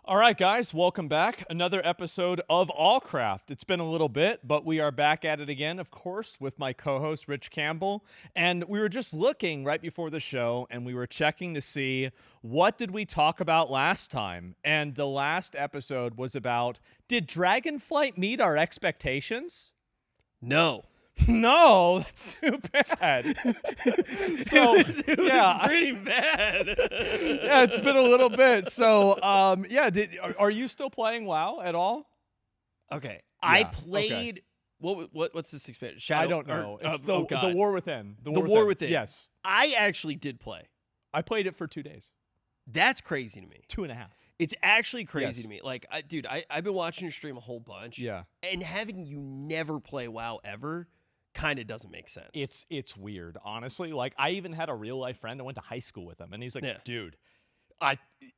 All right, guys, welcome back. Another episode of Allcraft. It's been a little bit, but we are back at it again, of course, with my co-host, Rich Campbell. And we were just looking right before the show, and we were checking to see what did we talk about last time. And the last episode was about, did Dragonflight meet our expectations? No. No, that's too bad. So it was pretty bad. Yeah, it's been a little bit. So are you still playing WoW at all? Okay, I played. Okay. What's this expansion? Shadow. I don't know. It's the War Within. The War Within. Yes, I actually did play. I played it for 2 days. That's crazy to me. 2.5. It's actually crazy to me. Like, I've been watching your stream a whole bunch. Yeah, and having you never play WoW ever kind of doesn't make sense. It's weird, honestly. Like, I even had a real life friend. I went to high school with him, and he's like, dude,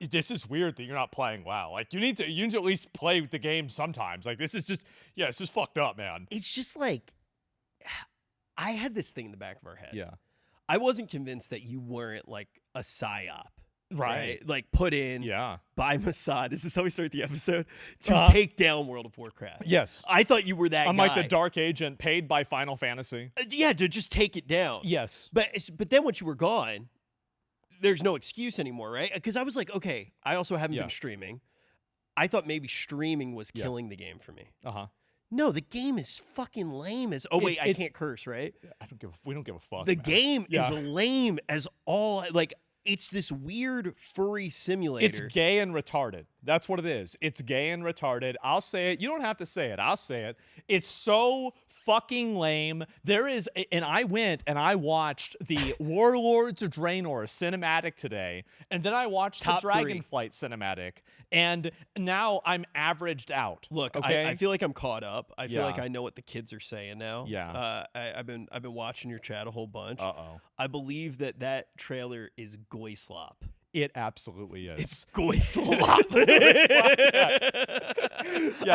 this is weird that you're not playing WoW. Like, you need to at least play the game sometimes. Like, it's just fucked up, man. It's just like, I had this thing in the back of our head. Yeah, I wasn't convinced that you weren't like a psyop. Right. Like put in by Mossad. Is this how we start the episode? To take down World of Warcraft. Yes. I thought you were that guy. I'm like the dark agent paid by Final Fantasy. Yeah, to just take it down. Yes. But then once you were gone, there's no excuse anymore, right? Because I was like, okay, I also haven't been streaming. I thought maybe streaming was killing the game for me. Uh-huh. No, the game is fucking lame as... Oh, wait, I can't curse, right? We don't give a fuck, The man. game is lame as all... Like... It's this weird furry simulator. It's gay and retarded. That's what it is. It's gay and retarded. I'll say it. You don't have to say it. I'll say it. It's so fucking lame. And I went and I watched the Warlords of Draenor cinematic today, and then I watched the Dragonflight cinematic, and now I'm averaged out. Look, okay? I feel like I'm caught up. I feel like I know what the kids are saying now. Yeah. I've been watching your chat a whole bunch. Uh-oh. I believe that trailer is goy slop. It absolutely is. It's goy slop. I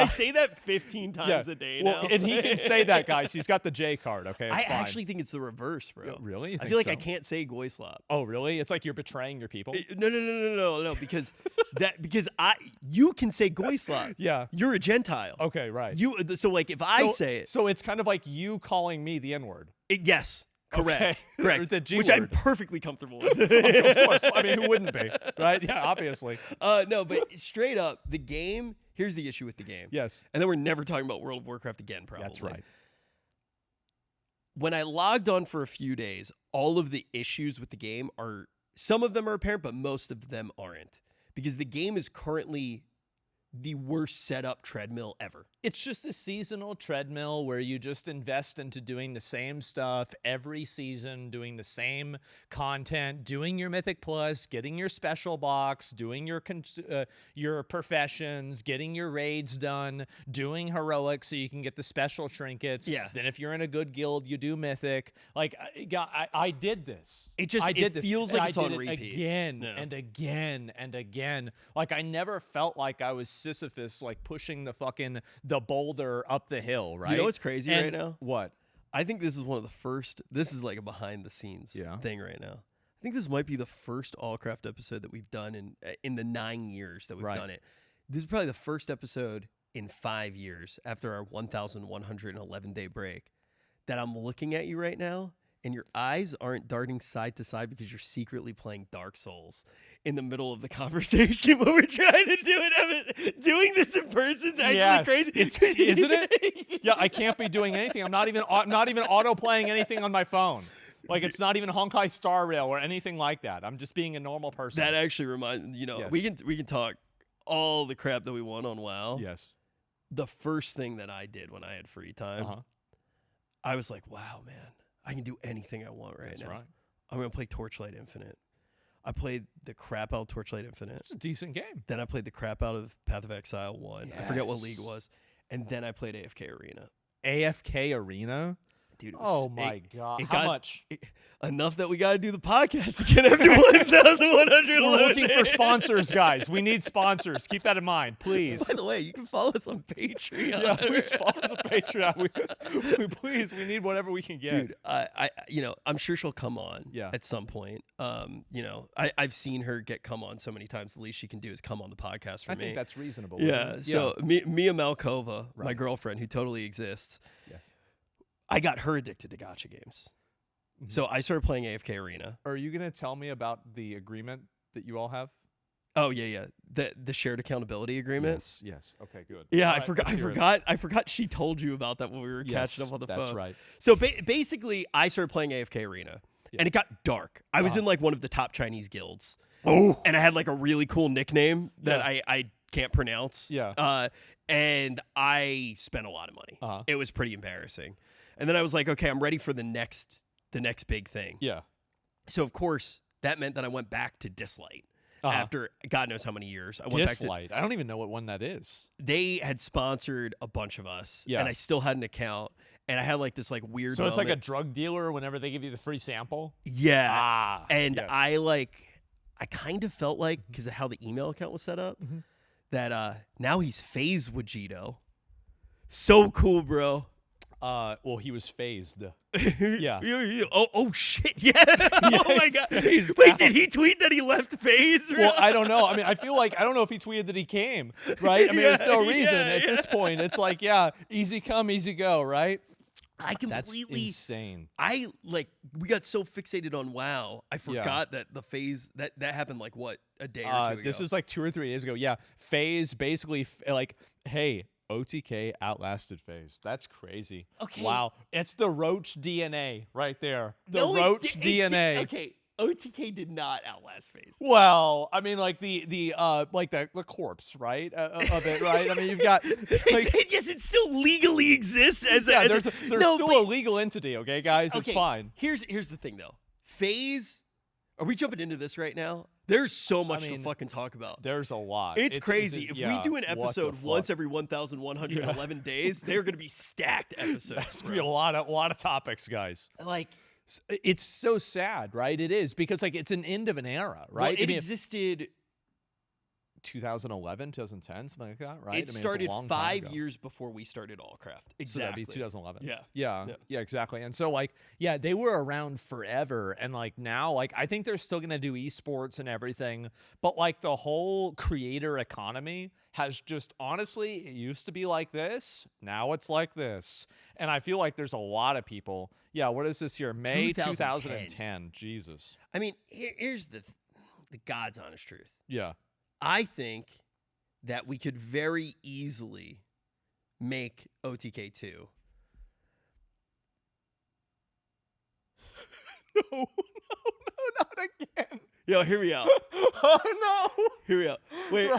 say that 15 times a day now. And he can say that, guys. He's got the J card, okay? It's fine. Actually think it's the reverse, bro. Really? I feel like I can't say goy slop. Oh, really? It's like you're betraying your people? No, because you can say goy slop. Yeah. You're a Gentile. Okay, right. So like if I say it. So it's kind of like you calling me the N-word. Yes. Correct. Okay. Correct. The G Which word. I'm perfectly comfortable with. Of course. I mean, who wouldn't be? Right? Yeah, obviously. No, but straight up, the game, here's the issue with the game. Yes. And then we're never talking about World of Warcraft again, probably. That's right. When I logged on for a few days, all of the issues with the game are, some of them are apparent, but most of them aren't. Because the game is currently the worst setup treadmill ever. It's just a seasonal treadmill where you just invest into doing the same stuff every season, doing the same content, doing your Mythic Plus, getting your special box, doing your professions, getting your raids done, doing heroic so you can get the special trinkets. Yeah. Then if you're in a good guild, you do Mythic. Like, I did this. It feels like it's on repeat. Again and again and again. Like, I never felt like I was Sisyphus, like pushing the boulder up the hill, right? You know what's crazy right now? What? I think this is one of the first, this is like a behind the scenes thing right now. I think this might be the first Allcraft episode that we've done in the 9 years that we've done it. This is probably the first episode in 5 years after our 1,111 day break that I'm looking at you right now, and your eyes aren't darting side to side because you're secretly playing Dark Souls in the middle of the conversation when we're trying to do it. Doing this in person is actually crazy. Isn't it? Yeah, I can't be doing anything. I'm not even auto playing anything on my phone. Like, it's not even Honkai Star Rail or anything like that. I'm just being a normal person. That actually reminds we can talk all the crap that we want on WoW. Yes. The first thing that I did when I had free time, I was like, wow, man, I can do anything I want right now. That's right. I'm going to play Torchlight Infinite. I played the crap out of Torchlight Infinite. It's a decent game. Then I played the crap out of Path of Exile 1. I forget what league it was. And then I played AFK Arena. AFK Arena? Dude, Oh my God. How much? Enough that we got to do the podcast to get up to 1,111 We're looking for days. sponsors, guys. We need sponsors. Keep that in mind, please. By the way, you can follow us on Patreon. Yeah, please follow us on Patreon. Please, we need whatever we can get. Dude, I'm sure she'll come on at some point. I've seen her come on so many times. The least she can do is come on the podcast for me. I think that's reasonable. Yeah. So Mia Malkova, my girlfriend, who totally exists. Yes. I got her addicted to gacha games. Mm-hmm. So I started playing AFK Arena. Are you going to tell me about the agreement that you all have? Oh yeah. The shared accountability agreement. Yes. Okay, good. Yeah, I forgot she told you about that when we were catching up on the phone. That's right. So basically, I started playing AFK Arena, and it got dark. I was in like one of the top Chinese guilds. Oh. And I had like a really cool nickname that I can't pronounce. Yeah. And I spent a lot of money. It was pretty embarrassing. And then I was like, okay, I'm ready for the next big thing. Yeah. So of course that meant that I went back to Dislight after God knows how many years. I went Dislight. Back to, I don't even know what one that is. They had sponsored a bunch of us, and I still had an account, and I had like this like weird. So it's like a drug dealer whenever they give you the free sample. Yeah. And I kind of felt like because of how the email account was set up that now he's FaZe Wajito. So cool, bro. Well, he was phased. Yeah. Oh shit. Yeah. Oh my God. Wait, did he tweet that he left FaZe? Well, I don't know. I mean, I feel like I don't know if he tweeted that he came, right? I mean, there's no reason at this point. It's like, easy come, easy go, right? I completely That's insane. We got so fixated on WoW, I forgot that the FaZe that happened like what, a day or two ago. This was like 2 or 3 days ago. Yeah, FaZe basically like, hey, OTK outlasted FaZe. That's crazy. Okay. Wow. It's the Roach DNA right there. The Roach DNA. Okay. OTK did not outlast FaZe. Well, I mean, like the corpse, right? Of it, right? I mean, you've got like yes, it still legally exists as there's still a legal entity, okay, guys? It's fine. Here's the thing though. FaZe, are we jumping into this right now? There's so much to fucking talk about. There's a lot. It's crazy. If we do an episode once every 1,111 days, they're going to be stacked episodes. That's going to be a lot of topics, guys. Like, it's so sad, right? It is, because like it's an end of an era, right? Well, it existed 2011, 2010, something like that, right? It started 5 years before we started Allcraft. Exactly. So that'd be 2011. Yeah, exactly. And so like, they were around forever. And like now, like I think they're still gonna do esports and everything, but like the whole creator economy has just honestly, it used to be like this. Now it's like this. And I feel like there's a lot of people. Yeah, what is this here? May 2010. Jesus. I mean, here's the God's honest truth. Yeah. I think that we could very easily make OTK2. No, not again. Yo, hear me out. Oh, no. Hear me out. Wait.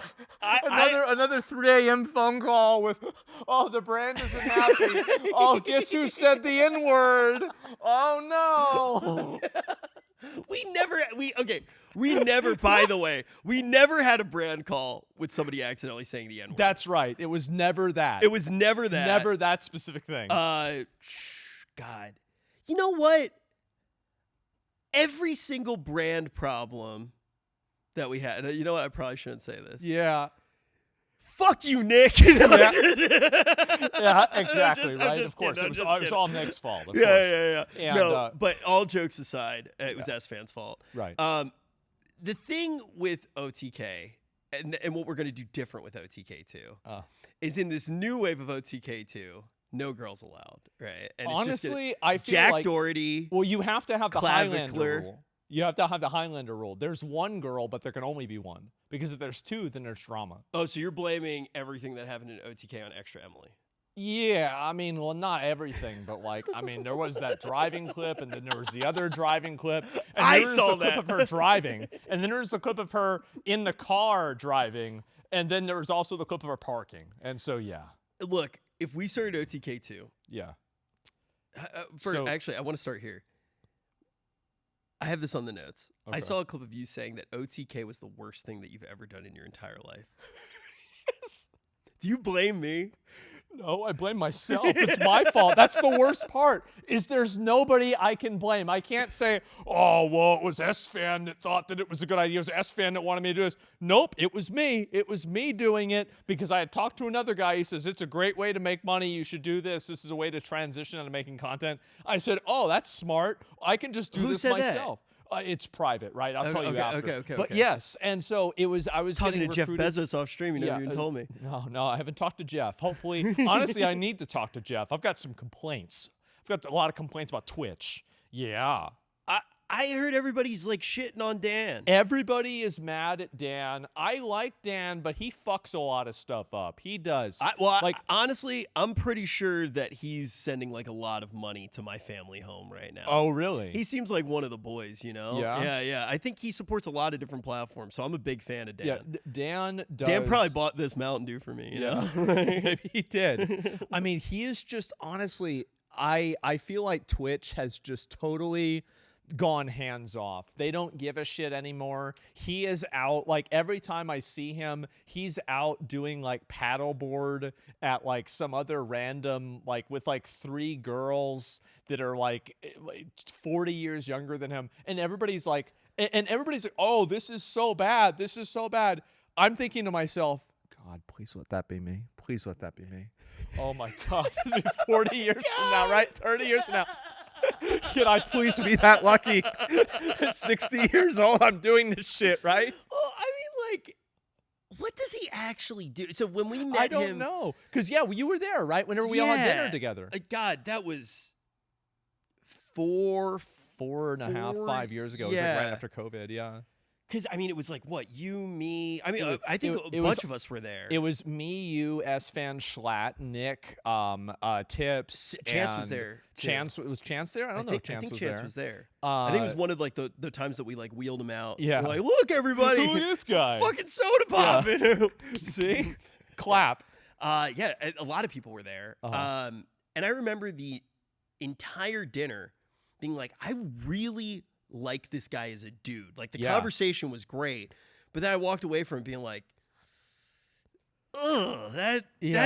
Another 3 a.m. phone call with, the brand isn't happy. Oh, guess who said the N-word? Oh, no. We never, by the way, we never had a brand call with somebody accidentally saying the N-word. That's right. It was never that. It was never that. Never that specific thing. God. You know what? Every single brand problem that we had, you know what? I probably shouldn't say this. Yeah. Fuck you, Nick. Yeah, exactly, right? Of course. It was all Nick's fault. Yeah. And, no, but all jokes aside, it was S-Fan's fault. Right. The thing with OTK, and what we're going to do different with OTK2, is in this new wave of OTK2, no girls allowed, right? And honestly, I feel Jack like Doherty. Well, you have to have the Highlander rule. You have to have the Highlander rule. There's one girl, but there can only be one. Because if there's two, then there's drama. Oh, so you're blaming everything that happened in OTK on Extra Emily? Yeah, I mean, well, not everything, but like, I mean, there was that driving clip, and then there was the other driving clip, and I there was saw a clip of her driving, and then there was a clip of her in the car driving, and then there was also the clip of her parking, and so yeah. Look, if we started OTK2, yeah. Actually, I want to start here. I have this on the notes. Okay. I saw a clip of you saying that OTK was the worst thing that you've ever done in your entire life. Yes. Do you blame me? No, I blame myself. It's my fault. That's the worst part, is there's nobody I can blame. I can't say, oh, well, it was S-Fan that thought that it was a good idea. It was S-Fan that wanted me to do this. Nope, it was me. It was me doing it because I had talked to another guy. He says, it's a great way to make money. You should do this. This is a way to transition into making content. I said, oh, that's smart. I can just do this myself. It's private, right? I'll tell you after. Okay. But yes, and so I was talking to recruited. Jeff Bezos off stream. You never even told me. No, I haven't talked to Jeff. Hopefully, honestly, I need to talk to Jeff. I've got some complaints. I've got a lot of complaints about Twitch. Yeah. I heard everybody's like shitting on Dan. Everybody is mad at Dan. I like Dan, but he fucks a lot of stuff up. He does. Honestly, I'm pretty sure that he's sending like a lot of money to my family home right now. Oh, really? He seems like one of the boys, you know? Yeah. I think he supports a lot of different platforms, so I'm a big fan of Dan. Yeah, Dan does. Dan probably bought this Mountain Dew for me, you know? Maybe he did. I mean, he is just, honestly, I feel like Twitch has just totally gone hands off. They don't give a shit anymore. He is out, like every time I see him, he's out doing like paddleboard at like some other random, like with like 3 girls that are like 40 years younger than him. And everybody's like, oh, this is so bad. This is so bad. I'm thinking to myself, God, please let that be me. Please let that be me. Oh my God. 40 years from now, right? 30 years from now. Can I please be that lucky? At 60 years old, I'm doing this shit, right? Well, I mean, like, what does he actually do? So when we met I don't know. Because, you were there, right? Whenever we all had dinner together. God, that was four and a half, 5 years ago. It was like right after COVID, yeah. Because, I mean, it was like, what, you, me? I mean, I think a bunch of us were there. It was me, you, S-Fan, Schlatt, Nick, Tips. Chance was there. Was Chance there? I don't know if Chance was there. I think Chance was there. I think it was one of like the times that we like wheeled him out. Yeah. We're like, look, everybody. Look at this guy. Fucking soda pop. Yeah. See? Clap. Yeah, a lot of people were there. And I remember the entire dinner being like, I really like this guy as a dude. Like the conversation was great, but then I walked away from it being like, ugh, that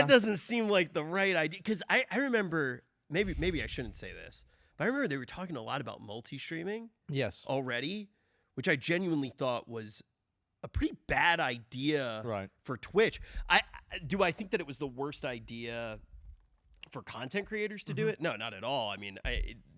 doesn't seem like the right idea. Because I remember, maybe I shouldn't say this, but I remember they were talking a lot about multi-streaming already, which I genuinely thought was a pretty bad idea for Twitch. I think that it was the worst idea for content creators to do it? No, not at all. I mean,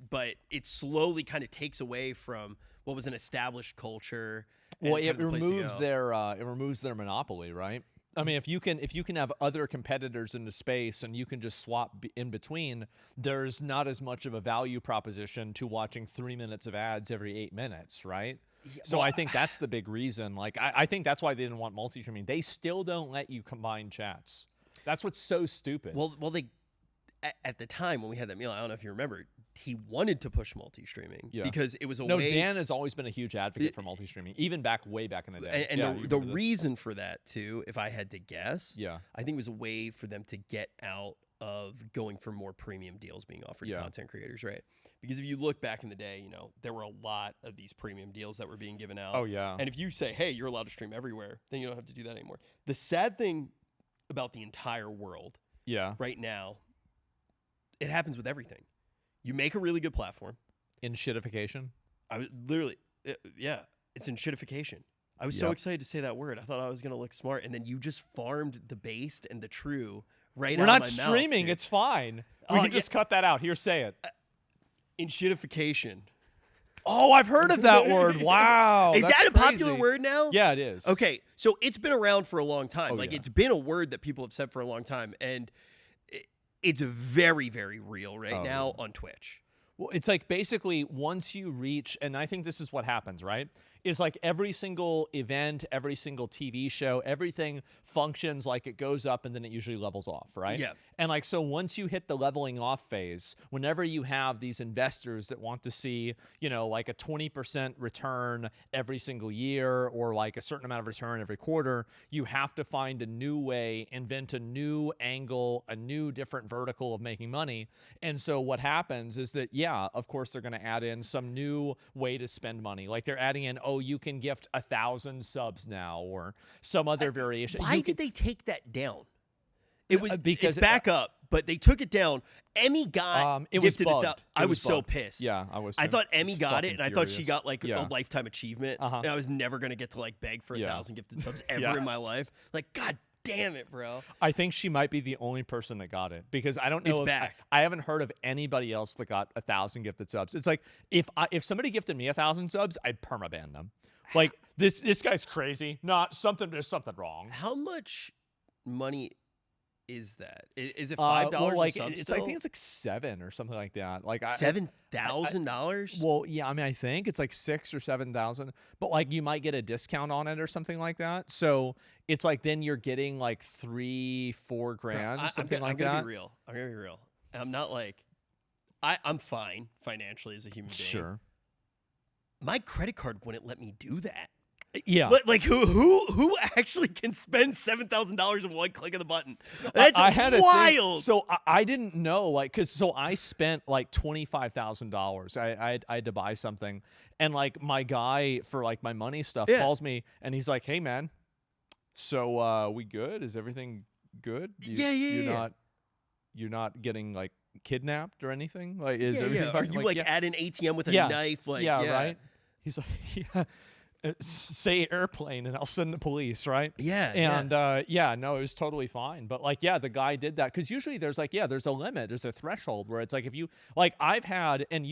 but it slowly kind of takes away from what was an established culture. Well, it removes their monopoly, right? I mean, if you can have other competitors in the space and you can just swap in between, there's not as much of a value proposition to watching 3 minutes of ads every 8 minutes, right? Yeah, so I think that's the big reason. Like, I think that's why they didn't want multi-streaming. They still don't let you combine chats. That's what's so stupid. Well, they at the time when we had that meal, I don't know if you remember, he wanted to push multi-streaming because it was a way. No, Dan has always been a huge advocate for multi-streaming, even way back in the day. And the reason for that too, if I had to guess, I think it was a way for them to get out of going for more premium deals being offered to content creators, right? Because if you look back in the day, there were a lot of these premium deals that were being given out. Oh yeah. And if you say, hey, you're allowed to stream everywhere, then you don't have to do that anymore. The sad thing about the entire world right now, it happens with everything. You make a really good platform. In shitification? I was literally, it's in shitification. I was so excited to say that word. I thought I was going to look smart. And then you just farmed the based and the true right out of my mouth. We're not streaming. It's fine. We can just cut that out. Here, say it. In shitification. Oh, I've heard of that word. Wow. Is that a popular word now? Yeah, it is. Okay. So it's been around for a long time. It's been a word that people have said for a long time. And it's very, very real right now on Twitch. Well, it's like basically once you reach, and I think this is what happens, right? Is like every single event, every single TV show, everything functions like it goes up and then it usually levels off, right? Yeah. And like, so once you hit the leveling off phase, whenever you have these investors that want to see, like a 20% return every single year or like a certain amount of return every quarter, you have to find a new way, invent a new angle, a new different vertical of making money. And so what happens is that, of course, they're going to add in some new way to spend money. Like they're adding in, you can gift 1,000 subs now or some other variation. Why did they take that down? It was because it's back up, but they took it down. Emmy got it was gifted bugged. I was so pissed. Yeah, I was. I too. thought Emmy got it, and I thought she furious. got like a lifetime achievement. And I was never gonna get to like beg for 1,000 gifted subs ever in my life. Like, God damn it, bro. I think she might be the only person that got it because I don't know. It's if back. I haven't heard of anybody else that got 1,000 gifted subs. It's like if somebody gifted me 1,000 subs, I'd permaban them. Like this guy's crazy. There's something wrong. How much money is that? Is it $5 like a sub it's still? I think it's like $7 or something like that. Like $7,000. Well, yeah, I mean, I think it's like 6,000 or 7,000, but like you might get a discount on it or something like that. So it's like then you're getting like 3-4 grand, something like that. I'm gonna be real. I'm not like I'm fine financially as a human being. Sure. My credit card wouldn't let me do that. Yeah. Like who actually can spend $7,000 in one click of the button? That's I had wild. So I didn't know, like, so I spent like $25,000. I had to buy something, and like my guy for like my money stuff calls me, and he's like, "Hey man, so we good? Is everything good? You're not getting like kidnapped or anything? Like, is everything? Are you like at an ATM with a knife? Like, right." He's like, "Yeah." Say airplane and I'll send the police, right? Yeah. And no, it was totally fine. But like, the guy did that because usually there's like, there's a limit, there's a threshold where it's like if you like I've had, and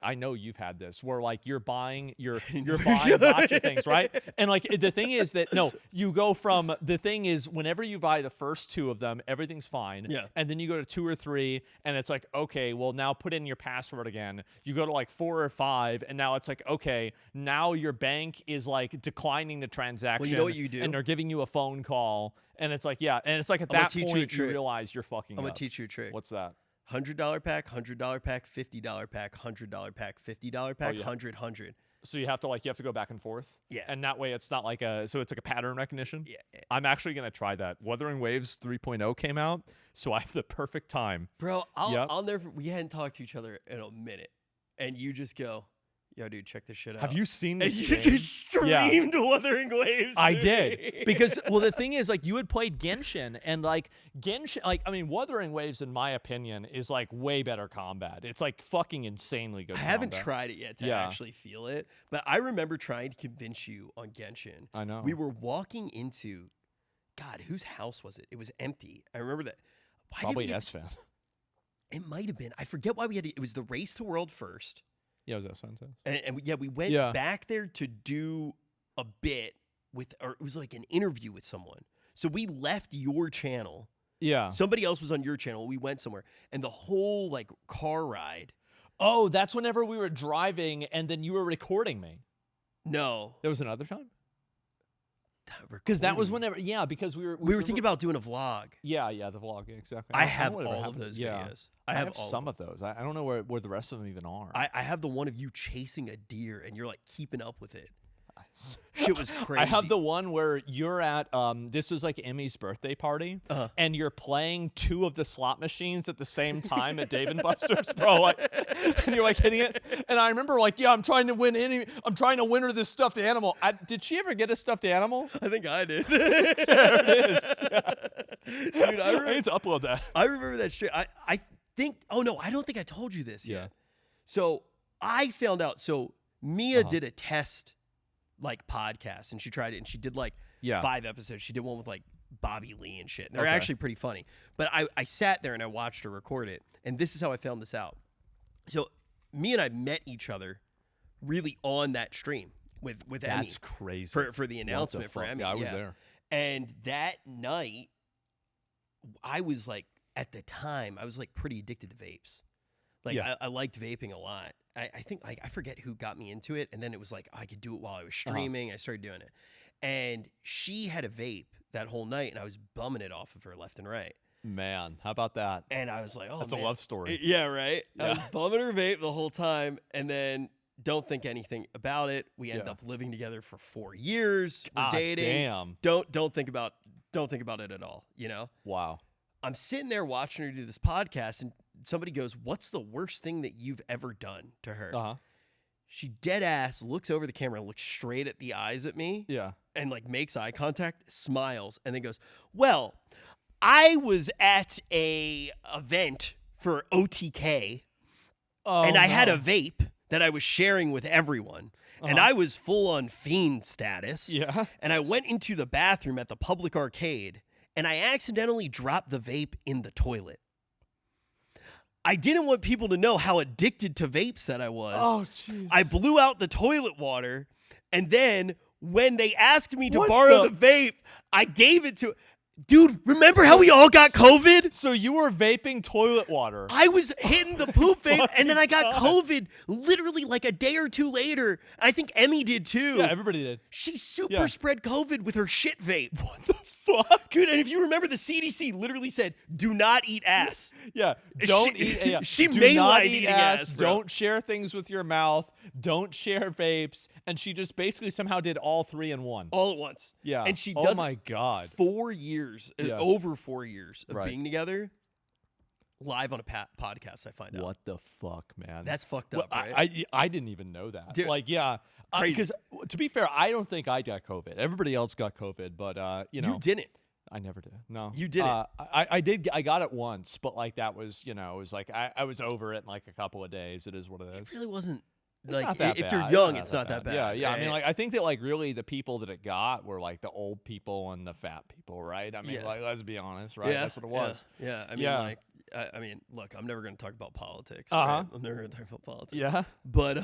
I know you've had this where like you're buying gotcha things, right? And like the thing is that you go from the thing is whenever you buy the first 2 of them, everything's fine. Yeah. And then you go to 2 or 3 and it's like, okay, well now put in your password again. You go to like 4 or 5 and now it's like, okay, now your bank is like declining the transaction. Well, you know what you do? And they're giving you a phone call, and it's like, and it's like at that point you realize you're fucking I'm up. gonna teach you a trick. What's that? $100 pack, $100 pack, $50 pack, $100 pack, $50 pack, 100. So you have to go back and forth. Yeah. And that way it's not like it's like a pattern recognition. Yeah. I'm actually gonna try that. Wuthering Waves 3.0 came out, so I have the perfect time. Bro, we hadn't talked to each other in a minute, and you just go, "Yo, dude, check this shit out." Have you seen this And game? you just streamed Wuthering Waves. I did. Because, the thing is, like, you had played Genshin, and, like, Wuthering Waves, in my opinion, is, like, way better combat. It's, like, fucking insanely good I haven't combat. tried it yet to actually feel it, but I remember trying to convince you on Genshin. I know. We were walking into, God, whose house was it? It was empty. I remember that. Probably S-Fan. It might have been. I forget why we had to. It was the Race to World first. Yeah, it was S-Fan. And we went back there to do a bit or it was like an interview with someone. So we left your channel. Yeah. Somebody else was on your channel. We went somewhere, and the whole like car ride. Oh, that's whenever we were driving, and then you were recording me. No, there was another time. Because that was whenever, because we were thinking about doing a vlog. Yeah, the vlog, exactly. I have all of those videos. I have some of those. I don't know where the rest of them even are. I have the one of you chasing a deer and you're like keeping up with it. Shit was crazy. I have the one where you're at this was like Emmy's birthday party, and you're playing 2 of the slot machines at the same time at Dave and Buster's, bro. Like, and you're like hitting it. And I remember like, I'm trying to win her this stuffed animal. Did she ever get a stuffed animal? I think I did. There it is. Yeah. Dude, I need to upload that. I remember that straight. I think. Oh no, I don't think I told you this yet. So I found out. So Mia did a test like podcast, and she tried it, and she did like 5 episodes. She did one with like Bobby Lee and shit. They're actually pretty funny. But I sat there and I watched her record it, and this is how I found this out. So me and I met each other really on that stream with Emmy. That's crazy. For the announcement for Emmy. Yeah, I was there. And that night, I was like, at the time, I was like pretty addicted to vapes. Like I liked vaping a lot. I think like I forget who got me into it, and then it was like I could do it while I was streaming. I started doing it, and she had a vape that whole night, and I was bumming it off of her left and right. Man, how about that? And I was like, oh, that's a love story. Yeah, right. Yeah. I was bumming her vape the whole time, and then don't think anything about it. We end up living together for 4 years. We're dating. Damn. Don't think about it at all. You know. Wow. I'm sitting there watching her do this podcast, and somebody goes, "What's the worst thing that you've ever done to her?" She dead ass looks over the camera and looks straight at the eyes at me. Yeah. And like makes eye contact, smiles, and then goes, "Well, I was at a event for OTK, and I had a vape that I was sharing with everyone. And I was full on fiend status. Yeah. And I went into the bathroom at the public arcade, and I accidentally dropped the vape in the toilet. I didn't want people to know how addicted to vapes that I was. Oh, jeez. I blew out the toilet water, and then when they asked me to borrow the vape, I gave it to... Dude, remember how we all got COVID? So you were vaping toilet water. I was hitting the poop vape, and then I got COVID literally like a day or two later. I think Emmy did too. Yeah, everybody did. She super spread COVID with her shit vape. What the fuck? Dude, and if you remember, the CDC literally said, do not eat ass. Yeah, don't eat. Yeah. She Do mainlined not eat eating ass. bro. Don't share things with your mouth. Don't share vapes. And she just basically somehow did all three in one. All at once. Yeah. And she oh does my God. 4 years, over 4 years of being together, live on a podcast, I find out. What the fuck, man? That's fucked up, well, right? I didn't even know that. Dude, like, yeah. crazy. Because to be fair, I don't think I got COVID. Everybody else got COVID, but, you know. You didn't. I never did. No. You didn't. I did. I got it once, but like that was, you know, it was like I was over it in like a couple of days. It is what it is. It really wasn't. It's like, not that if bad. you're young, it's not that bad. Yeah, yeah. Right? I mean, like, I think that like really the people that it got were like the old people and the fat people, right? I mean, like, let's be honest, right? Yeah, that's what it was. Yeah. I mean, like, I mean, look, I'm never going to talk about politics. Uh-huh. Right? I'm never going to talk about politics. Yeah. But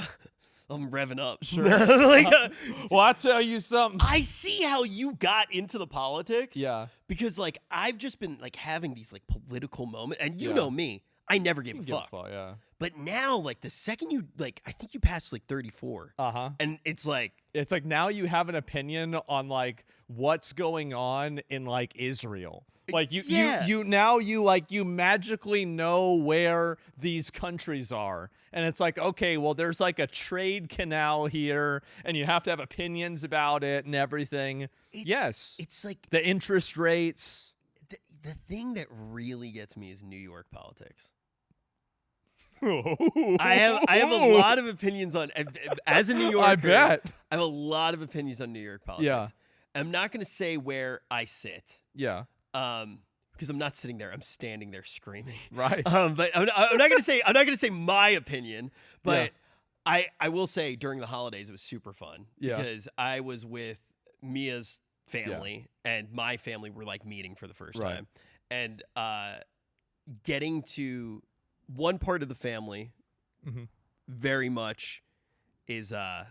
I'm revving up. Sure. like, well, I'll tell you something. I see how you got into the politics. Yeah. Because like I've just been like having these like political moments, and you know me, I never gave a fuck. Yeah. But now, like the second you like, I think you passed like 34. And it's like now you have an opinion on like what's going on in like Israel. Like you magically know where these countries are. And it's like, okay, well, there's like a trade canal here and you have to have opinions about it and everything. It's like the interest rates. The thing that really gets me is New York politics. I have a lot of opinions on, as a New Yorker. I bet. I have a lot of opinions on New York politics. Yeah. I'm not going to say where I sit. Yeah. Because I'm not sitting there, I'm standing there screaming. Right. But I'm not gonna say my opinion, but I will say during the holidays it was super fun. Yeah. Because I was with Mia's family and my family were like meeting for the first time. And getting to one part of the family very much is on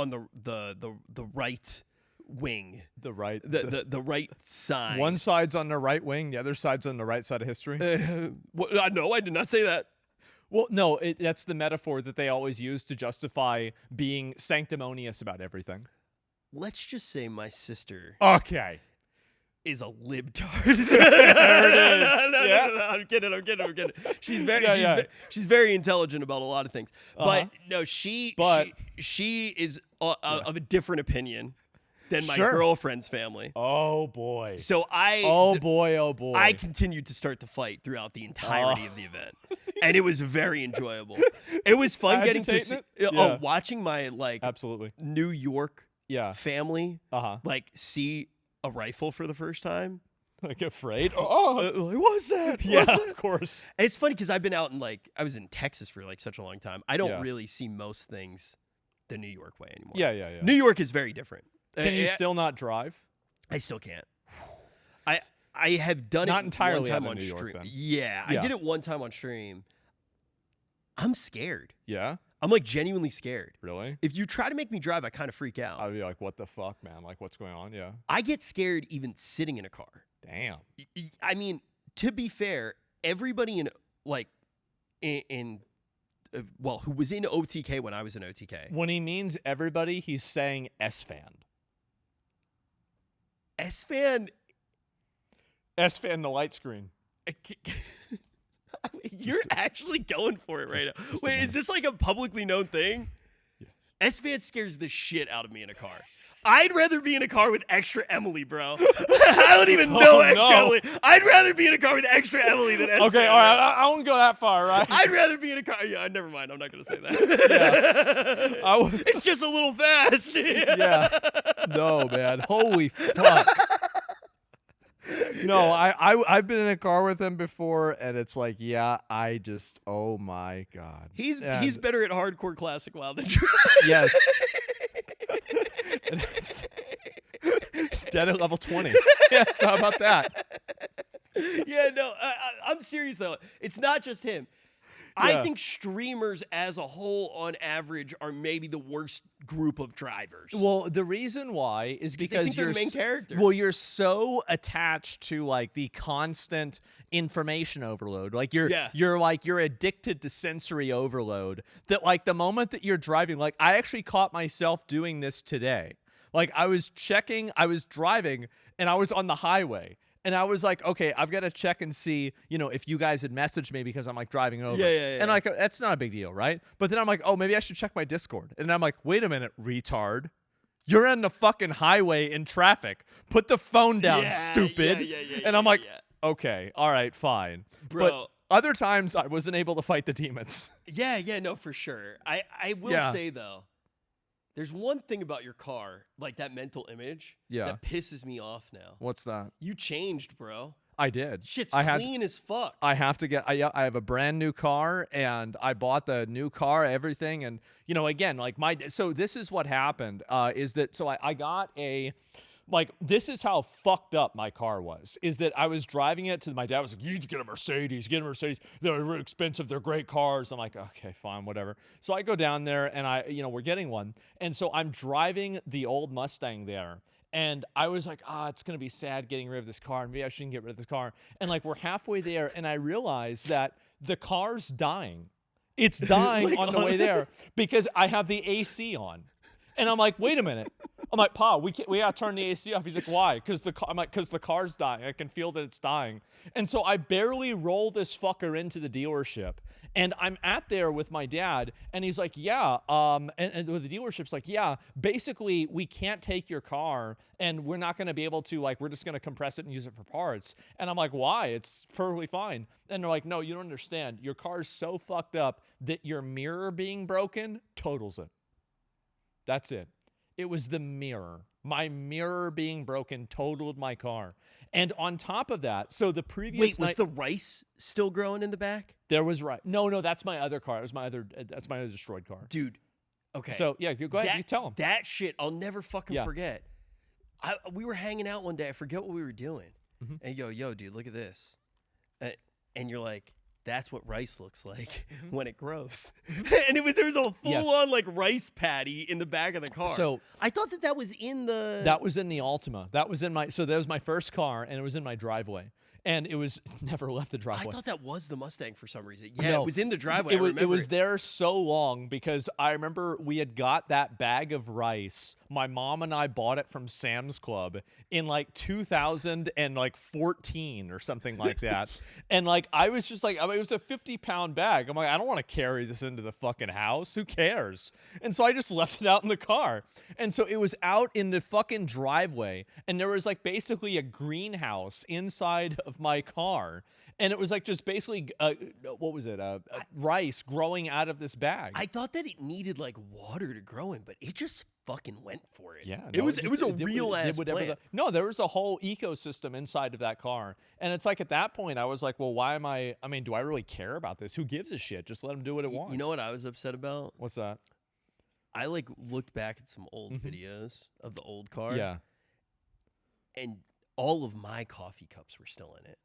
the right wing, the right side. One side's on the right wing, the other side's on the right side of history. No, I did not say that. Well, no, that's the metaphor that they always use to justify being sanctimonious about everything. Let's just say my sister is a libtard. There it is. No, I'm kidding. She's very intelligent about a lot of things. But no, she is of a different opinion than my girlfriend's family. Oh boy. So Oh boy. I continued to start the fight throughout the entirety of the event. And it was very enjoyable. It was fun getting to see, watching my absolutely New York family like see a rifle for the first time. Like afraid? What's that? Of course. And it's funny because I've been out in I was in Texas for like such a long time. I don't really see most things the New York way anymore. Yeah. New York is very different. Can you still not drive? I still can't. I have done not it entirely one time out of on New York, stream. then. Yeah, I did it one time on stream. I'm scared. Yeah? I'm like genuinely scared. Really? If you try to make me drive, I kind of freak out. I'd be like, what the fuck, man? Like, what's going on? Yeah. I get scared even sitting in a car. Damn. I mean, to be fair, everybody who was in OTK when I was in OTK. When he means everybody, he's saying S-Fan. S-Fan, the light screen. You're actually going for it right now. Wait, is this like a publicly known thing? Yeah. S-Fan scares the shit out of me in a car. I'd rather be in a car with extra Emily, bro. I don't even know Emily. I'd rather be in a car with extra Emily than S-Fan. Okay, all right. I won't go that far, right? I'd rather be in a car. Yeah, never mind. I'm not going to say that. It's just a little fast. Yeah. No, man. Holy fuck. No, I've been in a car with him before, and it's like, yeah, oh my god, he's better at hardcore classic WoW than yes. It's dead at level 20. Yeah, so how about that? Yeah, no, I'm serious though. It's not just him. I think streamers as a whole, on average, are maybe the worst group of drivers. Well, the reason why is because you're the main character. Well, you're so attached to like the constant information overload. Like you're addicted to sensory overload that like the moment that you're driving, like I actually caught myself doing this today. Like I was driving and I was on the highway. And I was like, okay, I've got to check and see, if you guys had messaged me because I'm like driving over. Yeah. And like, that's not a big deal, right? But then I'm like, oh, maybe I should check my Discord. And I'm like, wait a minute, retard. You're on the fucking highway in traffic. Put the phone down, stupid. And I'm like, okay, all right, fine. Bro. But other times I wasn't able to fight the demons. Yeah, no, for sure. I will say, though, there's one thing about your car, like that mental image, that pisses me off now. What's that? You changed, bro. I did. Shit's clean as fuck. I have to I have a brand new car, and I bought the new car, everything. And, again, like so this is what happened, is that, so I got this is how fucked up my car was, is that I was driving it to my dad was like, you need to get a Mercedes. They're really expensive. They're great cars. I'm like, okay, fine, whatever. So I go down there and we're getting one. And so I'm driving the old Mustang there. And I was like, it's going to be sad getting rid of this car. Maybe I shouldn't get rid of this car. And like, we're halfway there. And I realized that the car's dying. It's dying on the way there because I have the AC on. And I'm like, wait a minute. I'm like, Pa, we gotta turn the AC off. He's like, why? Because the car's dying. I can feel that it's dying. And so I barely roll this fucker into the dealership. And I'm at there with my dad, and he's like, yeah. And the dealership's like, yeah, basically we can't take your car, and we're not gonna be able to, like, we're just gonna compress it and use it for parts. And I'm like, why? It's perfectly fine. And they're like, no, you don't understand. Your car's so fucked up that your mirror being broken totals it. That's it. It was the mirror. My mirror being broken totaled my car. And on top of that, so the previous was the rice still growing in the back? There was rice. No, that's my other car. That's my other destroyed car. Dude, okay. So, yeah, go ahead. You tell him. That shit, I'll never fucking forget. We were hanging out one day. I forget what we were doing. Mm-hmm. And yo, dude, look at this. And you're like, that's what rice looks like when it grows. And there was a full-on like rice patty in the back of the car. So I thought that was in the... That was in the Altima. That was my first car, and it was in my driveway. And it was never left the driveway. I thought that was the Mustang for some reason. Yeah, no, it was in the driveway. It was there so long because I remember we had got that bag of rice. My mom and I bought it from Sam's Club in like 2014 or something like that. And like I was just like, it was a 50-pound bag. I'm like, I don't want to carry this into the fucking house. Who cares? And so I just left it out in the car. And so it was out in the fucking driveway, and there was like basically a greenhouse inside of my car, and it was like just basically rice growing out of this bag. I thought that it needed like water to grow in, but it just fucking went for it. Yeah, it was a real ass plant. No, there was a whole ecosystem inside of that car, and it's like at that point I was like, well, why am I mean, do I really care about this? Who gives a shit? Just let him do what it wants. You know what I was upset about? What's that? I like looked back at some old videos of the old car. Yeah. And all of my coffee cups were still in it.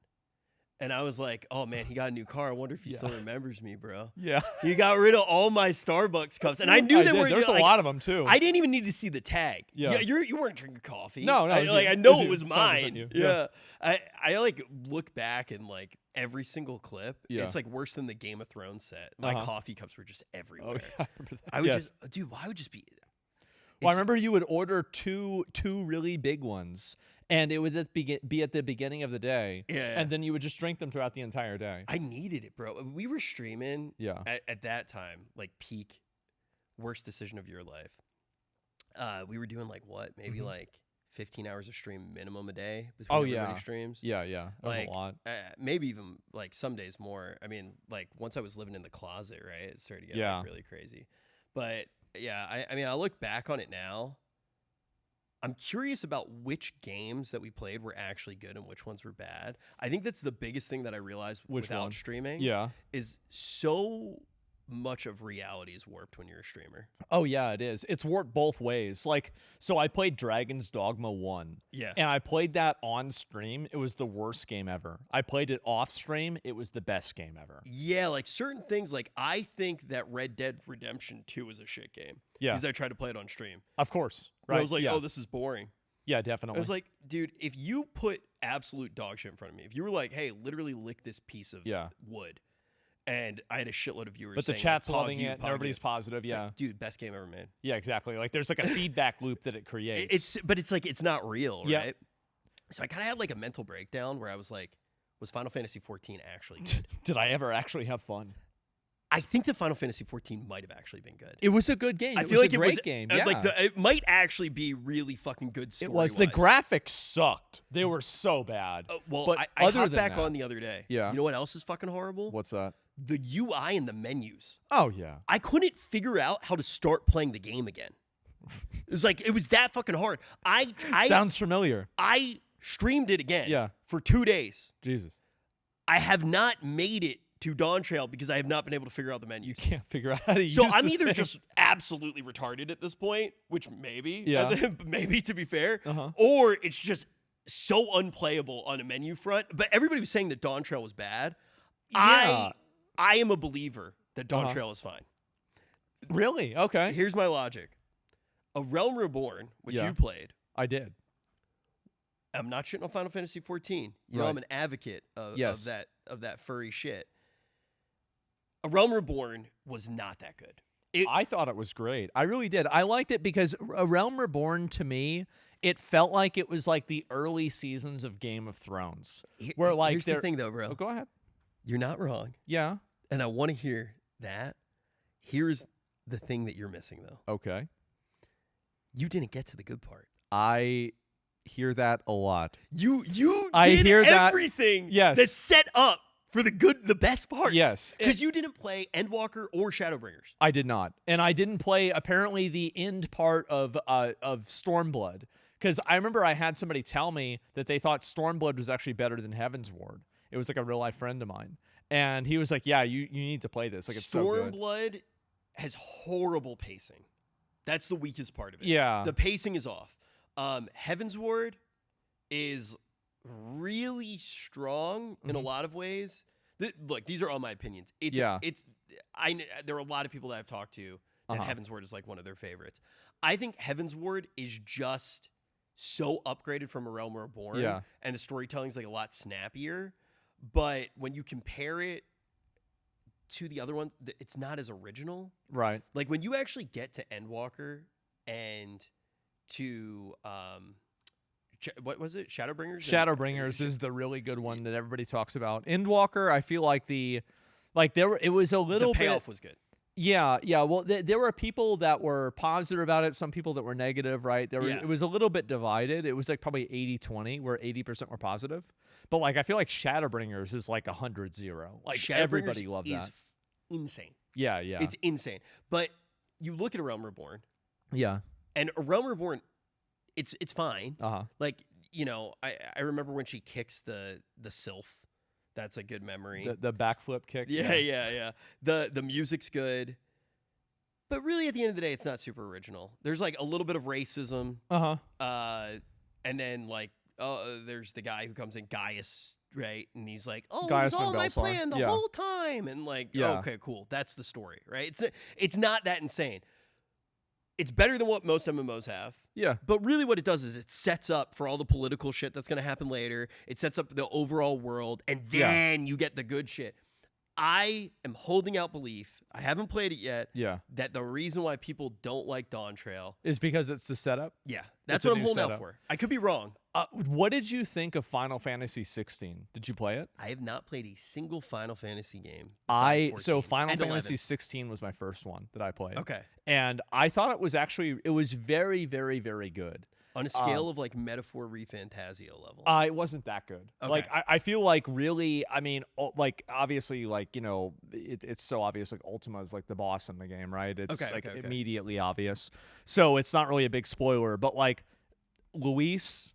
And I was like, oh, man, he got a new car. I wonder if he still remembers me, bro. Yeah. He got rid of all my Starbucks cups. And I knew there were... There's a lot of them, too. I didn't even need to see the tag. Yeah. You weren't drinking coffee. No. I know it was mine. Yeah. I like look back and like every single clip. Yeah. It's like worse than the Game of Thrones set. My coffee cups were just everywhere. Oh, yeah, I remember that. I would just... Dude, why would just be... Well, I remember you would order two really big ones, and it would be at the beginning of the day, and then you would just drink them throughout the entire day. I needed it, bro. We were streaming at that time, like peak worst decision of your life. We were doing like what? Maybe like 15 hours of stream minimum a day between everybody streams. Yeah. That was a lot. Maybe even like some days more. I mean, like once I was living in the closet, right? It started to get like, really crazy. But... yeah, I mean, I look back on it now, I'm curious about which games that we played were actually good and which ones were bad. I think that's the biggest thing that I realized without streaming. Yeah. Is so much of reality is warped when you're a streamer. Oh yeah, it is. It's warped both ways. Like, so I played Dragon's Dogma 1. Yeah. And I played that on stream. It was the worst game ever. I played it off stream. It was the best game ever. Yeah, like certain things, like I think that Red Dead Redemption 2 is a shit game. Yeah. Because I tried to play it on stream. Of course. Right. And I was like, oh, this is boring. Yeah, definitely. I was like, dude, if you put absolute dog shit in front of me, if you were like, hey, literally lick this piece of wood, and I had a shitload of viewers but the saying, chat's like, loving it and everybody's positive. Yeah. Dude, best game ever made. Yeah, exactly. Like there's like a feedback loop that it creates. But it's like, it's not real, right? So I kind of had like a mental breakdown where I was like, was Final Fantasy 14 actually good? Did I ever actually have fun? I think that Final Fantasy 14 might have actually been good. It was a good game. I feel like it was a great game. Yeah. Like it might actually be really fucking good story. It was. The graphics sucked. They were so bad. Well, but I hopped back on the other day. Yeah. You know what else is fucking horrible? What's that? The UI and the menus. Oh, yeah. I couldn't figure out how to start playing the game again. It was like, it was that fucking hard. Sounds familiar. I streamed it again. Yeah. For 2 days. Jesus. I have not made it to Dawn Trail because I have not been able to figure out the menus. You can't figure out how to use So I'm the either thing. just absolutely retarded at this point, which maybe, maybe to be fair, or it's just so unplayable on a menu front. But everybody was saying that Dawn Trail was bad. Yeah. I am a believer that Dawn Trail is fine. Really? Okay. Here's my logic. A Realm Reborn, which you played. I did. I'm not shitting on Final Fantasy 14. You know, I'm an advocate of that furry shit. A Realm Reborn was not that good. I thought it was great. I really did. I liked it because A Realm Reborn, to me, it felt like it was like the early seasons of Game of Thrones. Where like here's the thing, though, bro. Oh, go ahead. You're not wrong. Yeah. And I want to hear that. Here's the thing that you're missing, though. Okay. You didn't get to the good part. I hear that a lot. You I did hear everything that's set up for the best parts. Yes. Because you didn't play Endwalker or Shadowbringers. I did not. And I didn't play, apparently, the end part of Stormblood. Because I remember I had somebody tell me that they thought Stormblood was actually better than Heaven's Ward. It was like a real-life friend of mine. And he was like, yeah, you need to play this. Like, it's so good. Stormblood has horrible pacing. That's the weakest part of it. Yeah. The pacing is off. Heaven's Ward is really strong in a lot of ways. Look, these are all my opinions. There are a lot of people that I've talked to that Heaven's Ward is like one of their favorites. I think Heaven's Ward is just so upgraded from A Realm Reborn. Yeah. And the storytelling is like a lot snappier. But when you compare it to the other ones, it's not as original. Right. Like when you actually get to Endwalker and to what was it? Shadowbringers? Shadowbringers is the really good one that everybody talks about. Endwalker, I feel like it was a little bit. The payoff was good. Yeah. Well, there were people that were positive about it, some people that were negative, right? It was a little bit divided. It was like probably 80-20, where 80% were positive. But like I feel like Shadowbringers is like 100-0. Like everybody loved that. Insane. Yeah. It's insane. But you look at A Realm Reborn. Yeah. And A Realm Reborn, it's fine. Like, you know, I remember when she kicks the sylph. That's a good memory. The backflip kick. Yeah. The music's good. But really, at the end of the day, it's not super original. There's like a little bit of racism. And then like, there's the guy who comes in, Gaius, right? And he's like, oh, it was all my plan the whole time. And like, okay, cool. That's the story, right? It's not that insane. It's better than what most MMOs have. Yeah. But really what it does is it sets up for all the political shit that's going to happen later. It sets up the overall world, and then you get the good shit. I am holding out belief, I haven't played it yet, that the reason why people don't like Dawn Trail is because it's the setup? Yeah. That's what I'm holding out for. I could be wrong. What did you think of Final Fantasy 16? Did you play it? I have not played a single Final Fantasy game. So Final Fantasy 16 was my first one that I played. Okay. And I thought it was very, very, very good. On a scale of like Metaphor ReFantazio level. It wasn't that good. Okay. Like I feel like really, I mean, like obviously, like, you know, it's so obvious. Like Ultima is like the boss in the game, right? It's immediately obvious. So it's not really a big spoiler, but like Luis,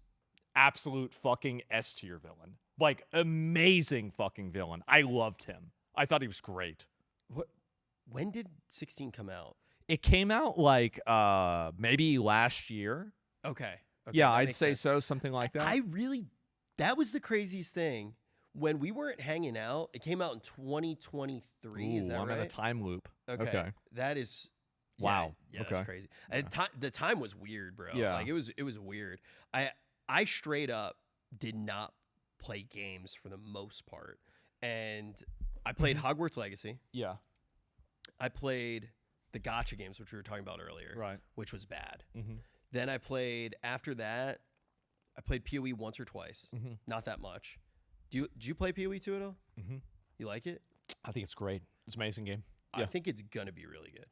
absolute fucking S tier villain. Like, amazing fucking villain. I loved him. I thought he was great. When did 16 come out? It came out like maybe last year. Okay. Yeah, I'd say so, something like that. That was the craziest thing. When we weren't hanging out, it came out in 2023. Is that I'm right? in a time loop. Okay. That is. Wow. Yeah, okay. That's crazy. Yeah. The time was weird, bro. Yeah. Like it was weird. I straight up did not play games for the most part, and I played Hogwarts Legacy. Yeah. I played the gacha games, which we were talking about earlier, right? Which was bad. Mm-hmm. Then after that, I played PoE once or twice. Mm-hmm. Not that much. Did you play PoE 2 at all? Mm-hmm. You like it? I think it's great. It's an amazing game. Yeah. I think it's gonna be really good.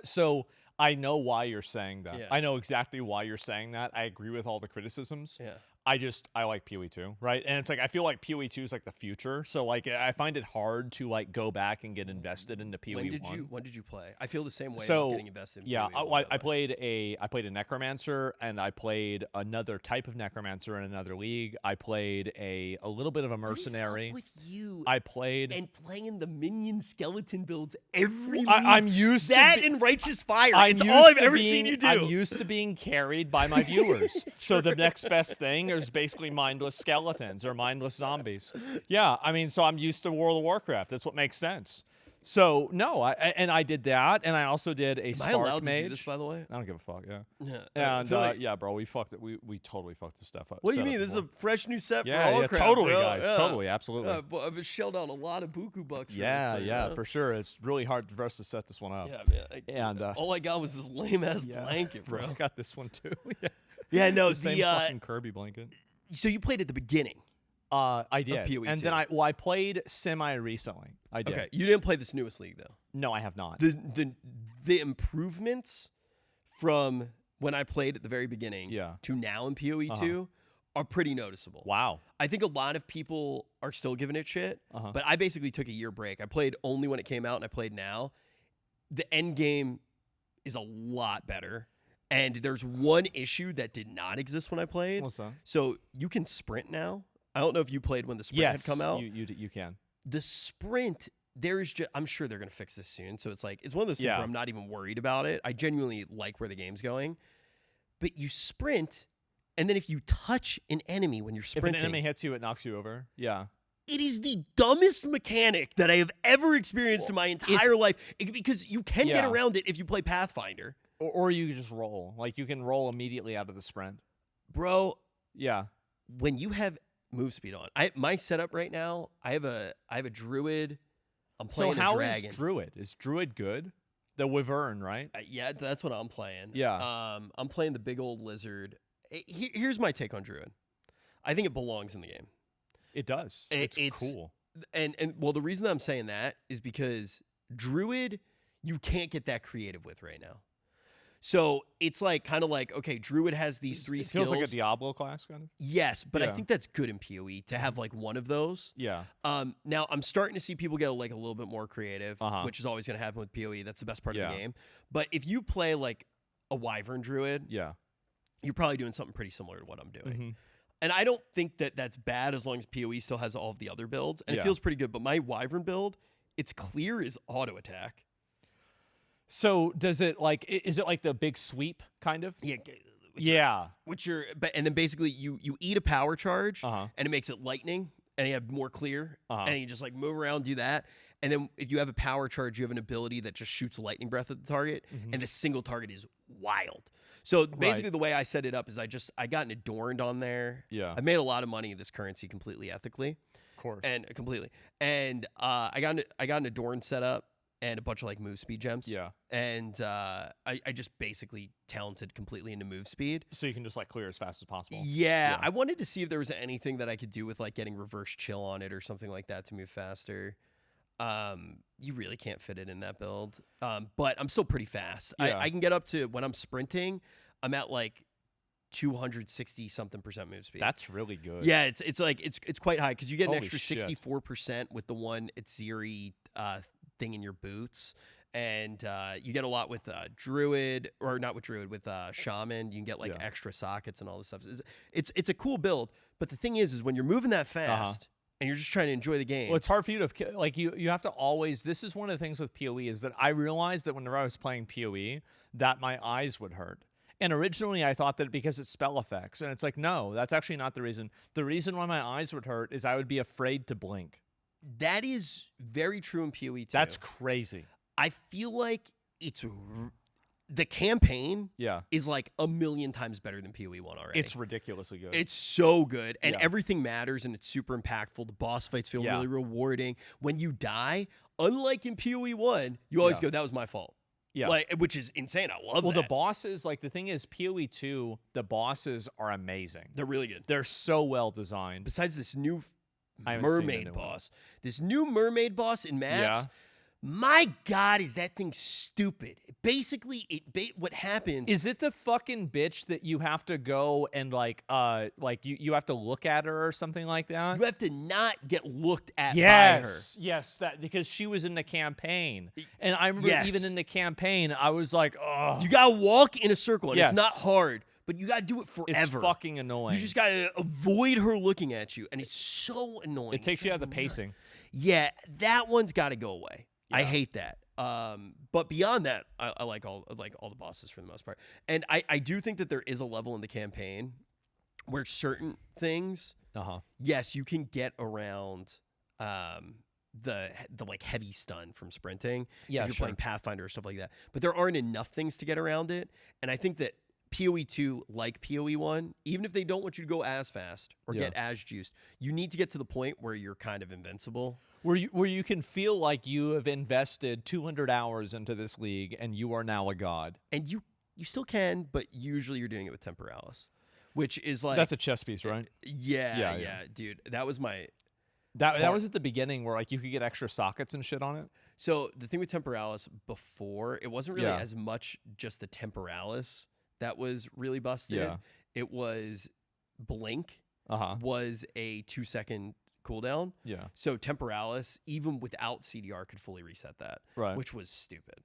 So I know why you're saying that. Yeah. I know exactly why you're saying that. I agree with all the criticisms. Yeah. I like PoE 2, right? And it's like I feel like PoE 2 is like the future. So like I find it hard to like go back and get invested into PoE 1. When did you play? I feel the same way about getting invested in PoE 1. I played a necromancer, and I played another type of necromancer in another league. I played a little bit of a mercenary. What is up with you? I played and playing the minion skeleton builds every league. I'm used that to and Righteous Fire. It's all I've ever seen you do. I'm used to being carried by my viewers. So the next best thing is basically mindless skeletons or mindless zombies. Yeah, I mean, so I'm used to World of Warcraft. That's what makes sense. So no, I did that, and I also did a Spark Am I allowed Mage. to do this, by the way? I don't give a fuck. Yeah. And like, yeah, bro, we fucked it. We totally fucked this stuff up. What do you mean? This is a fresh new set for all yeah, crap, totally, bro. guys. Yeah. Totally, absolutely. I've shelled out a lot of buku bucks. For yeah, this thing, yeah, man. for sure. It's really hard for us to set this one up. Yeah, man. All I got was this lame ass blanket, bro. I got this one too. Yeah, no, the same fucking Kirby blanket. So you played at the beginning. I did, and then I played semi recently. I did. Okay, you didn't play this newest league though. No, I have not. The improvements from when I played at the very beginning to now in PoE 2 are pretty noticeable. Wow. I think a lot of people are still giving it shit, but I basically took a year break. I played only when it came out, and I played now. The end game is a lot better. And there's one issue that did not exist when I played. What's that? So you can sprint now. I don't know if you played when the sprint had come out. You can. The sprint, I'm sure they're going to fix this soon. So it's one of those things where I'm not even worried about it. I genuinely like where the game's going. But you sprint, and then if you touch an enemy when you're sprinting. If an enemy hits you, it knocks you over. Yeah. It is the dumbest mechanic that I have ever experienced in my entire life. Because you can get around it if you play Pathfinder. Or you just roll. Like, you can roll immediately out of the sprint. Bro. Yeah. When you have move speed on. My setup right now, I have a druid. I'm playing a dragon. So how is druid? Is druid good? The wyvern, right? Yeah, that's what I'm playing. Yeah. I'm playing the big old lizard. Here's my take on druid. I think it belongs in the game. It does. It's cool. And well, the reason that I'm saying that is because druid, you can't get that creative with right now. So it's kind of like, okay, druid has these three skills. Feels like a Diablo class, kind of. Yes, but I think that's good in PoE to have one of those. Yeah. Now I'm starting to see people get a little bit more creative, which is always going to happen with PoE. That's the best part of the game. But if you play a wyvern druid, you're probably doing something pretty similar to what I'm doing. Mm-hmm. And I don't think that that's bad as long as PoE still has all of the other builds, and it feels pretty good. But my wyvern build, its clear is auto attack. So does it is it like the big sweep kind of? Yeah. And then basically you eat a power charge and it makes it lightning and you have more clear and you just move around, do that. And then if you have a power charge, you have an ability that just shoots a lightning breath at the target and the single target is wild. So basically the way I set it up is I got an adorned on there. Yeah. I made a lot of money in this currency completely ethically. Of course. And completely. And I got an adorned set up. And a bunch of move speed gems. Yeah. And I just basically talented completely into move speed. So you can just clear as fast as possible. Yeah. I wanted to see if there was anything that I could do with getting reverse chill on it or something like that to move faster. You really can't fit it in that build. But I'm still pretty fast. Yeah. I can get up to, when I'm sprinting, I'm at 260 something % move speed. That's really good. Yeah, it's quite high because you get an Holy extra shit. 64% with the one Itziri thing in your boots, and you get a lot with Druid, or not with Druid, with Shaman. You can get like extra sockets and all this stuff. It's a cool build, but the thing is when you're moving that fast and you're just trying to enjoy the game. Well, it's hard for you to like you have to always. This is one of the things with PoE is that I realized that whenever I was playing PoE, that my eyes would hurt. And originally I thought that because it's spell effects, and it's like no, that's actually not the reason. The reason why my eyes would hurt is I would be afraid to blink. That is very true in PoE too. That's crazy. I feel like the campaign yeah. is like a million times better than PoE 1 already. It's ridiculously good. It's so good, and everything matters, and it's super impactful. The boss fights feel really rewarding. When you die, unlike in PoE 1, you always go, that was my fault. Yeah. Like, which is insane. I love that. Well, the bosses, like the thing is, PoE 2, the bosses are amazing. They're really good. They're so well designed. Besides this new mermaid boss. This new mermaid boss in maps. My God, is that thing stupid? Basically, what happens... Is it the fucking bitch that you have to go and, like you have to look at her or something like that? You have to not get looked at by her. Yes, because she was in the campaign. And I remember even in the campaign, I was like, oh. You got to walk in a circle, and it's not hard, but you got to do it forever. It's fucking annoying. You just got to avoid her looking at you, and it's so annoying. It takes you out of the pacing. Yeah, that one's got to go away. I hate that. But beyond that, I like all the bosses for the most part. And I do think that there is a level in the campaign where certain things, yes, you can get around the like heavy stun from sprinting if you're playing Pathfinder or stuff like that. But there aren't enough things to get around it. And I think that PoE 2, like PoE 1, even if they don't want you to go as fast or get as juiced, you need to get to the point where you're kind of invincible. Where you can feel like you have invested 200 hours into this league and you are now a god. And you still can, but usually you're doing it with Temporalis, which is like... That's a chess piece, right? Yeah, dude. That was my... That was at the beginning where like you could get extra sockets and shit on it. So the thing with Temporalis before, it wasn't really as much just the Temporalis that was really busted. Yeah. It was Blink was a 2-second cooldown. Yeah. So Temporalis, even without CDR, could fully reset that. Right. Which was stupid.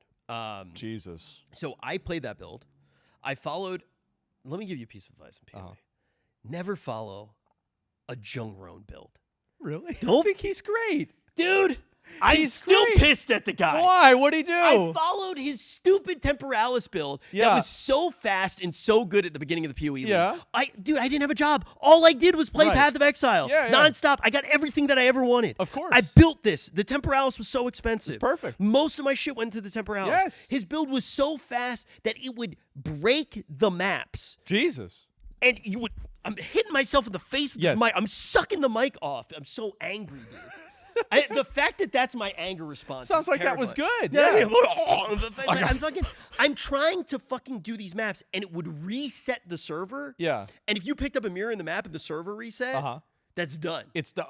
Jesus. So I played that build. I followed... Let me give you a piece of advice in PoE. Never follow a Jungroan build. Really? Don't I think he's great. Dude, I'm still pissed at the guy. Why? What'd he do? I followed his stupid Temporalis build that was so fast and so good at the beginning of the PoE league. I didn't have a job. All I did was play Path of Exile nonstop. I got everything that I ever wanted. Of course. I built this. The Temporalis was so expensive. It's perfect. Most of my shit went to the Temporalis. Yes. His build was so fast that it would break the maps. Jesus. And you would... I'm hitting myself in the face with this mic. I'm sucking the mic off. I'm so angry, dude. The fact that that's my anger response sounds like that was good. I'm trying to fucking do these maps, and it would reset the server. Yeah. And if you picked up a mirror in the map and the server reset, that's done. It's the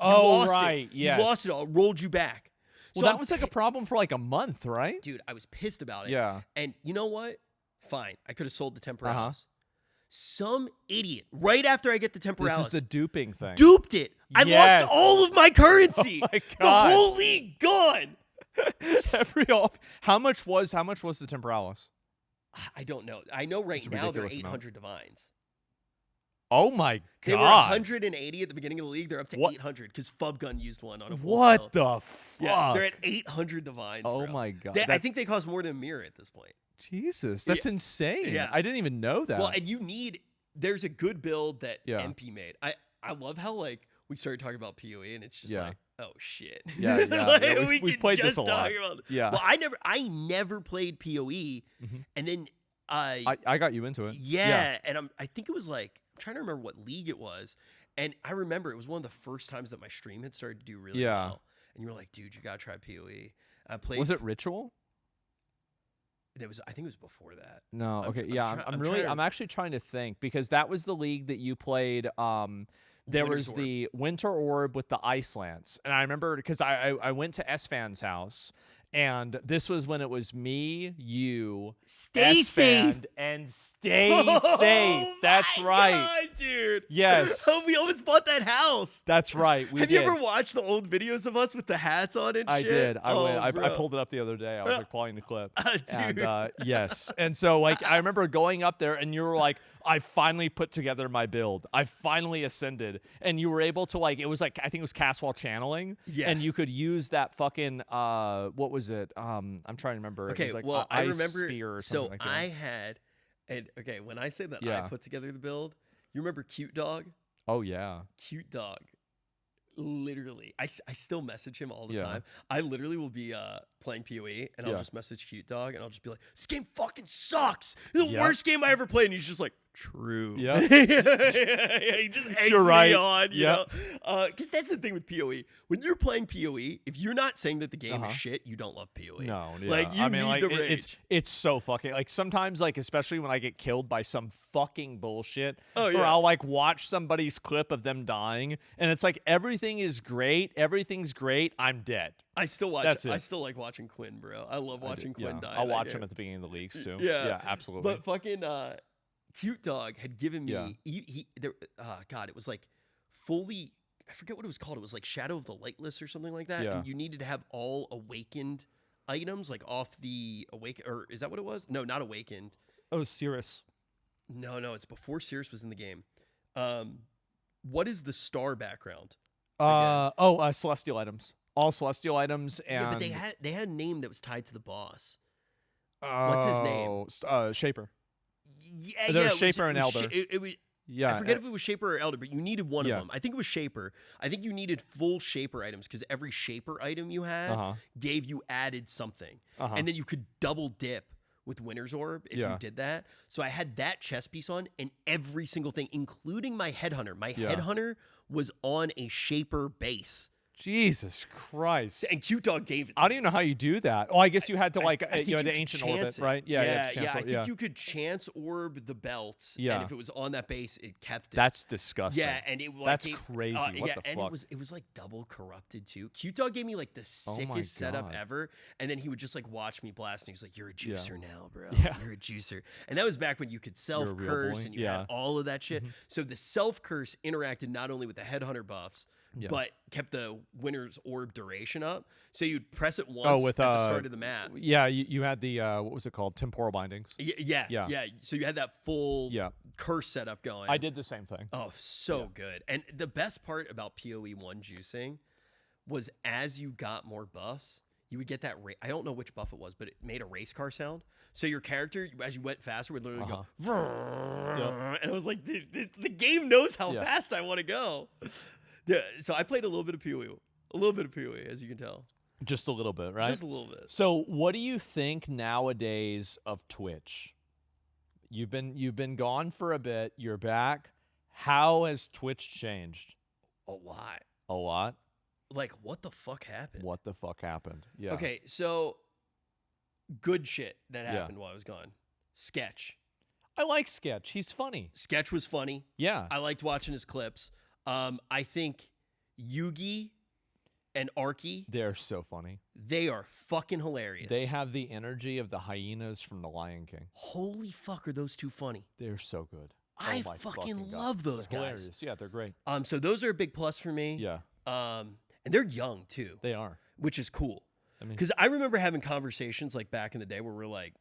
You lost it all. Rolled you back. Well, that was like a problem for like a month, right? Dude, I was pissed about it. Yeah. And you know what? Fine. I could have sold the Temporalis. Some idiot, right after I get the Temporalis. This is the duping thing. Duped it. I lost all of my currency. Oh my God. The whole league gone. How much was the Temporalis? I don't know. I know right now they're 800 divines. Oh my God. They were 180 at the beginning of the league. They're up to 800 because Fubgun used one on a full What spell. the fuck? Yeah, they're at 800 divines. Oh bro. my God. I think they cost more than a mirror at this point. Jesus, that's insane. Yeah. I didn't even know that. Well, and there's a good build that MP made. I love how like we started talking about PoE and it's just like, oh shit. Yeah, like, we played this a lot. Well, I never played PoE, and then I got you into it. Yeah, and I think it was like, I'm trying to remember what league it was, and I remember it was one of the first times that my stream had started to do really well, and you were like, dude, you gotta try PoE. I played. Was it Ritual? I think it was before that. No, okay, I'm actually trying to think because that was the league that you played. There was the Winter Orb with the Ice Lance, and I remember because I went to S-Fan's house And this was when it was me, you, Stay safe, and stay safe. That's right, God, dude. Yes, we almost bought that house. That's right. We Have did. you ever watched the old videos of us with the hats on and I shit? did. I Bro. pulled it up the other day. I was like playing the clip. Dude. And yes. And so like I remember going up there and you were like, I finally put together my build. I finally ascended. And you were able to like, it was like, I think it was cast while channeling. Yeah. And you could use that fucking, what was it? I'm trying to remember. Okay, it was like well, ice I remember. spear or something like that. I had, and okay, when I say that I put together the build, you remember Cute Dog? Oh yeah. Cute Dog. Literally, I still message him all the time. I literally will be playing PoE and I'll just message Cute Dog and I'll just be like, "This game fucking sucks. It's the worst game I ever played." And he's just like, "True." Yeah. He just eggs right. me on, you know. Because that's the thing with PoE. When you're playing PoE, if you're not saying that the game is shit, you don't love PoE. No, yeah. Like you need the rage. It's so fucking like sometimes like especially when I get killed by some fucking bullshit. Oh, or I'll like watch somebody's clip of them dying and it's like everything's great. I'm dead. I still watch. That's it. I still like watching Quinn, bro. I love watching Quinn die. I'll watch him at the beginning of the leagues too. Yeah, absolutely. But fucking Cute Dog had given me God, it was like fully, I forget what it was called. It was like Shadow of the Lightless or something like that. Yeah. And you needed to have all awakened items like off the awaken, or is that what it was? No, not awakened. Oh, Cirrus. No, it's before Cirrus was in the game. What is the star background? Celestial items. All celestial items and but they had a name that was tied to the boss. What's his name? Shaper. Yeah, there was Shaper and Elder. It was, yeah, I forget if it was Shaper or Elder, but you needed one of them. I think it was Shaper. I think you needed full Shaper items because every Shaper item you had gave you added something, and then you could double dip with Winter's Orb if you did that. So I had that chest piece on, and every single thing, including my Headhunter. My Headhunter was on a Shaper base. Jesus Christ! And Cute Dog gave it. I don't even know how you do that. Oh, I guess you had to like you had the ancient orbit, right? Yeah. I think you could chance orb the belts. Yeah. And if it was on that base, it kept it. That's disgusting. Yeah, and that's crazy. What the fuck? And it was like double corrupted too. Cute Dog gave me like the sickest setup ever, and then he would just like watch me blast, and he was like, "You're a juicer now, bro. Yeah. You're a juicer." And that was back when you could self curse and you had all of that shit. So the self curse interacted not only with the Headhunter buffs. But kept the Winter's Orb duration up. So you'd press it once at the start of the map. Yeah, you had the, what was it called? Temporal bindings. Yeah. So you had that full curse setup going. I did the same thing. Oh, so good. And the best part about PoE 1 juicing was as you got more buffs, you would get that, I don't know which buff it was, but it made a race car sound. So your character, as you went faster, would literally go, and I was like, the game knows how fast I want to go. Yeah, so I played a little bit of PoE, as you can tell. Just a little bit, right? Just a little bit. So, what do you think nowadays of Twitch? You've been gone for a bit. You're back. How has Twitch changed? A lot. A lot? Like, what the fuck happened? What the fuck happened? Yeah. Okay, so good shit that happened while I was gone. Sketch. I like Sketch. He's funny. Sketch was funny. Yeah. I liked watching his clips. I think Yugi and Arky, they're so funny. They are fucking hilarious. They have the energy of the hyenas from The Lion King. Holy fuck, are those two funny? They're so good. I fucking love those guys. Hilarious. Yeah, they're great. So those are a big plus for me. Yeah. And they're young too. They are. Which is cool. Because I remember having conversations like back in the day where we're like,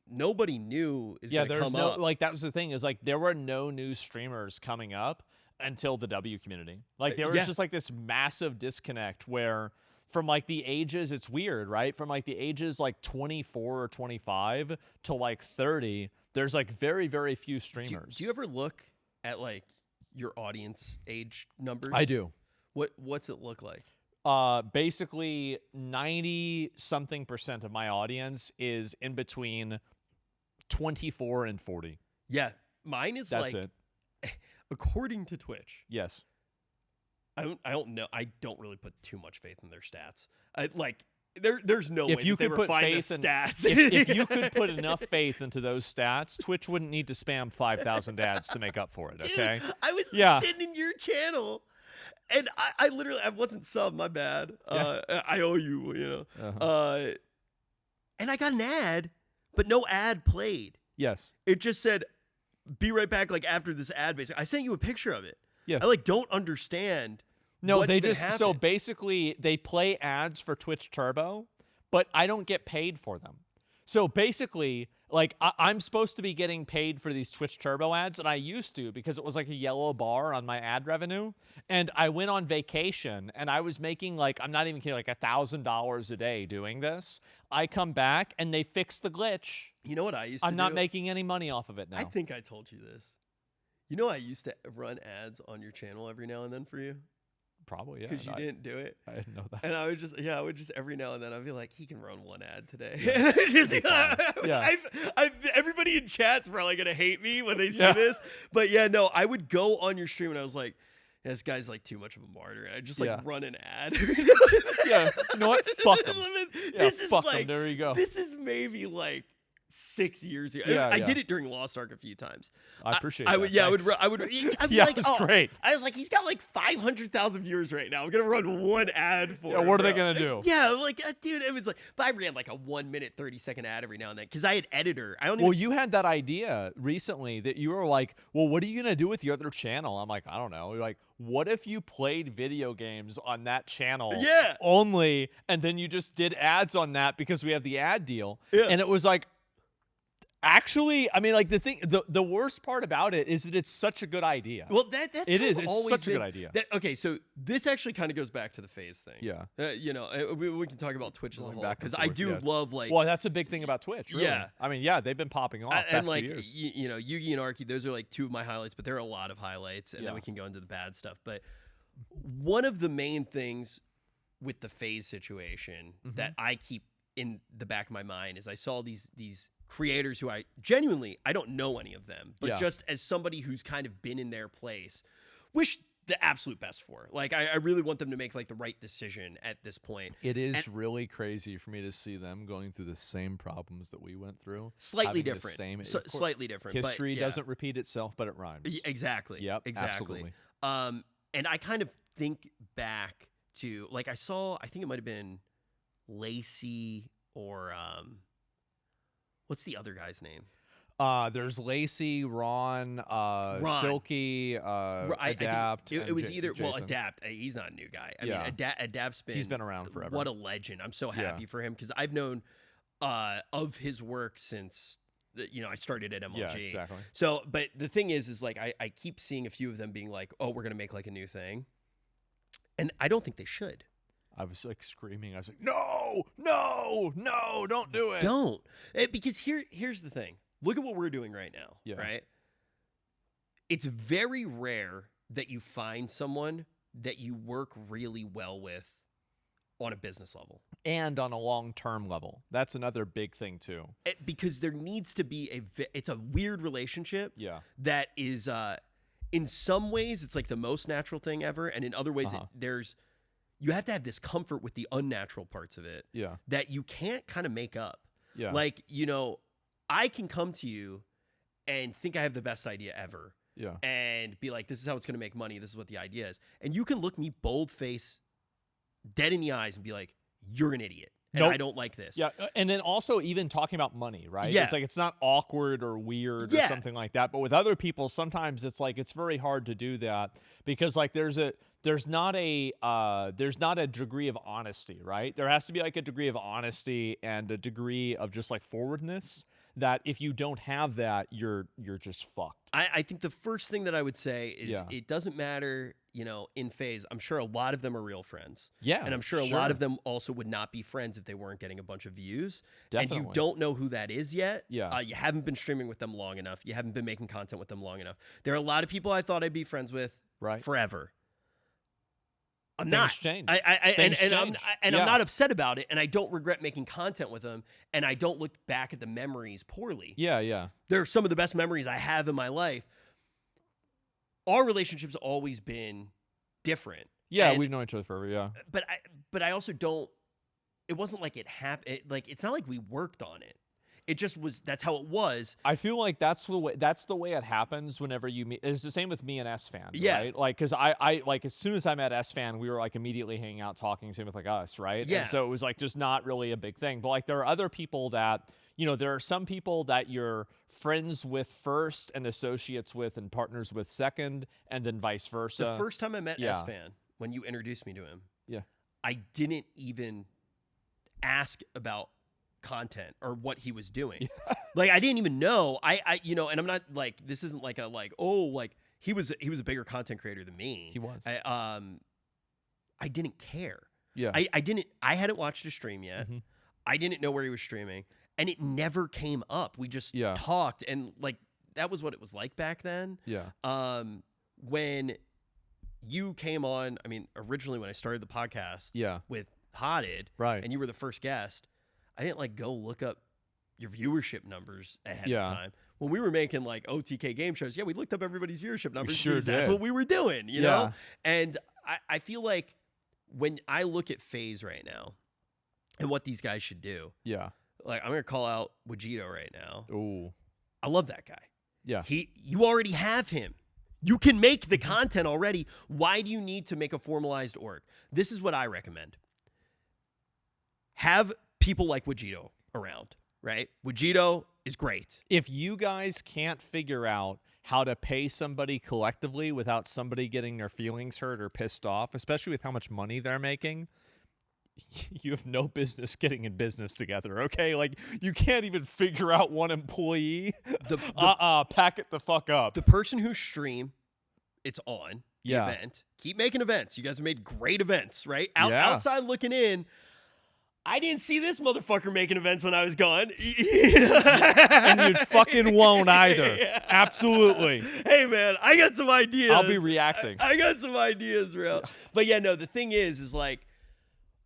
nobody new is going to come up. Like, that was the thing is like there were no new streamers coming up until the W community. Like there was just like this massive disconnect where from like the ages, it's weird, right? From like the ages like 24 or 25 to like 30, there's like very, very few streamers. Do you ever look at like your audience age numbers? I do. What's it look like? Basically 90-something% of my audience is in between 24 and 40. Yeah. Mine is That's it. According to Twitch. Yes. I don't know. I don't really put too much faith in their stats. There's no way you that they could were put finding faith the in, stats. if you could put enough faith into those stats, Twitch wouldn't need to spam 5,000 ads to make up for it, okay? Dude, I was sitting in your channel And I literally, I wasn't sub, my bad. I owe you, you know. And I got an ad, but no ad played. Yes. It just said, be right back, like, after this ad, basically. I sent you a picture of it. Yeah. I, like, don't understand. No, they just, happened. so basically, they play ads for Twitch Turbo, but I don't get paid for them. So basically, like, I'm supposed to be getting paid for these Twitch Turbo ads, and I used to because it was like a yellow bar on my ad revenue. And I went on vacation, and I was making, like, I'm not even kidding, like $1,000 a day doing this. I come back, and they fixed the glitch. You know what I used to do? I'm not making any money off of it now. I think I told you this. You know I used to run ads on your channel every now and then for you? Probably, yeah. Because you didn't do it. I didn't know that. And I would just every now and then I'd be like, he can run one ad today. Yeah. Everybody in chat's probably gonna hate me when they see this. But yeah, no, I would go on your stream and I was like, this guy's like too much of a martyr. And I just like run an ad. Yeah. You know what? Fuck him. This is fuck like, him. There you go. This is maybe like 6 years ago. Yeah, I did it during Lost Ark a few times. I appreciate I that. would, yeah, Thanks. I would. I'd be Yeah, like, it's great. I was like, he's got like 500,000 viewers right now. I'm gonna run one ad for. Yeah, him, what are they bro. gonna do? Yeah, like, dude, it was like, but I ran like a 1 minute 30-second ad every now and then because I had editor. Well, you had that idea recently that you were like, well, what are you gonna do with your other channel? I'm like, I don't know. You're like, what if you played video games on that channel only, and then you just did ads on that because we have the ad deal? Yeah. And it was like, actually, I mean, like the worst part about it is that it's such a good idea. Well, that's it is. It's It's such a good idea. Okay, so this actually kind of goes back to the phase thing. Yeah. You know, we can talk about Twitch as a whole back and because I forth, do love like. Well, that's a big thing about Twitch. Really. Yeah. I mean, yeah, they've been popping off. And past like few years. you know, Yugi and Arky, those are like two of my highlights, but there are a lot of highlights, and then Yeah. we can go into the bad stuff. But one of the main things with the phase situation that I keep in the back of my mind is I saw these creators who I don't know any of them, but just as somebody who's kind of been in their place, wish the absolute best for. Like, I really want them to make like the right decision at this point. It is really crazy for me to see them going through the same problems that we went through. Slightly different. Slightly different. History doesn't repeat itself, but it rhymes. Exactly. Yep. Exactly. Absolutely. And I kind of think back to, like, I think it might have been Lacey or what's the other guy's name? There's Lacey, Ron, Silky, Adapt. It was either Jason. Well, Adapt. He's not a new guy. I mean, Adapt's he's been around forever. What a legend! I'm so happy for him because I've known of his work since I started at MLG. Yeah, exactly. So, but the thing is like I keep seeing a few of them being like, oh, we're gonna make like a new thing, and I don't think they should. I was like screaming. I was like, no, don't do it. Don't. Because here's the thing. Look at what we're doing right now, right? It's very rare that you find someone that you work really well with on a business level. And on a long-term level. That's another big thing too. Because there needs to be it's a weird relationship that is, in some ways, it's like the most natural thing ever. And in other ways, you have to have this comfort with the unnatural parts of it that you can't kind of make up. Yeah. Like, I can come to you and think I have the best idea ever. Yeah. And be like, this is how it's going to make money. This is what the idea is. And you can look me bold face, dead in the eyes and be like, you're an idiot. And I don't like this. Yeah. And then also even talking about money, right? Yeah. It's like, it's not awkward or weird or something like that. But with other people, sometimes it's like, it's very hard to do that because like there's not a degree of honesty, right? There has to be like a degree of honesty and a degree of just like forwardness that if you don't have that, you're just fucked. I think the first thing that I would say is it doesn't matter, in phase. I'm sure a lot of them are real friends. Yeah. And I'm sure a lot of them also would not be friends if they weren't getting a bunch of views. Definitely. And you don't know who that is yet. Yeah. You haven't been streaming with them long enough. You haven't been making content with them long enough. There are a lot of people I thought I'd be friends with forever. I'm Things not. Change. I'm not upset about it, and I don't regret making content with them, and I don't look back at the memories poorly. Yeah. They're some of the best memories I have in my life. Our relationship's always been different. Yeah, we've known each other forever, yeah. But I also don't. It wasn't like it happened. Like, it's not like we worked on it. It just was. That's how it was. I feel like that's the way it happens whenever you meet. It's the same with me and S-Fan, Yeah. right? Like, because I like as soon as I met S-Fan, we were like immediately hanging out, talking. Same with like us, right? Yeah. And so it was like just not really a big thing. But like there are other people that, you know, there are some people that you're friends with first and associates with and partners with second, and then vice versa. The first time I met S-Fan, when you introduced me to him, I didn't even ask about content or what he was doing. Like I didn't even know. I you know, and I'm not like, this isn't like a like, oh, like he was a bigger content creator than me. He was. I didn't care. Yeah. I hadn't watched a stream yet. Mm-hmm. I didn't know where he was streaming, and it never came up. We just talked, and like that was what it was like back then. Yeah. When you came on, I mean, originally when I started the podcast with Hotted, right, and you were the first guest, I didn't like go look up your viewership numbers ahead of time. When we were making like OTK game shows, we looked up everybody's viewership numbers. Sure did. That's what we were doing, you know? And I feel like when I look at FaZe right now and what these guys should do, like I'm going to call out Wajito right now. Ooh. I love that guy. Yeah. You already have him. You can make the content already. Why do you need to make a formalized org? This is what I recommend. Have people like Wajito around, right? Wajito is great. If you guys can't figure out how to pay somebody collectively without somebody getting their feelings hurt or pissed off, especially with how much money they're making, you have no business getting in business together, okay? Like, you can't even figure out one employee. Pack it the fuck up. The person who stream, it's on the event. Keep making events. You guys have made great events, right? Outside looking in, I didn't see this motherfucker making events when I was gone. And you fucking won't either. Absolutely. Hey, man, I got some ideas. I'll be reacting. I got some ideas, bro. But no, the thing is like,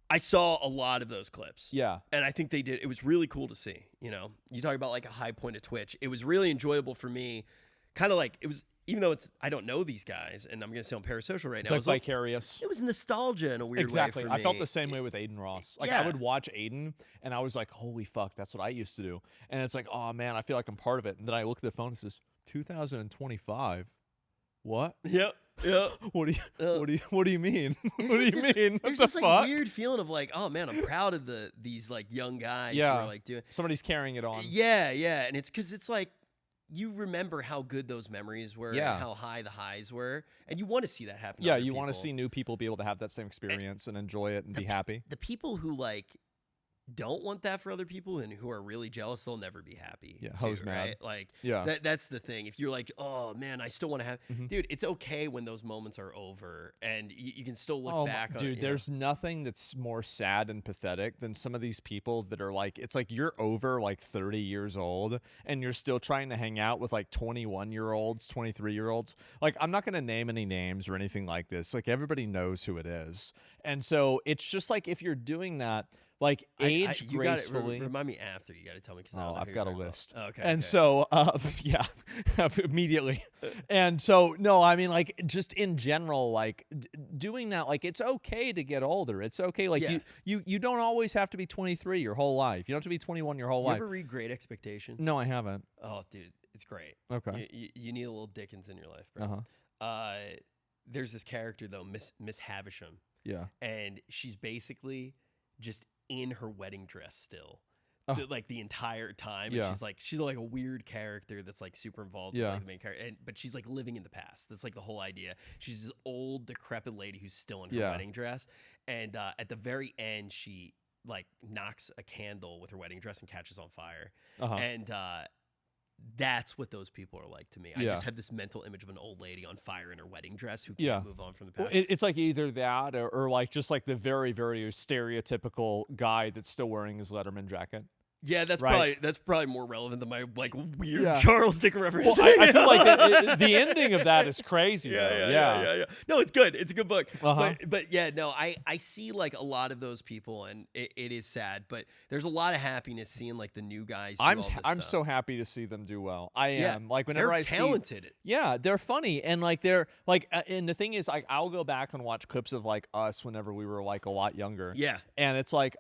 I saw a lot of those clips. Yeah. And I think they did. It was really cool to see. You know, you talk about like a high point of Twitch. It was really enjoyable for me. Kind of like, it was, even though I don't know these guys, and I'm going to say on Parasocial right now. It's like vicarious. It was nostalgia in a weird way for me. I felt the same way with Aiden Ross. Like, I would watch Aiden, and I was like, holy fuck, that's what I used to do. And it's like, oh, man, I feel like I'm part of it. And then I look at the phone and it says, 2025. What? Yep. What do you mean? What do you mean? There's this like weird feeling of like, oh man, I'm proud of these like young guys who are like doing. Somebody's carrying it on. Yeah, and it's because it's like you remember how good those memories were and how high the highs were, and you want to see that happen. Yeah, you want to see new people be able to have that same experience and enjoy it and be happy. The people who like don't want that for other people and who are really jealous, they'll never be happy. Yeah, hose mad. Right? Like, that's the thing. If you're like, oh man, I still want to have, dude, it's okay when those moments are over and you can still look back on it. Dude, there's nothing that's more sad and pathetic than some of these people that are like, it's like you're over like 30 years old and you're still trying to hang out with like 21-year-olds, 23-year-olds. Like, I'm not going to name any names or anything like this. Like, everybody knows who it is. And so it's just like, if you're doing that, like age gracefully. Remind me after. You got to tell me because I've got a list. Okay. And so, immediately. And so, no, I mean, like, just in general, like doing that, like, it's okay to get older. It's okay. Like you don't always have to be 23 your whole life. You don't have to be 21 your whole life. You ever read Great Expectations? No, I haven't. Oh, dude, it's great. Okay. You need a little Dickens in your life, bro. There's this character though, Miss Havisham. Yeah. And she's basically just in her wedding dress still, like the entire time. And she's like a weird character that's like super involved with like the main character, but she's like living in the past. That's like the whole idea. She's this old decrepit lady who's still in her wedding dress, and at the very end she like knocks a candle with her wedding dress and catches on fire. And that's what those people are like to me. I just have this mental image of an old lady on fire in her wedding dress who can't move on from the past. Well, it's like either that or like just like the very, very stereotypical guy that's still wearing his Letterman jacket. Yeah, that's probably more relevant than my like weird Charles Dickens reference. Well, I feel like the ending of that is crazy. Yeah. No, it's good. It's a good book. But yeah, no, I see like a lot of those people, and it is sad. But there's a lot of happiness seeing like the new guys. I'm so happy to see them do well. I am like whenever they're talented. They're funny, and like they're like, and the thing is, like I'll go back and watch clips of like us whenever we were like a lot younger. Yeah, and it's like,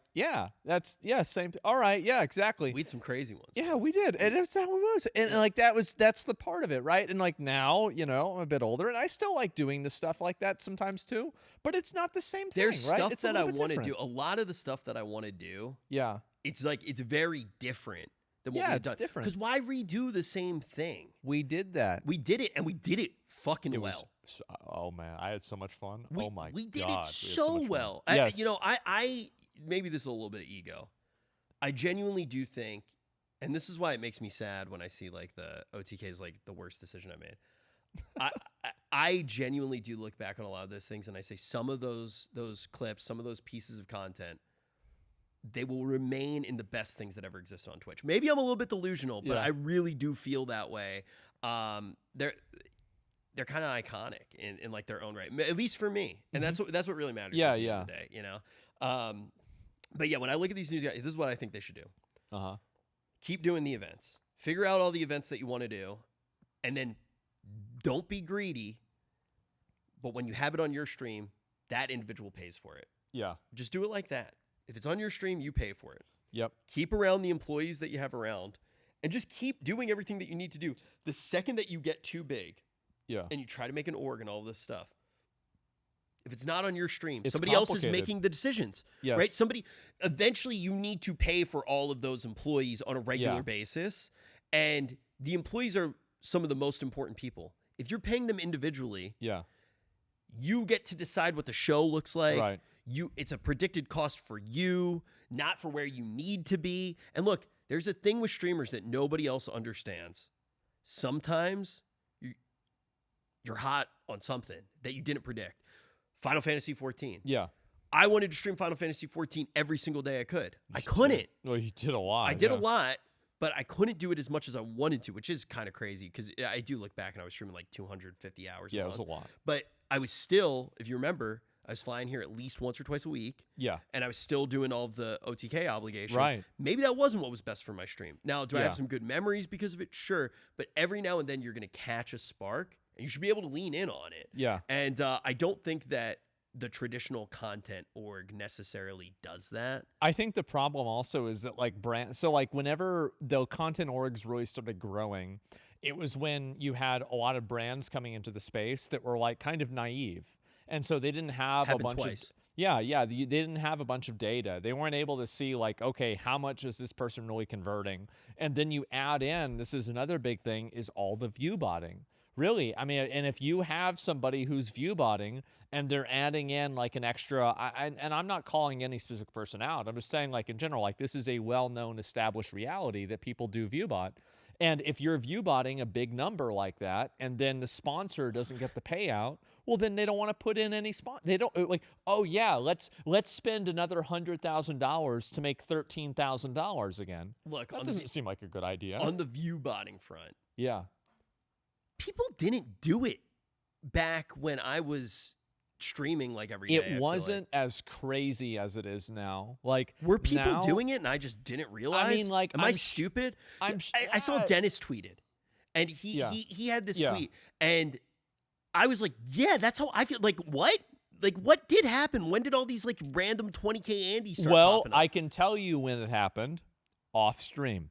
that's same. All right, exactly. We had some crazy ones. Yeah, we did. And that's how it was. And like that's the part of it, right? And like now, I'm a bit older and I still like doing the stuff like that sometimes too, but it's not the same thing, There's right? stuff It's that I want to do. A lot of the stuff that I want to do, yeah. it's very different than what we've done. It's different. Because why redo the same thing? We did that. We did it, and we did it fucking well. Oh man, I had so much fun. We did it so well. Yes. I maybe this is a little bit of ego. I genuinely do think, and this is why it makes me sad when I see like the OTK is like the worst decision I made. I genuinely do look back on a lot of those things, and I say some of those clips, some of those pieces of content, they will remain in the best things that ever existed on Twitch. Maybe I'm a little bit delusional, but I really do feel that way. They're kind of iconic in like their own right, at least for me, and that's what really matters. At the end of the day, But yeah, when I look at these news guys, this is what I think they should do. Keep doing the events. Figure out all the events that you want to do, and then don't be greedy. But when you have it on your stream, that individual pays for it. Yeah. Just do it like that. If it's on your stream, you pay for it. Yep. Keep around the employees that you have around, and just keep doing everything that you need to do. The second that you get too big, and you try to make an org and all this stuff, if it's not on your stream, somebody else is making the decisions, right? Eventually you need to pay for all of those employees on a regular basis. And the employees are some of the most important people. If you're paying them individually, you get to decide what the show looks like. Right. It's a predicted cost for you, not for where you need to be. And look, there's a thing with streamers that nobody else understands. Sometimes you're hot on something that you didn't predict. Final Fantasy 14. Yeah. I wanted to stream Final Fantasy 14 every single day I could. I couldn't. Well, you did a lot. I did a lot, but I couldn't do it as much as I wanted to, which is kind of crazy because I do look back and I was streaming like 250 hours a month. It was a lot. But I was still, if you remember, I was flying here at least once or twice a week. Yeah. And I was still doing all of the OTK obligations. Right. Maybe that wasn't what was best for my stream. Now, do I have some good memories because of it? Sure. But every now and then you're going to catch a spark and you should be able to lean in on it. Yeah. And I don't think that the traditional content org necessarily does that. I think the problem also is that like whenever the content orgs really started growing, it was when you had a lot of brands coming into the space that were like kind of naive. And so they didn't have a bunch of they didn't have a bunch of data. They weren't able to see like, okay, how much is this person really converting? And then you add in, this is another big thing, is all the view botting. Really, I mean, and if you have somebody who's view botting and they're adding in like an extra, and I'm not calling any specific person out. I'm just saying like in general, like this is a well-known established reality that people do view bot. And if you're view botting a big number like that, and then the sponsor doesn't get the payout, well, then they don't want to put in any They don't like, oh yeah, let's spend another $100,000 to make $13,000 again. Look, that doesn't seem like a good idea. On the view botting front, people didn't do it back when I was streaming like every day. It wasn't as crazy as it is now. Like, were people doing it and I just didn't realize? I mean, like, am I stupid? I saw Dennis tweeted, and he had this tweet, and I was like, yeah, that's how I feel. Like, what? Like, what did happen? When did all these like random 20K Andy start popping up? I can tell you when it happened. Off stream.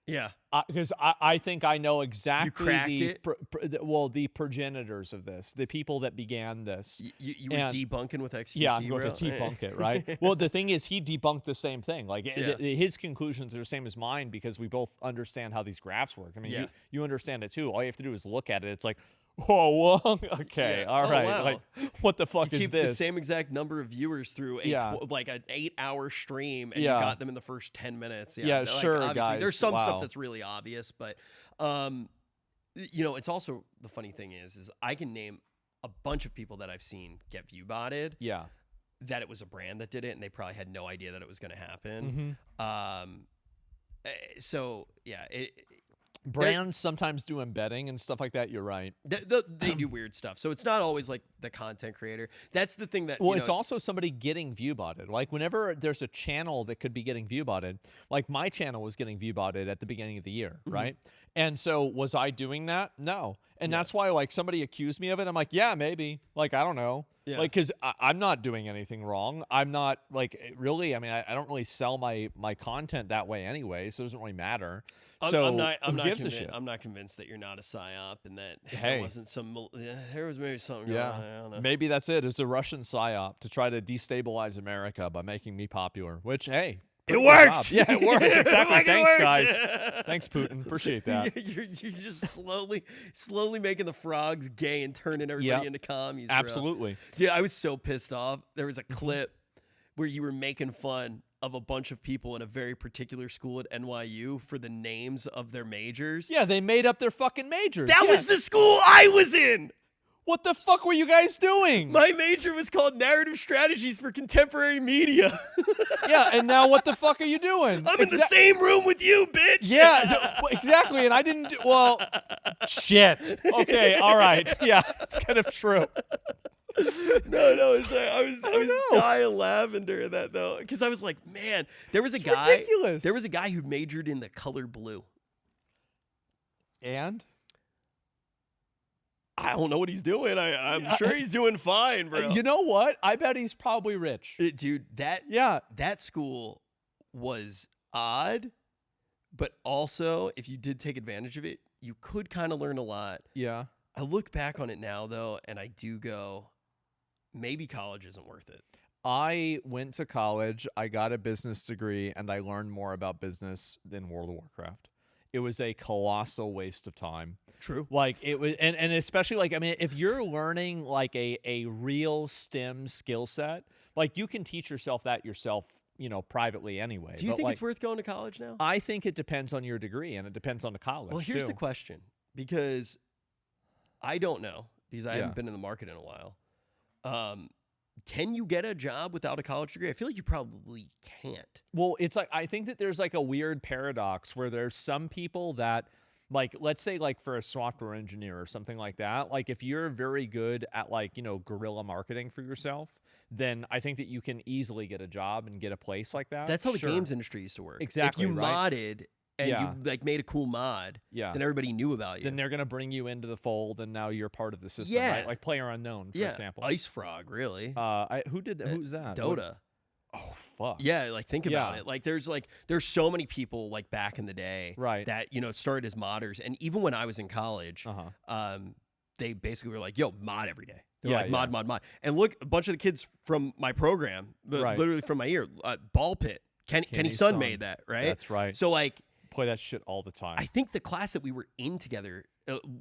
Yeah. Because I think I know exactly the progenitors of this, the people that began this. You were debunking with XQC, yeah, I'm going to debunk it, right? Well, the thing is, he debunked the same thing. Like, his conclusions are the same as mine because we both understand how these graphs work. I mean, you understand it too. All you have to do is look at it. It's like, whoa, okay, all right. Wow. Like, what the fuck is this? Keep the same exact number of viewers through like an 8-hour stream, and you got them in the first 10 minutes. Yeah, like, sure, obviously, guys. There's some stuff that's really obvious, but it's also the funny thing is I can name a bunch of people that I've seen get view botted. Yeah, that it was a brand that did it, and they probably had no idea that it was going to happen. So yeah, brands sometimes do embedding and stuff like that. You're right. They do weird stuff. So it's not always like the content creator. That's the thing that... Well, it's also somebody getting view botted. Like whenever there's a channel that could be getting view botted, like my channel was getting view botted at the beginning of the year, right? And so was I doing that? No. And that's why like somebody accused me of it. I'm like, yeah, maybe. Like, I don't know. Yeah. Like, because I'm not doing anything wrong. I'm not, like, really, I mean, I don't really sell my content that way anyway, so it doesn't really matter. So I'm who not gives a convinced. shit? I'm not convinced that you're not a psyop and that there Hey. wasn't there was maybe something Yeah, going on. I don't know. maybe that's it. It's a Russian psyop to try to destabilize America by making me popular, which, hey, It pretty good worked. job. Yeah, it worked. Exactly. Fucking Thanks, worked. guys. Thanks, Putin. Appreciate that. You're just slowly making the frogs gay and turning everybody into commies. Bro. Absolutely. Dude, I was so pissed off. There was a clip where you were making fun of a bunch of people in a very particular school at NYU for the names of their majors. Yeah, they made up their fucking majors. That was the school I was in. What the fuck were you guys doing? My major was called Narrative Strategies for Contemporary Media. Yeah, and now what the fuck are you doing? I'm in the same room with you, bitch. Yeah, exactly. And I didn't do, well, shit. Okay, all right. Yeah, it's kind of true. No, it's like, I was dying laughing during that though, because I was like, man, there was a guy. Ridiculous. There was a guy who majored in the color blue. And I don't know what he's doing. I'm sure he's doing fine, bro. you know what? I bet he's probably rich. Dude, that school was odd, but also if you did take advantage of it, you could kind of learn a lot. Yeah. I look back on it now though, and I do go, maybe college isn't worth it. I went to college, I got a business degree, and I learned more about business than World of Warcraft. It was a colossal waste of time. True. Like it was, and especially like, I mean, if you're learning like a real STEM skill set, like you can teach yourself that yourself, you know, privately anyway. Do you think it's worth going to college now? I think it depends on your degree and it depends on the college. Well, here's too. the question, because I don't know, because I haven't been in the market in a while. Can you get a job without a college degree? I feel like you probably can't. Well, it's like, I think that there's like a weird paradox where there's some people that, like, let's say like for a software engineer or something like that, like if you're very good at like, you know, guerrilla marketing for yourself, then I think that you can easily get a job and get a place like that. That's how the games industry used to work. Exactly. If you modded and you like made a cool mod, then everybody knew about you. Then they're gonna bring you into the fold, and now you're part of the system. Yeah. Right? Like Player Unknown, for example. Ice Frog, really. Who did that? Who's that? Dota. Oh fuck. Yeah, like think about it. Like there's so many people like back in the day, that started as modders, and even when I was in college, they basically were like, "Yo, mod every day." They're like mod. And look, a bunch of the kids from my program, literally from my year, Ball Pit, Kenny Sun made that, right? That's right. So like, play that shit all the time. I think the class that we were in together,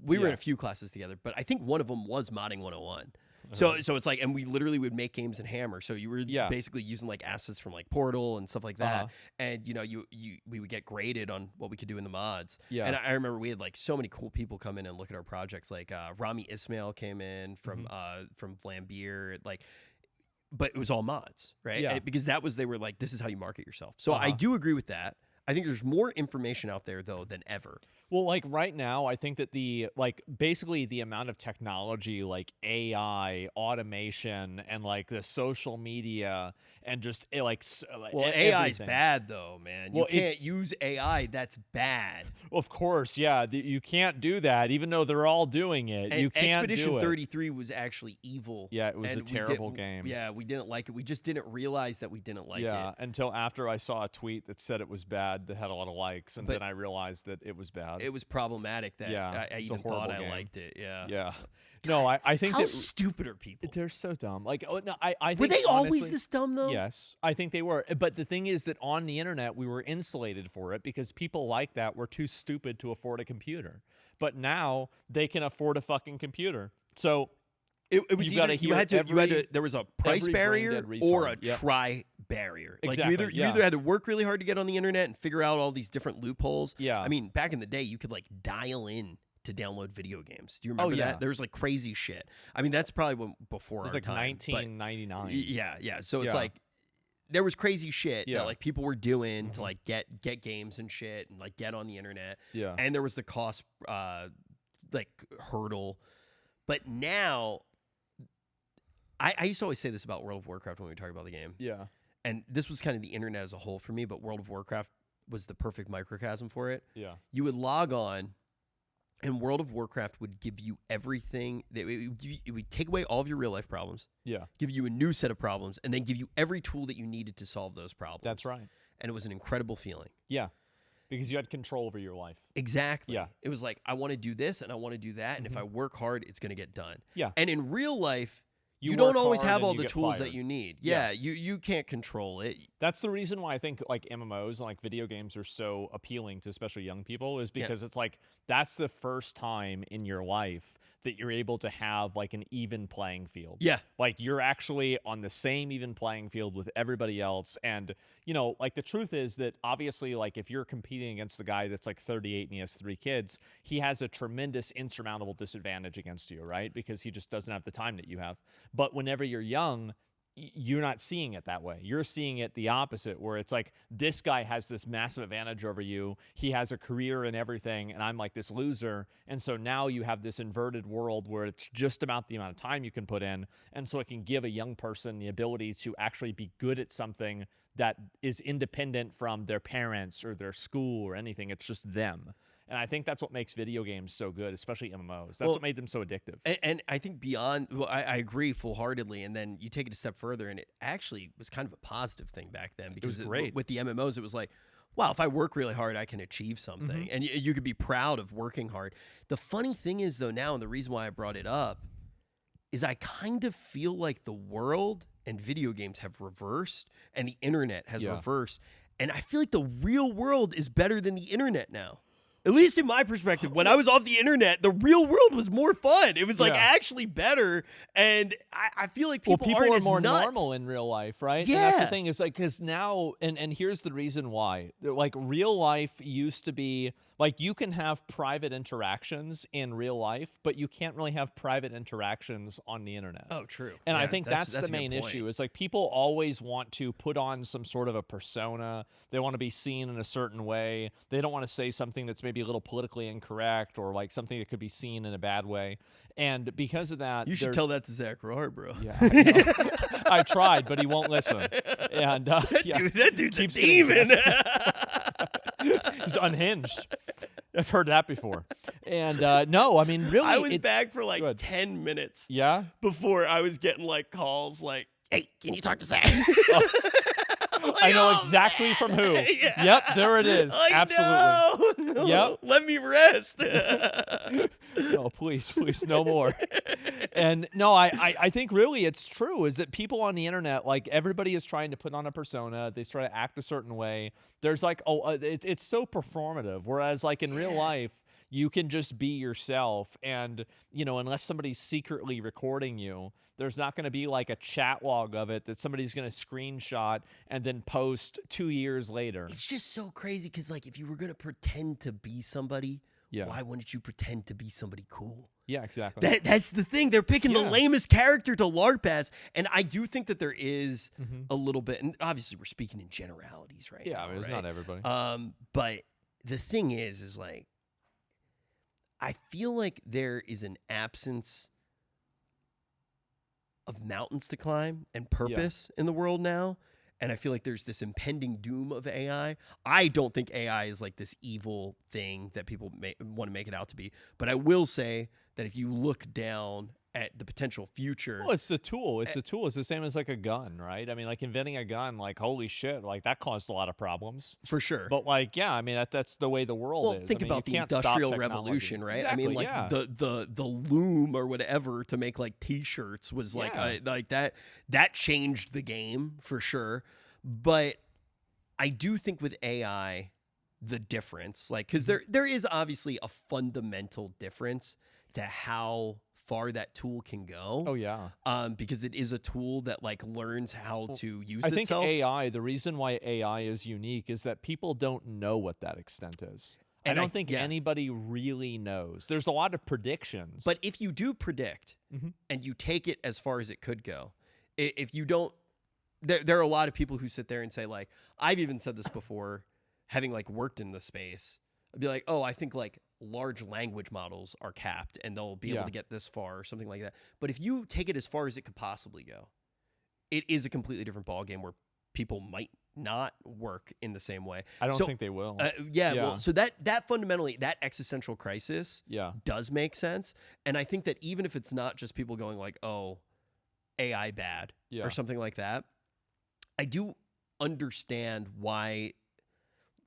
we were in a few classes together, but I think one of them was modding 101. So it's like, and we literally would make games in Hammer. So you were basically using like assets from like Portal and stuff like that. And we would get graded on what we could do in the mods. Yeah. And I remember we had like so many cool people come in and look at our projects. Like Rami Ismail came in from Vlambeer, like, but it was all mods, right? Yeah. Because they were like, this is how you market yourself. So I do agree with that. I think there's more information out there though than ever. Well, like right now, I think that basically the amount of technology, like AI, automation, and like the social media, and just AI is bad though, man. You can't use AI. That's bad. Of course, yeah, you can't do that. Even though they're all doing it, and you can't Expedition do it. 33 was actually evil. Yeah, it was a terrible game. Yeah, we didn't like it. We just didn't realize that we didn't like it. Yeah, until after I saw a tweet that said it was bad, that had a lot of likes, and then I realized that it was bad. It was problematic that I even thought I liked it. Yeah. Yeah. No, I think how stupid are people? They're so dumb. Like, oh no, I think were they honestly, always this dumb though? Yes, I think they were. But the thing is that on the internet we were insulated for it because people like that were too stupid to afford a computer. But now they can afford a fucking computer. So it was either you had to there was a price barrier or a try barrier. Exactly. Like you either had to work really hard to get on the internet and figure out all these different loopholes. Yeah. I mean, back in the day, you could like dial in to download video games. Do you remember that? There was like crazy shit. I mean, that's probably before our time. It was like 1999. Yeah. So it's like there was crazy shit that like people were doing to like get games and shit and like get on the internet. Yeah. And there was the cost like hurdle. But now I used to always say this about World of Warcraft when we talk about the game. Yeah. And this was kind of the internet as a whole for me, but World of Warcraft was the perfect microcosm for it. Yeah. You would log on And World of Warcraft would give you everything. It would take away all of your real life problems. Yeah. Give you a new set of problems, and then give you every tool that you needed to solve those problems. That's right. And it was an incredible feeling. Yeah. Because you had control over your life. Exactly. Yeah. It was like, I want to do this and I want to do that. And if I work hard, it's going to get done. Yeah. And in real life, you work don't always hard have and all you the get tools fired. that you need. Yeah. You can't control it. That's the reason why I think like MMOs and like video games are so appealing to especially young people, is because it's like that's the first time in your life that you're able to have like an even playing field. Yeah. Like you're actually on the same even playing field with everybody else. And, you know, like the truth is that obviously, like if you're competing against the guy that's like 38 and he has 3 kids, he has a tremendous insurmountable disadvantage against you, right? Because he just doesn't have the time that you have. But whenever you're young, you're not seeing it that way. You're seeing it the opposite, where it's like this guy has this massive advantage over you. He has a career and everything, and I'm like this loser. And so now you have this inverted world where it's just about the amount of time you can put in. And so it can give a young person the ability to actually be good at something that is independent from their parents or their school or anything. It's just them. And I think that's what makes video games so good, especially MMOs. That's what made them so addictive. And I think beyond, I agree full-heartedly. And then you take it a step further, and it actually was kind of a positive thing back then. Because it was great. With the MMOs, it was like, wow, if I work really hard, I can achieve something. And you could be proud of working hard. The funny thing is, though, now, and the reason why I brought it up, is I kind of feel like the world and video games have reversed, and the internet has reversed. And I feel like the real world is better than the internet now. At least in my perspective, when I was off the internet, the real world was more fun. It was like actually better, and I feel like people aren't are as more nuts. normal in real life, right? Yeah. And that's the thing, is like, because now, and here's the reason why. Like real life used to be like you can have private interactions in real life, but you can't really have private interactions on the internet. Oh, true. And I think that's the main issue. Is like people always want to put on some sort of a persona. They want to be seen in a certain way. They don't want to say something that's maybe a little politically incorrect, or like something that could be seen in a bad way. And because of that, you should tell that to Zach Rohr, bro. Yeah, I know. I tried, but he won't listen. And that dude's a demon. He's unhinged. I've heard that before. And no, I mean, really, I was back for like 10 minutes. Yeah, before I was getting like calls like, "Hey, can you talk to Zach?" Like, I know exactly from who. Yeah. Yep, there it is. Like, absolutely. No, yep. Let me rest. No, please, no more. And no, I think really it's true, is that people on the internet, like everybody is trying to put on a persona. They try to act a certain way. There's like, it's so performative. Whereas like in real life, you can just be yourself. And, you know, unless somebody's secretly recording you, there's not going to be like a chat log of it that somebody's going to screenshot and then post 2 years later. It's just so crazy because, like, if you were going to pretend to be somebody, why wouldn't you pretend to be somebody cool? Yeah, exactly. That's the thing. They're picking the lamest character to LARP as. And I do think that there is a little bit, and obviously we're speaking in generalities right now. Yeah, I mean, it's not everybody. But the thing is like, I feel like there is an absence of mountains to climb and purpose in the world now. And I feel like there's this impending doom of AI. I don't think AI is like this evil thing that people want to make it out to be. But I will say that if you look down at the potential future. Well, it's a tool. It's a tool. It's the same as like a gun, right? I mean, like inventing a gun, like holy shit, like that caused a lot of problems. For sure. But like, yeah, I mean, that's the way the world is. Think about the Industrial Revolution, right? Exactly, I mean, like the loom or whatever to make like T-shirts was like like that changed the game for sure. But I do think with AI, the difference, like, because there is obviously a fundamental difference to how far that tool can go. Oh yeah. Because it is a tool that like learns how to use itself. itself. I think AI, the reason why AI is unique is that people don't know what that extent is. And I don't think anybody really knows. There's a lot of predictions. But if you do predict and you take it as far as it could go, if you don't, there are a lot of people who sit there and say, like, I've even said this before, having like worked in the space, I'd be like, oh, I think like large language models are capped and they'll be able to get this far or something like that. But if you take it as far as it could possibly go, it is a completely different ballgame where people might not work in the same way. I don't think they will. Well, so that fundamentally, that existential crisis does make sense. And I think that even if it's not just people going like, oh, AI bad or something like that, I do understand why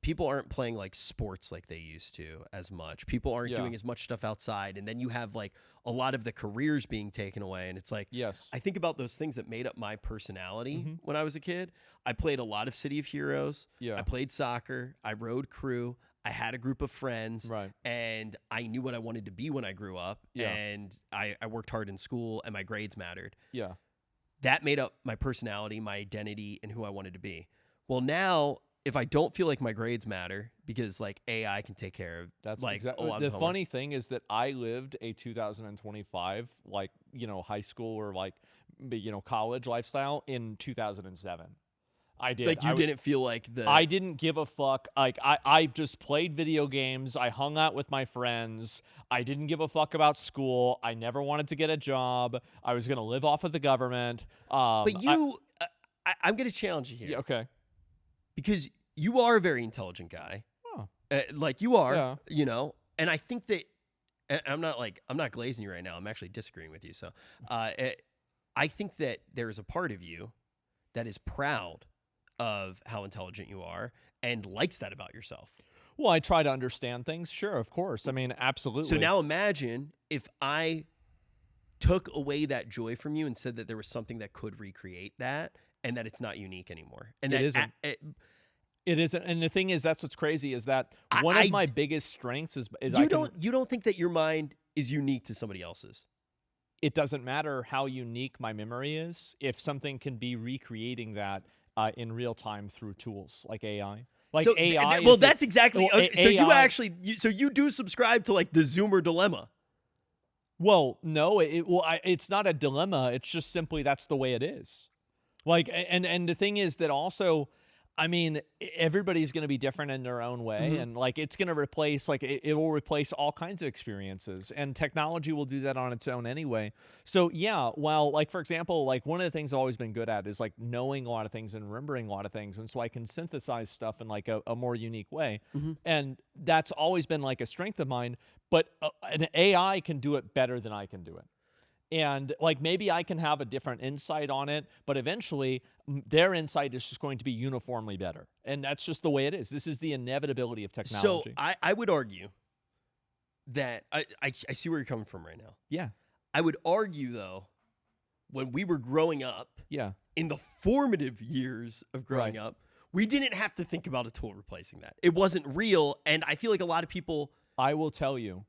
people aren't playing like sports like they used to as much. People aren't doing as much stuff outside. And then you have like a lot of the careers being taken away. And it's like, I think about those things that made up my personality when I was a kid. I played a lot of City of Heroes. I played soccer. I rode crew. I had a group of friends. And I knew what I wanted to be when I grew up. And I worked hard in school and my grades mattered. That made up my personality, my identity, and who I wanted to be. Well, now, if I don't feel like my grades matter because like AI can take care of that's like exactly a lot the of funny thing is that I lived a 2025 like high school or like college lifestyle in 2007. I did. Like you didn't feel like I didn't give a fuck. Like I just played video games. I hung out with my friends. I didn't give a fuck about school. I never wanted to get a job. I was gonna live off of the government. But I'm gonna challenge you here. Yeah, okay. Because you are a very intelligent guy. Like you are, and I think that I'm not glazing you right now. I'm actually disagreeing with you. So I think that there is a part of you that is proud of how intelligent you are and likes that about yourself. Well, I try to understand things. Sure, of course. I mean, absolutely. So now imagine if I took away that joy from you and said that there was something that could recreate that and that it's not unique anymore. And that it isn't. And the thing is, that's what's crazy is that one of my biggest strengths is you don't think that your mind is unique to somebody else's. It doesn't matter how unique my memory is if something can be recreating that in real time through tools like AI. Like so AI. Well, that's exactly. So AI, you do subscribe to like the Zoomer dilemma. Well, no, it's not a dilemma. It's just simply that's the way it is. Like, and the thing is that also, I mean, everybody's going to be different in their own way. And like, it's going to replace, like, it will replace all kinds of experiences, and technology will do that on its own anyway. So yeah, while like, for example, like one of the things I've always been good at is like knowing a lot of things and remembering a lot of things. And so I can synthesize stuff in like a more unique way. And that's always been like a strength of mine, but an AI can do it better than I can do it. And like maybe I can have a different insight on it, but eventually their insight is just going to be uniformly better. And that's just the way it is. This is the inevitability of technology. So I would argue that I see where you're coming from right now. Yeah. I would argue, though, when we were growing up, in the formative years of growing up, we didn't have to think about a tool replacing that. It wasn't real. And I feel like a lot of people... I will tell you,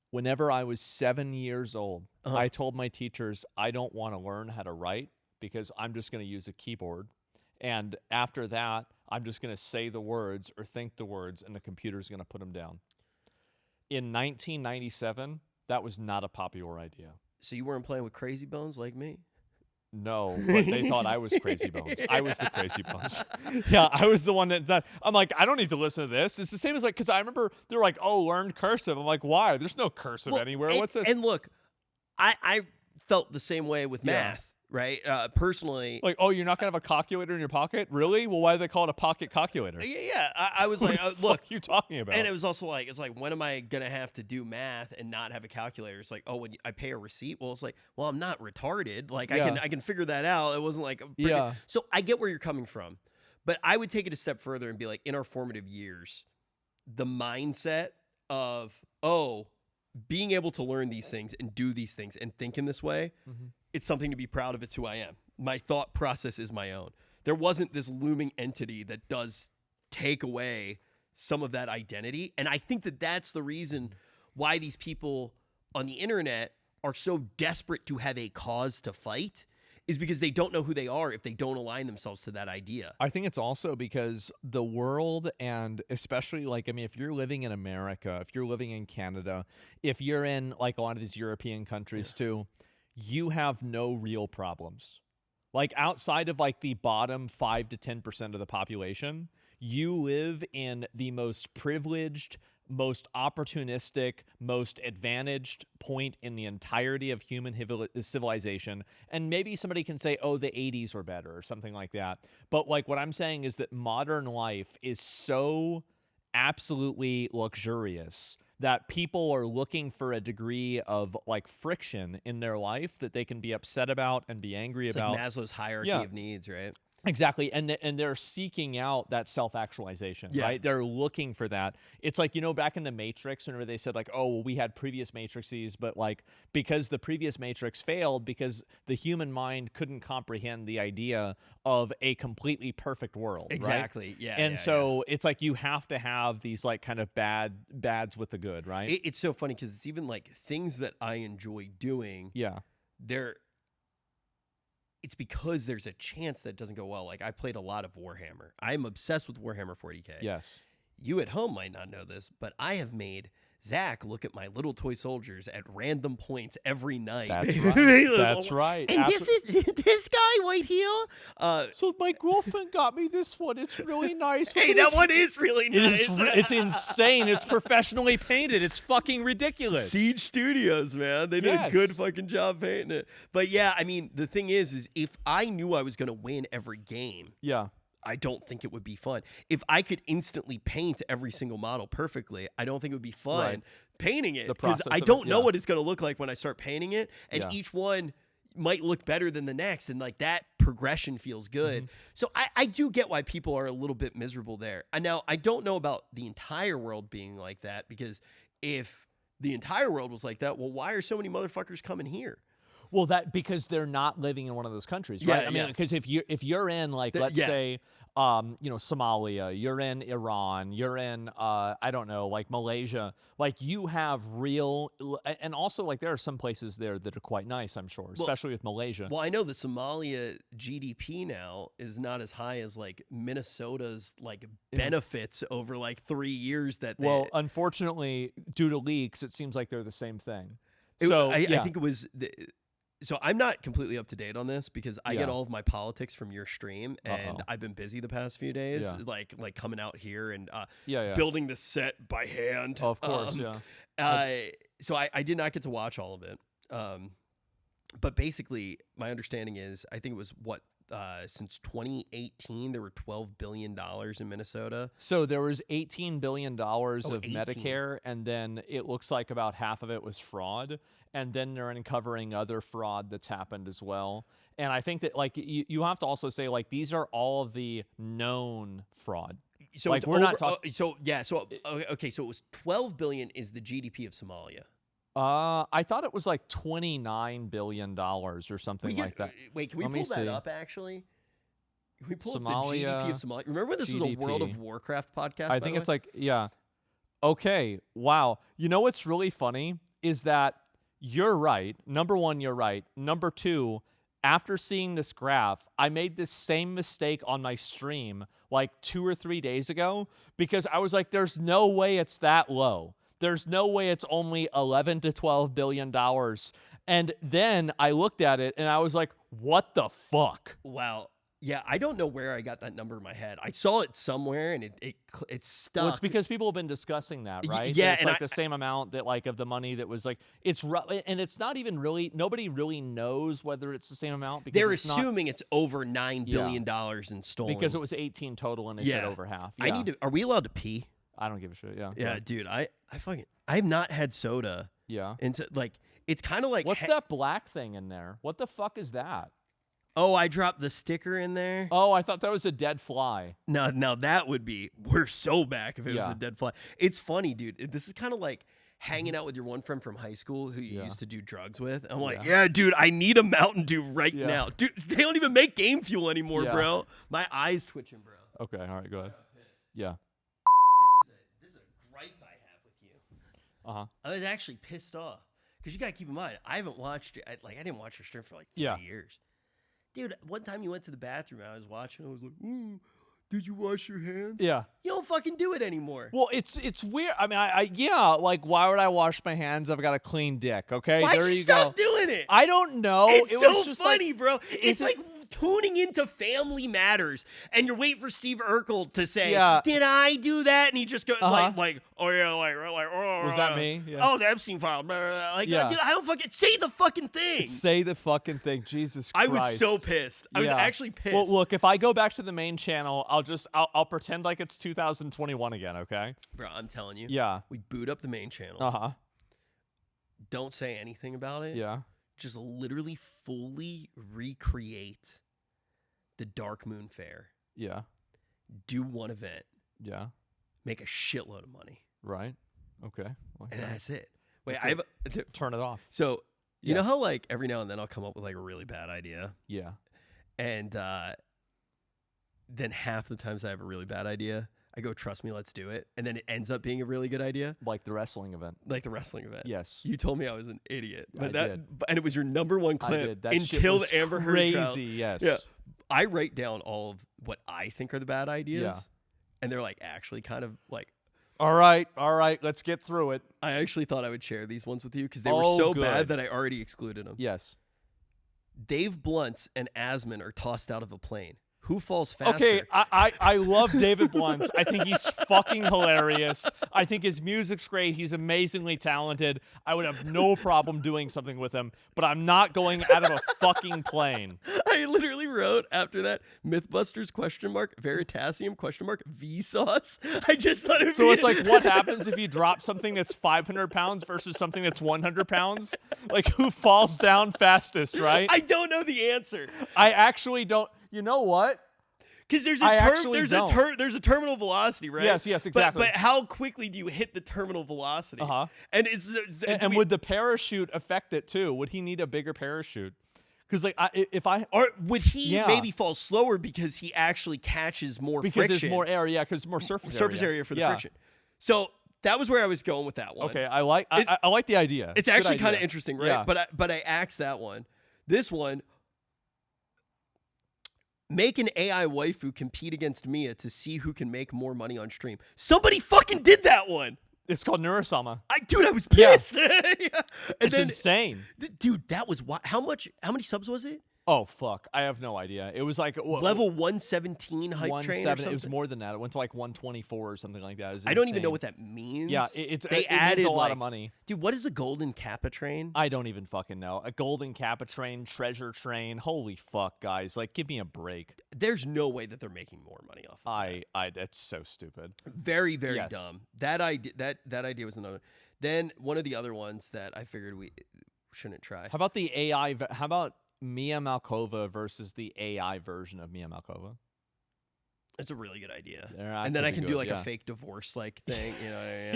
whenever I was 7 years old, I told my teachers I don't want to learn how to write because I'm just going to use a keyboard. And after that, I'm just going to say the words or think the words, and the computer's going to put them down. In 1997, that was not a popular idea. So you weren't playing with Crazy Bones like me? No, but they thought I was Crazy Bones. I was the Crazy Bones. Yeah, I was the one that I'm like, I don't need to listen to this. It's the same as like, because I remember they're like, oh, learn cursive. I'm like, why? There's no cursive anywhere. What's this? And look, I felt the same way with math, right? Personally. Like, oh, you're not going to have a calculator in your pocket? Really? Well, why do they call it a pocket calculator? Yeah. I was like, look. What are you talking about? And it was also like, it's like, when am I going to have to do math and not have a calculator? It's like, oh, when I pay a receipt? Well, it's like, well, I'm not retarded. Like, I can figure that out. It wasn't like. So I get where you're coming from. But I would take it a step further and be like, in our formative years, the mindset of, being able to learn these things and do these things and think in this way, it's something to be proud of. It's who I am. My thought process is my own. There wasn't this looming entity that does take away some of that identity. And I think that that's the reason why these people on the internet are so desperate to have a cause to fight, is because they don't know who they are if they don't align themselves to that idea. I think it's also because the world, and especially like, I mean, if you're living in America, if you're living in Canada, if you're in like a lot of these European countries too, you have no real problems. Like outside of like the bottom 5 to 10% of the population, you live in the most privileged, most opportunistic, most advantaged point in the entirety of human civilization. And maybe somebody can say, oh, the 80s were better or something like that. But like what I'm saying is that modern life is so absolutely luxurious that people are looking for a degree of like friction in their life that they can be upset about and be angry it's about. Like Maslow's hierarchy of needs, right? Exactly. And they're seeking out that self-actualization, right? They're looking for that. It's like, back in the Matrix, whenever they said like, oh, well, we had previous Matrices, but like because the previous Matrix failed because the human mind couldn't comprehend the idea of a completely perfect world. Exactly. Right? Yeah. And so it's like you have to have these like kind of bads with the good, right? It's so funny because it's even like things that I enjoy doing. Yeah. It's because there's a chance that it doesn't go well. Like I played a lot of Warhammer. I'm obsessed with Warhammer 40K. Yes. You at home might not know this, but I have made Zach look at my little toy soldiers at random points every night. That's right. That's right. And this is this guy right here. So my girlfriend got me this one. It's really nice. Hey, that one is really nice. It's insane. It's professionally painted. It's fucking ridiculous. Siege Studios, man. They did a good fucking job painting it. But yeah, I mean, the thing is if I knew I was going to win every game, I don't think it would be fun. If I could instantly paint every single model perfectly, I don't think it would be fun painting it. Because I don't know what it's going to look like when I start painting it. And each one might look better than the next. And like that progression feels good. So I do get why people are a little bit miserable there. And now I don't know about the entire world being like that. Because if the entire world was like that, well, why are so many motherfuckers coming here? Well, because they're not living in one of those countries, right? I mean, because if you're in like, let's say, Somalia, you're in Iran, you're in, I don't know, like Malaysia, like you have real, and also like there are some places there that are quite nice, I'm sure, especially with Malaysia. Well, I know the Somalia GDP now is not as high as like Minnesota's like benefits over like 3 years that they... Well, unfortunately, due to leaks, it seems like they're the same thing. I think it was... So I'm not completely up to date on this because I get all of my politics from your stream, and I've been busy the past few days, like coming out here and building the set by hand. Of course, So I did not get to watch all of it. But basically, my understanding is I think it was since 2018 there were $12 billion in Minnesota. So there was $18 billion of Medicare, and then it looks like about half of it was fraud. And then they're uncovering other fraud that's happened as well. And I think that like you have to also say like these are all of the known fraud. So like we're not talking. So it was 12 billion is the GDP of Somalia. I thought it was like $29 billion or something like that. Wait, can we pull that up actually? Can we pull up the GDP of Somalia? Remember when this was a World of Warcraft podcast? I think it's like Okay. Wow. You know what's really funny is that you're right. Number one, you're right. Number two, after seeing this graph, I made this same mistake on my stream like 2 or 3 days ago because I was like, there's no way it's that low. There's no way it's only $11 to $12 billion. And then I looked at it and I was like, what the fuck? Wow. Yeah, I don't know where I got that number in my head. I saw it somewhere and it stuck. Well, it's because people have been discussing that, right? Yeah, it's like the same amount that like of the money that was like and it's not even really nobody really knows whether it's the same amount because they're assuming it's over $9 billion in stolen because it was 18 total and they said over half. Yeah. Are we allowed to pee? I don't give a shit. Yeah, dude. I have not had soda. Yeah, and so, like it's kind of like what's that black thing in there? What the fuck is that? Oh, I dropped the sticker in there. Oh, I thought that was a dead fly. No, that would be we're so back if it was a dead fly. It's funny, dude. This is kind of like hanging out with your one friend from high school who you used to do drugs with. I'm like, yeah, dude, I need a Mountain Dew right now. Dude, they don't even make Game Fuel anymore, bro. My eyes twitching, bro. Okay, all right, go ahead. Yeah. This is a gripe I have with you. I was actually pissed off because you got to keep in mind, I haven't watched it. I didn't watch your stream for like 3 years. Dude, one time you went to the bathroom, I was watching, I was like, ooh, did you wash your hands? Yeah. You don't fucking do it anymore. Well, it's weird. I mean, like, why would I wash my hands? I've got a clean dick, okay? Why'd there you you stop go. doing it? I don't know. It's it so was just funny, like, bro. It's like tuning into Family Matters, and you're waiting for Steve Urkel to say, Yeah. "Did I do that?" And he just goes like, "Oh yeah, like, oh, was that me? Yeah. Oh, the Epstein file." Like, dude, I don't fucking say the fucking thing. Say the fucking thing, Jesus Christ! I was so pissed. I was actually pissed. Well, look, if I go back to the main channel, I'll pretend like it's 2021 again, okay? Bro, I'm telling you. Yeah. We boot up the main channel. Don't say anything about it. Yeah. Just literally fully recreate the Dark Moon Fair. Yeah. Do one event. Yeah. Make a shitload of money. Right. Okay. And that's it. Wait, turn it off. So you know how like every now and then I'll come up with like a really bad idea? Yeah. And then half the times I have a really bad idea, I go, trust me, let's do it. And then it ends up being a really good idea. Like the wrestling event. Yes. You told me I was an idiot. But I did. And it was your number one clip until the Amber Heard trial. Yes. Yeah. I write down all of what I think are the bad ideas. Yeah. And they're like actually kind of like, all right, let's get through it. I actually thought I would share these ones with you because they were so bad that I already excluded them. Yes. Dave Blunt's and Asmon are tossed out of a plane. Who falls faster? Okay, I love David Blunt's. I think he's fucking hilarious. I think his music's great. He's amazingly talented. I would have no problem doing something with him, but I'm not going out of a fucking plane. I literally wrote after that Mythbusters ? Veritasium ? Vsauce. I just thought it would So it's like, what happens if you drop something that's 500 pounds versus something that's 100 pounds? Like, who falls down fastest, right? I don't know the answer. I actually don't. You know what? Because there's a terminal velocity, right? Yes, exactly. But how quickly do you hit the terminal velocity? And would the parachute affect it too? Would he need a bigger parachute? Because or would he maybe fall slower because he actually catches more friction? Because there's more air, because more surface area for the friction. So that was where I was going with that one. Okay, I like the idea. It's actually kind of interesting, right? Yeah. But I axed that one. This one. Make an AI waifu compete against Mia to see who can make more money on stream. Somebody fucking did that one. It's called Neurosama. Dude, I was pissed. Yeah. It's insane. Dude, that was how many subs was it? Oh, fuck. I have no idea. It was like... level 117 hype train or something? It was more than that. It went to like 124 or something like that. I don't even know what that means. Yeah, it added a lot of money. Dude, what is a golden Kappa train? I don't even fucking know. A golden Kappa train, treasure train. Holy fuck, guys. Like, give me a break. There's no way that they're making more money off of that. That's so stupid. Very, very dumb. That idea was another. Then one of the other ones that I figured we shouldn't try. How about the AI? How about Mia Malkova versus the AI version of Mia Malkova? It's a really good idea. And then I can do like a fake divorce like thing,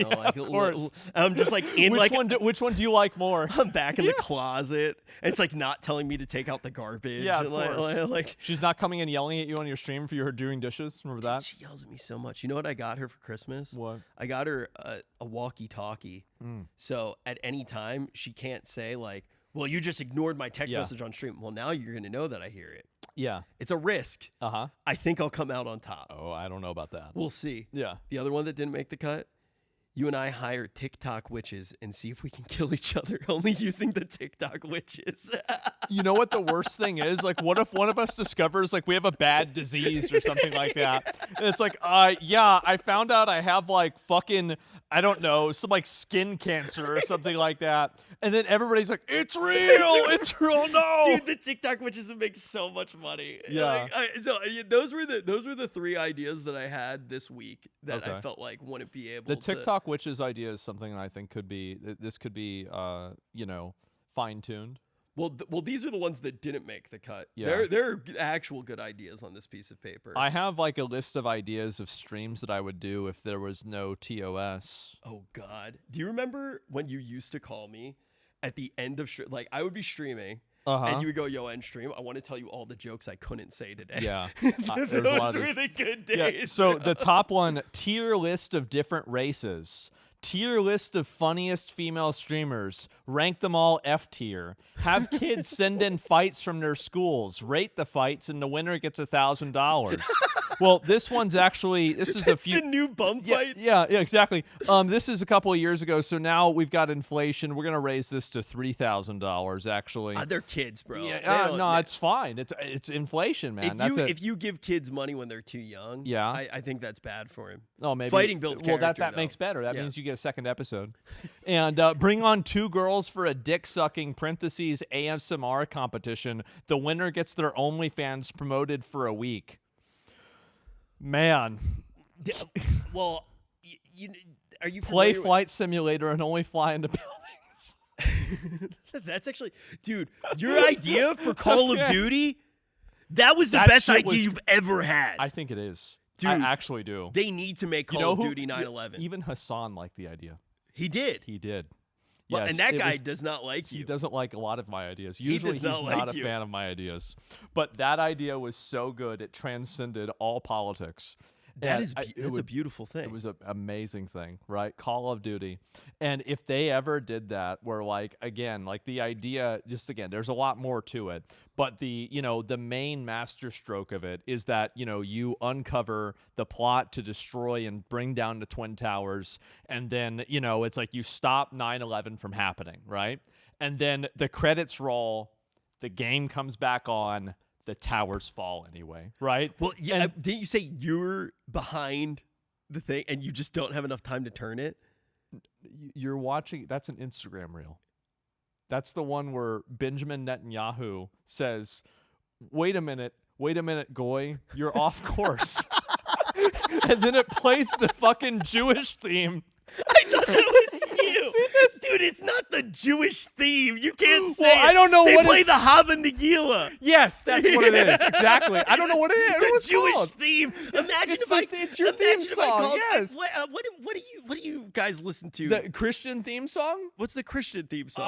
like of course. I'm just like in which one do you like more? I'm back in the closet. It's like not telling me to take out the garbage. Yeah, of course. Like she's not coming and yelling at you on your stream for her doing dishes. Remember that? She yells at me so much. You know what I got her for Christmas? What? I got her a walkie-talkie. So at any time she can't say like, well, you just ignored my text message on stream. Well, now you're going to know that I hear it. Yeah. It's a risk. I think I'll come out on top. Oh, I don't know about that. We'll see. Yeah. The other one that didn't make the cut, you and I hire TikTok witches and see if we can kill each other only using the TikTok witches. You know what the worst thing is? Like, what if one of us discovers, like, we have a bad disease or something like that? And it's like, yeah, I found out I have, like, fucking, I don't know, some, like, skin cancer or something like that. And then everybody's like, it's real. It's real. No. Dude, the TikTok witches would make so much money. Yeah. Those were the three ideas that I had this week that I felt like wouldn't be able to. The TikTok witches idea is something that I think could be fine-tuned. Well, these are the ones that didn't make the cut. Yeah. They're actual good ideas on this piece of paper. I have like a list of ideas of streams that I would do if there was no TOS. Oh God, do you remember when you used to call me at the end of like I would be streaming. And you would go, yo, end stream. I want to tell you all the jokes I couldn't say today. Yeah. Those were the good days. Yeah. So the top one, tier list of different races. tier list of funniest female streamers. Rank them all F tier. Have kids send in fights from their schools. Rate the fights, and the winner gets $1,000. Well, this one's actually this is a few the new bum fights. Yeah, exactly. This is a couple of years ago, so now we've got inflation. We're gonna raise this to $3,000. Actually, they're kids, bro. Yeah, no, it's fine. It's inflation, man. If you give kids money when they're too young, yeah, I think that's bad for him. Oh, maybe fighting builds character. Well, that makes better. That means you get a second episode. And bring on 2 girls for a dick sucking (parentheses ASMR) competition. The winner gets their OnlyFans promoted for a week. Man, well, are you play Flight Simulator and only fly into buildings? That's actually, dude, your idea for Call of Duty, that was the best idea you've ever had. I think it is. Dude, I actually do. They need to make Call of Duty 9/11. Even Hassan liked the idea. He did. Well, Yes, and that guy does not like you. He doesn't like a lot of my ideas. Usually he's not not a fan of my ideas. But that idea was so good, it transcended all politics. That's a beautiful thing. It was an amazing thing, right? Call of Duty. And if they ever did that, where the idea, just again, there's a lot more to it. But the main masterstroke of it is that, you uncover the plot to destroy and bring down the Twin Towers. And then, it's like you stop 9/11 from happening, right? And then the credits roll, the game comes back on, the towers fall anyway, right? Well, yeah. Didn't you say you're behind the thing and you just don't have enough time to turn it? You're watching. That's an Instagram reel. That's the one where Benjamin Netanyahu says, wait a minute, Goy, you're off course. And then it plays the fucking Jewish theme. I thought that was you. Dude, it's not the Jewish theme. You can't say I don't know they what play the Hava Nagila. Yes, that's what it is. Exactly. I don't know what it is. The Jewish theme. Imagine it's your theme song. Yes. What do you guys listen to? The Christian theme song? What's the Christian theme song?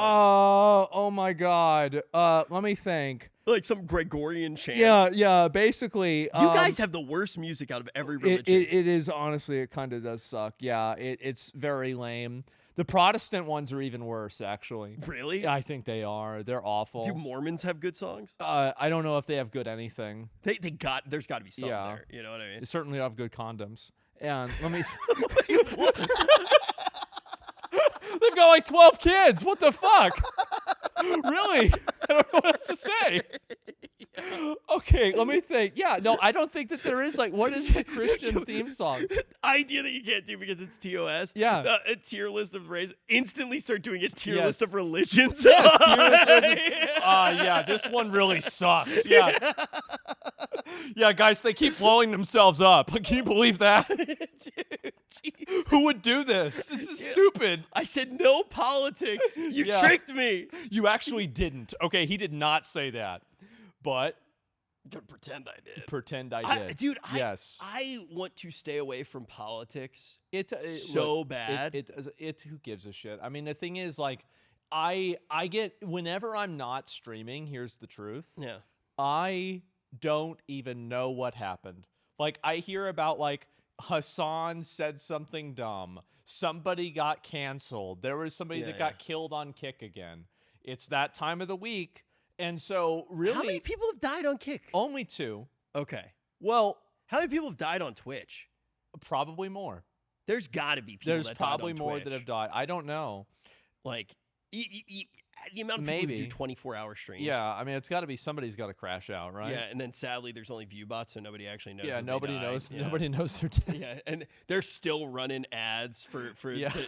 Oh my God. Let me think. Like some Gregorian chant. Yeah. Basically, you guys have the worst music out of every religion. It is, honestly, it kind of does suck. Yeah, it's very lame. The Protestant ones are even worse, actually. Really? I think they are. They're awful. Do Mormons have good songs? I don't know if they have good anything. There's got to be something there. You know what I mean? They certainly have good condoms. And let me. They've got like 12 kids. What the fuck? Really? I don't know what else to say. Okay, let me think. Yeah, no, I don't think that there is what is the Christian theme song? Idea that you can't do because it's TOS. Yeah. A tier list of race. Instantly start doing a tier Yes. list of religions. Yeah, this one really sucks. Yeah. Yeah, guys, they keep blowing themselves up. Can you believe that? Dude, who would do this? This is stupid. I said no politics. You tricked me. You actually didn't. Okay, he did not say that. But I'm gonna pretend I did. Pretend I did. Dude, yes. I want to stay away from politics Look, bad. Who gives a shit? I mean, the thing is, I get, whenever I'm not streaming, here's the truth. Yeah. I don't even know what happened. I hear about, Hassan said something dumb. Somebody got canceled. There was somebody that got killed on Kick again. It's that time of the week. And so, really... How many people have died on Kick? Only 2. Okay. Well... How many people have died on Twitch? Probably more. There's got to be people that died on Twitch. There's probably more that have died. I don't know. The amount of people who do 24-hour streams. Yeah, I mean, it's got to be somebody's got to crash out, right? Yeah, and then sadly, there's only view bots, so nobody actually knows. Yeah, nobody knows. Yeah. Nobody knows they're dead. Yeah, and they're still running ads for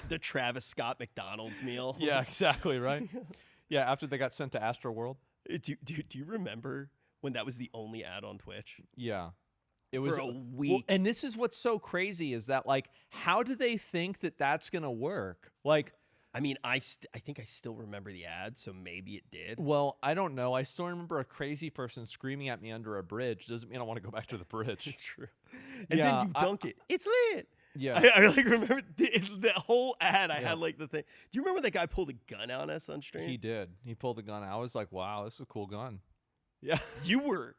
the Travis Scott McDonald's meal. Yeah, exactly, right? Yeah, after they got sent to Astroworld. Do you remember when that was the only ad on Twitch? Yeah. It was for a week. Well, and this is what's so crazy is that, how do they think that that's going to work? I mean, I think I still remember the ad, so maybe it did. Well, I don't know. I still remember a crazy person screaming at me under a bridge. Doesn't mean I want to go back to the bridge. True. And then you dunk it. It's lit. Yeah. I remember the whole ad. I had the thing. Do you remember that guy pulled a gun on us on stream? He did. He pulled the gun. I was like, wow, this is a cool gun. Yeah. You were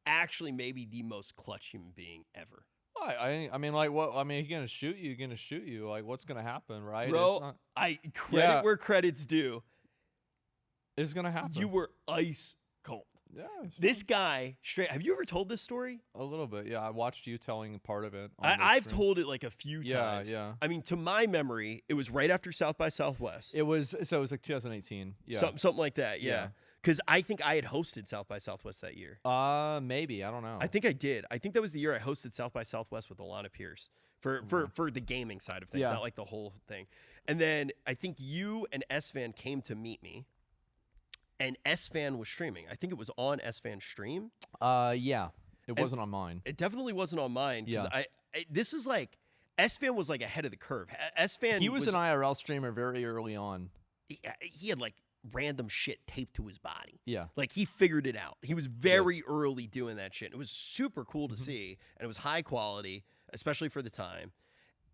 actually maybe the most clutch human being ever. why? I mean, like, what? I mean, he's gonna shoot you. He's gonna shoot you. Like, what's gonna happen, right? Bro, credit where credit's due. It's gonna happen. You were ice cold. Yeah. This guy straight. Have you ever told this story? A little bit. Yeah, I watched you telling part of it. I've told it like a few times. Yeah. I mean, to my memory, it was right after South by Southwest. It was like 2018. Yeah. Something like that. Yeah. Because I think I had hosted South by Southwest that year. Maybe, I don't know. I think I did. I think that was the year I hosted South by Southwest with Alana Pierce for the gaming side of things, not like the whole thing. And then I think you and S-Fan came to meet me, and S-Fan was streaming. I think it was on S-Fan's stream. Yeah. It wasn't on mine. It definitely wasn't on mine. Yeah. This is like, S-Fan was like ahead of the curve. S-Fan He was an IRL streamer very early on. He had like random shit taped to his body. Yeah. Like he figured it out. He was very early doing that shit. It was super cool to see, and it was high quality, especially for the time.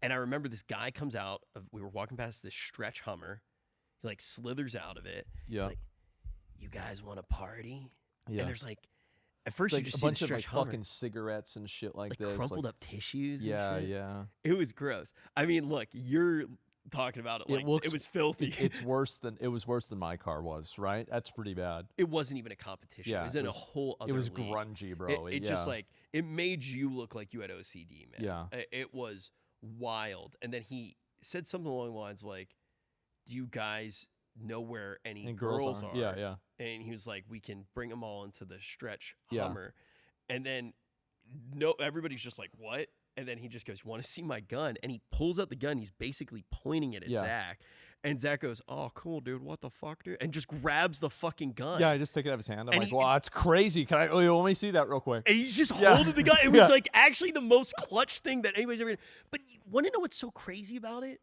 And I remember this guy comes out we were walking past this stretch Hummer. He like slithers out of it. Yeah. He's like, "You guys want to party?" Yeah. And there's like, at first like you just a see bunch the of like stretch Hummer, fucking cigarettes and shit like this, crumpled up tissues. Yeah, and shit. yeah. It was gross. I mean, look, you're talking about it like it was filthy. It was worse than my car was, right? That's pretty bad. It wasn't even a competition. Yeah, it was in a whole other It was league. grungy, bro. It just like, it made you look like you had OCD, man. Yeah. It was wild. And then he said something along the lines like, "Do you guys know where any girls are?" Yeah, yeah. And he was like, "We can bring them all into the stretch Yeah. Hummer." And then everybody's just like, "What?" And then he just goes, "Want to see my gun?" And he pulls out the gun. He's basically pointing it at Zach. And Zach goes, "Oh, cool, dude. What the fuck, dude?" And just grabs the fucking gun. Yeah, I just took it out of his hand. I'm like, wow, that's crazy. Can I? Oh, let me see that real quick. And he's just holding the gun. It was like actually the most clutch thing that anybody's ever. But you want to know what's so crazy about it?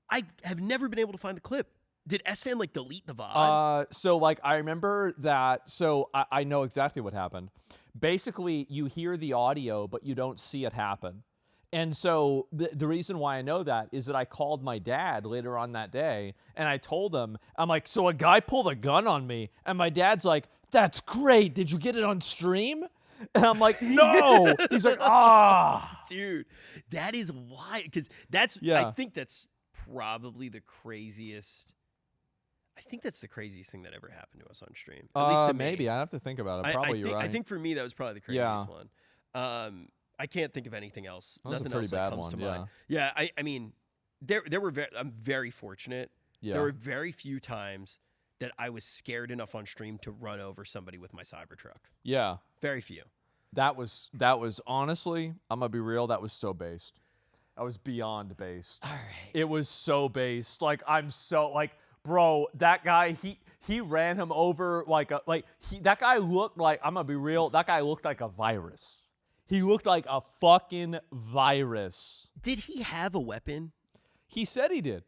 I have never been able to find the clip. Did S-Fan like delete the VOD? So like I remember that. So I know exactly what happened. Basically, you hear the audio, but you don't see it happen. And so the reason why I know that is that I called my dad later on that day, and I told him, I'm like, so a guy pulled a gun on me, and my dad's like, "That's great. Did you get it on stream?" And I'm like, "No." He's like, Dude, that is why, because I think that's probably the craziest. I think that's the craziest thing that ever happened to us on stream. At least to me. Maybe I have to think about it. Probably you're right. I think for me that was probably the craziest one. I can't think of anything else. Nothing else that comes to mind. Yeah, I mean, I'm very fortunate. Yeah. There were very few times that I was scared enough on stream to run over somebody with my Cybertruck. Yeah. Very few. That was honestly, I'm gonna be real, that was so based. That was beyond based. All right. It was so based. Like I'm so like, bro, that guy, he ran him over that guy looked like, I'm gonna be real, that guy looked like a virus. He looked like a fucking virus. Did he have a weapon? He said he did.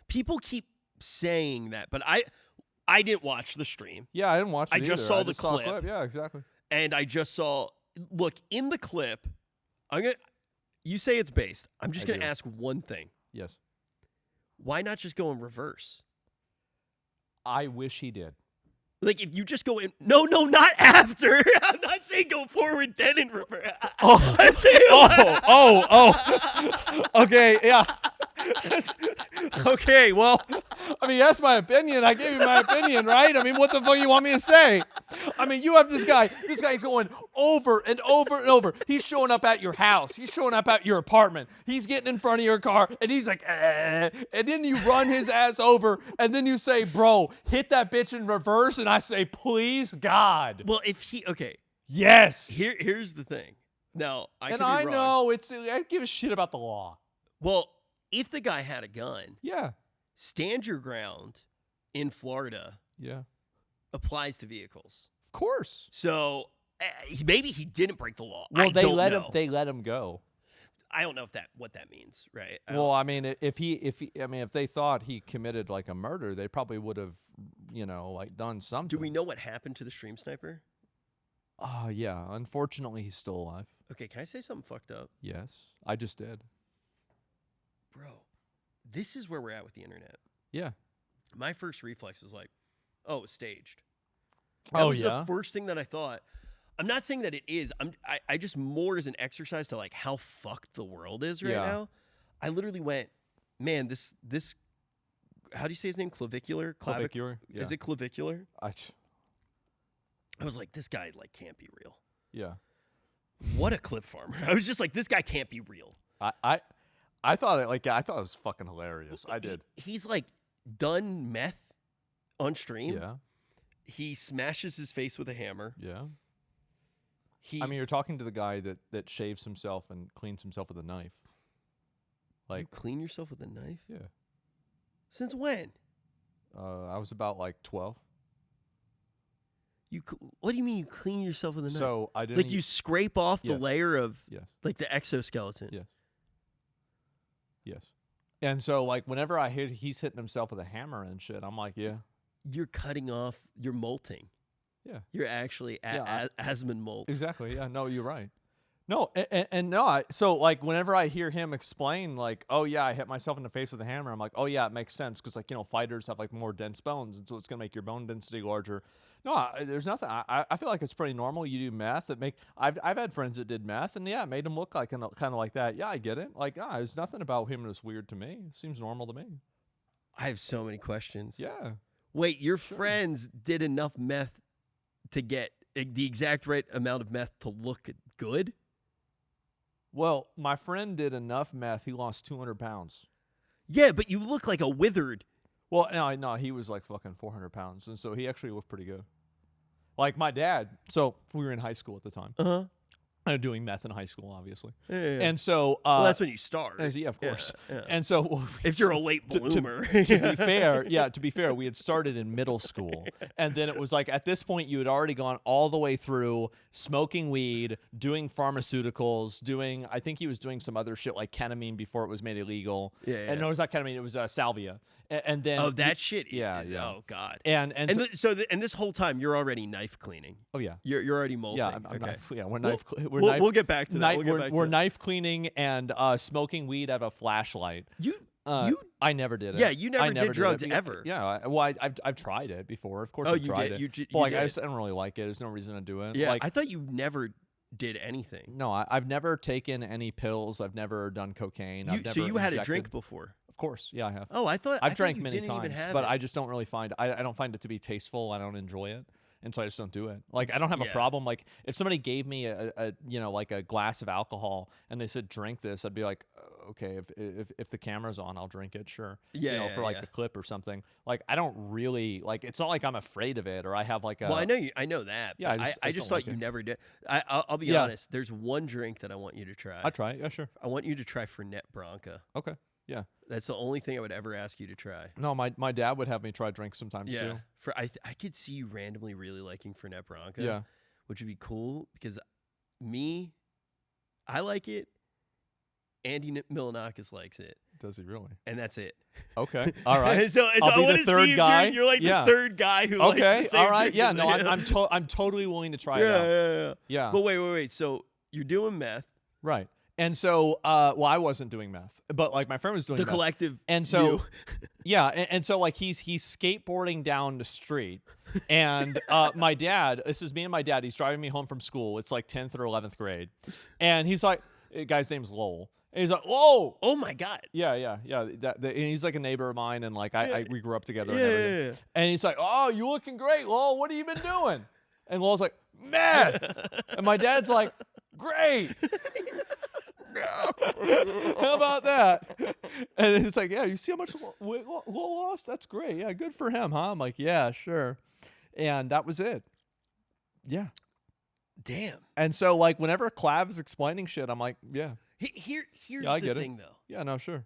People keep saying that, but I didn't watch the stream. Yeah, I didn't watch it I just saw the clip. Saw a clip. Yeah, exactly. And I just saw, look, in the clip, you say it's based. I'm just going to ask one thing. Yes. Why not just go in reverse? I wish he did. Like, if you just go in... No, not after. I'm not saying go forward, then in reverse. I'm saying... Okay, yeah. Okay, well, I mean, that's my opinion. I gave you my opinion, right? I mean, what the fuck you want me to say? I mean, you have this guy. This guy's going over and over and over. He's showing up at your house. He's showing up at your apartment. He's getting in front of your car, and he's like, eh. And then you run his ass over, and then you say, "Bro, hit that bitch in reverse." And I say, "Please, God." Well, if he... Okay. Yes. Here's the thing. Now, I know I give a shit about the law. Well, if the guy had a gun, yeah, stand your ground in Florida. Yeah, applies to vehicles. Of course. So maybe he didn't break the law. Well, they let him go. I don't know what that means, right? Well, I mean, if they thought he committed like a murder, they probably would have, like done something. Do we know what happened to the stream sniper? Yeah. Unfortunately, he's still alive. Okay, can I say something fucked up? Yes, I just did. Bro, this is where we're at with the internet. Yeah. My first reflex was like, oh, it was staged. That was the first thing that I thought. I'm not saying that it is. I just more as an exercise to like how fucked the world is right now. I literally went, man, this. How do you say his name? Clavicular. Clavicular. Yeah. Is it clavicular? I was like, this guy like can't be real. Yeah. What a clip farmer. I was just like, this guy can't be real. I thought it was fucking hilarious. I did. He's like done meth on stream. Yeah. He smashes his face with a hammer. Yeah. I mean, you're talking to the guy that shaves himself and cleans himself with a knife. Like, you clean yourself with a knife? Yeah. Since when? I was about like 12. What do you mean you clean yourself with a knife? So I didn't. Like you scrape off the layer of yes. like the exoskeleton. Yes. Yes. And so like whenever I hear he's hitting himself with a hammer and shit, I'm like, yeah. You're cutting off. You're molting. Yeah. You're actually Asmongold. Exactly. Yeah. No, you're right. No, and no. So like whenever I hear him explain like, oh yeah, I hit myself in the face with a hammer, I'm like, oh yeah, it makes sense because like fighters have like more dense bones, and so it's gonna make your bone density larger. No, there's nothing. I feel like it's pretty normal. You do meth I've had friends that did meth, and yeah, it made them look like kind of like that. Yeah, I get it. Like, there's nothing about him that's weird to me. It seems normal to me. I have so many questions. Yeah. Wait, your friends did enough meth to get the exact right amount of meth to look good? Well, my friend did enough meth. He lost 200 pounds. Yeah, but you look like a withered. Well, no, he was like fucking 400 pounds, and so he actually looked pretty good. Like my dad. So we were in high school at the time. Uh-huh. Doing meth in high school, obviously. Yeah. And so... well, that's when you start. Yeah, of course. Yeah. And so... if you're a late bloomer. To be fair, we had started in middle school. And then it was like, at this point, you had already gone all the way through smoking weed, doing pharmaceuticals, I think he was doing some other shit like ketamine before it was made illegal. Yeah. And no, it was not ketamine, it was salvia. And then that shit. Yeah. Oh God. And this whole time you're already knife cleaning. Oh yeah. You're already molting. Yeah, Okay. We're we'll get back to that. We're knife cleaning and smoking weed out of a flashlight. I never did it. Yeah, you never did drugs ever. Yeah. Well, I've tried it before. Of course, I've tried it. But I just don't really like it. There's no reason to do it. Yeah. Like, I thought you never did anything. No, I've never taken any pills. I've never done cocaine. So you had a drink before. Of course, yeah, I have. Oh, I've drank many times, but I just don't really find I don't find it to be tasteful. I don't enjoy it, and so I just don't do it. Like I don't have a problem. Like if somebody gave me a like a glass of alcohol and they said drink this, I'd be like, okay, if the camera's on, I'll drink it. Sure, for like a clip or something. Like I don't really like. It's not like I'm afraid of it or I have like a. Well, I know that. Yeah, I just thought you never did. I'll be honest. There's one drink that I want you to try. I'll try it. Yeah, sure. I want you to try Fernet Branca. Okay. Yeah. That's the only thing I would ever ask you to try. No, my dad would have me try drinks sometimes too. I could see you randomly really liking Fernet Branca. Yeah. Which would be cool because I like it. Andy Milanakis likes it. Does he really? And that's it. Okay. All right. so I'll be the third guy. You're like the third guy who likes the same all right. drink. Yeah. No, I'm totally willing to try it out. Yeah. But wait. So you're doing meth. Right. And so, I wasn't doing meth, but like my friend was doing the meth. Collective. And so, and so like he's skateboarding down the street, and my dad. This is me and my dad. He's driving me home from school. It's like 10th or 11th grade, and he's like, the guy's name's Lowell. And he's like, whoa! Oh my God! Yeah. And he's like a neighbor of mine, and like we grew up together. And everything. Yeah. And he's like, oh, you looking great, Lowell. What have you been doing? And Lowell's like, meth. And my dad's like, great. How about that? And it's like, yeah, you see how much weight lost? That's great. Yeah, good for him, huh? I'm like, yeah, sure. And that was it. Yeah. Damn. And so, like, whenever Clav is explaining shit, I'm like, yeah. Here's the thing, though. Yeah, no, sure.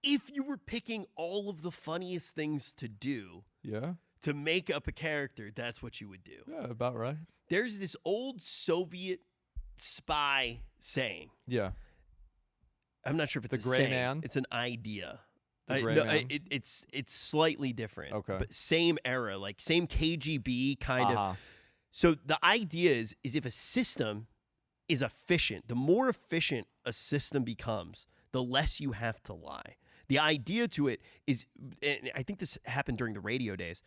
If you were picking all of the funniest things to do, to make up a character, that's what you would do. Yeah, about right. There's this old Soviet spy saying. Yeah. I'm not sure if it's the gray man. It's an idea. It's slightly different. Okay. But same era, like same KGB kind of. So the idea is if a system is efficient, the more efficient a system becomes, the less you have to lie. The idea to it is, and I think this happened during the radio days,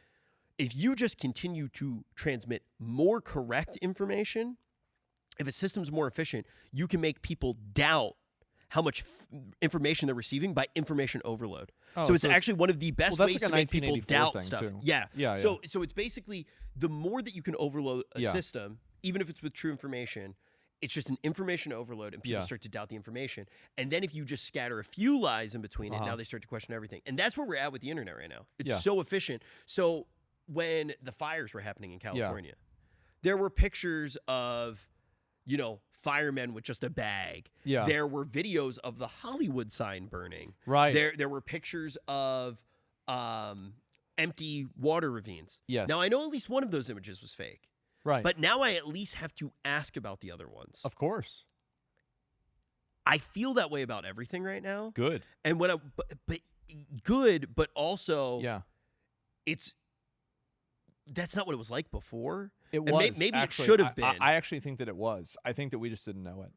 if you just continue to transmit more correct information, if a system's more efficient, you can make people doubt how much information they're receiving by information overload. So it's actually one of the best ways to make people doubt stuff. Too. Yeah. So it's basically the more that you can overload a system, even if it's with true information, it's just an information overload, and people start to doubt the information. And then if you just scatter a few lies in between it, now they start to question everything. And that's where we're at with the internet right now. It's so efficient. So when the fires were happening in California, there were pictures of, firemen with just a bag. Yeah. There were videos of the Hollywood sign burning. Right. There were pictures of empty water ravines. Yes. Now, I know at least one of those images was fake. Right. But now I at least have to ask about the other ones. Of course. I feel that way about everything right now. Good. And but good, but also that's not what it was like before. It was. Maybe actually, it should have been. I actually think that it was. I think that we just didn't know it.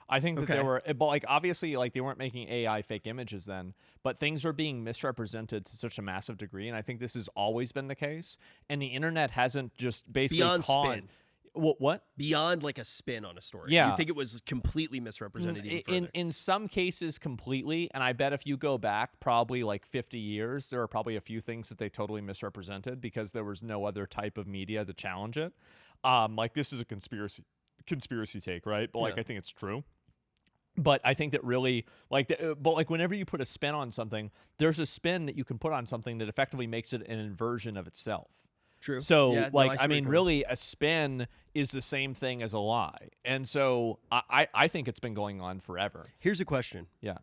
I think that there were, but like obviously, like they weren't making AI fake images then, but things were being misrepresented to such a massive degree, and I think this has always been the case. And the internet hasn't just basically beyond spin. What? Beyond like a spin on a story. Yeah. You think it was completely misrepresented even further? In some cases completely, and I bet if you go back probably like 50 years, there are probably a few things that they totally misrepresented because there was no other type of media to challenge it. Like this is a conspiracy take, right? But like I think it's true. But I think that really, but whenever you put a spin on something, there's a spin that you can put on something that effectively makes it an inversion of itself. True. So, really, a spin is the same thing as a lie. And so I think it's been going on forever. Here's a question. Yeah.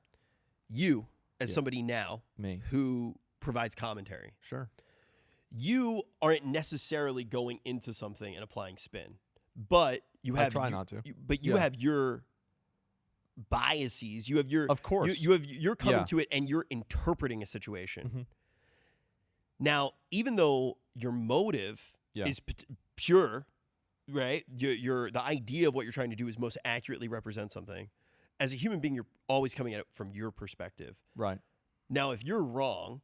You, as somebody now Me. who provides commentary. Sure. You aren't necessarily going into something and applying spin, but you have... I try not to. You have your biases. You have your... Of course. You're coming to it and you're interpreting a situation. Mm-hmm. Now, even though your motive is pure, right? The idea of what you're trying to do is most accurately represent something. As a human being, you're always coming at it from your perspective. Right. Now, if you're wrong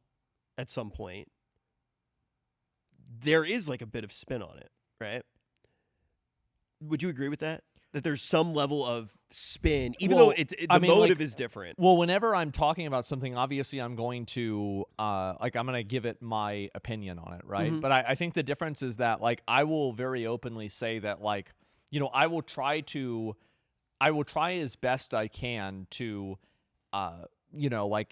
at some point, there is like a bit of spin on it, right? Would you agree with that? That there's some level of spin, even though the motive is different. Well, whenever I'm talking about something, obviously I'm going to I'm going to give it my opinion on it, right? Mm-hmm. But I think the difference is that I will very openly say that I will try as best I can to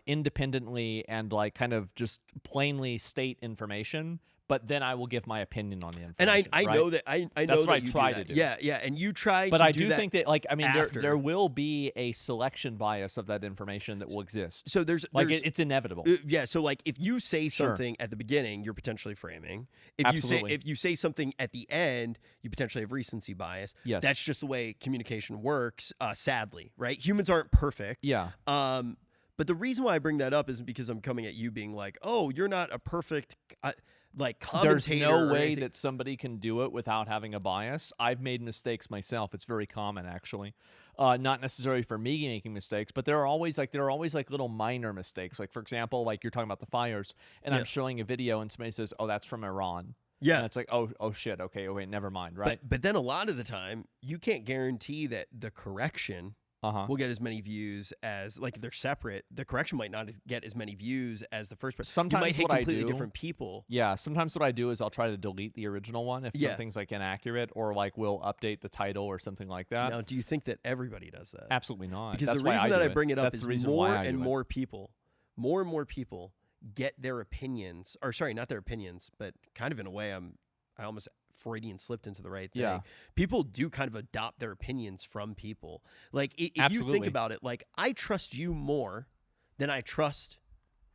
independently and kind of just plainly state information. But then I will give my opinion on the information. And I know that I know that's that what you I try do that. to do. Yeah, and you try. But to I do do think that there will be a selection bias of that information that will exist. So there's it's inevitable. So if you say something at the beginning, you're potentially framing. If you say something at the end, you potentially have recency bias. Yes, that's just the way communication works. Sadly, right? Humans aren't perfect. Yeah. But the reason why I bring that up isn't because I'm coming at you being like, oh, you're not a perfect. There's no way that somebody can do it without having a bias. I've made mistakes myself. It's very common, actually. Not necessarily for me making mistakes, but there are always little minor mistakes. Like, for example, you're talking about the fires, and I'm showing a video, and somebody says, "Oh, that's from Iran." Yeah, and it's like, oh shit. Okay, wait, never mind. Right. But then a lot of the time, you can't guarantee that the correction will get as many views as if they're separate. The correction might not get as many views as the first person. Sometimes you might hit completely I do, different people. Yeah, sometimes what I do is I'll try to delete the original one if something's inaccurate, or we'll update the title or something like that. Now, do you think that everybody does that? Absolutely not. Because that's the reason that I bring it up is more and more people get their opinions, or sorry, not their opinions, but kind of in a way I almost Freudian slipped into the right thing. Yeah. People do kind of adopt their opinions from people. If you think about it, I trust you more than I trust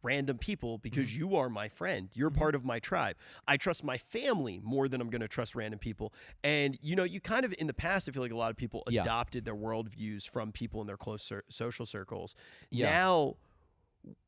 random people because you are my friend. You're part of my tribe. I trust my family more than I'm going to trust random people. And, you kind of, in the past, I feel like a lot of people adopted their worldviews from people in their close social circles. Yeah. Now,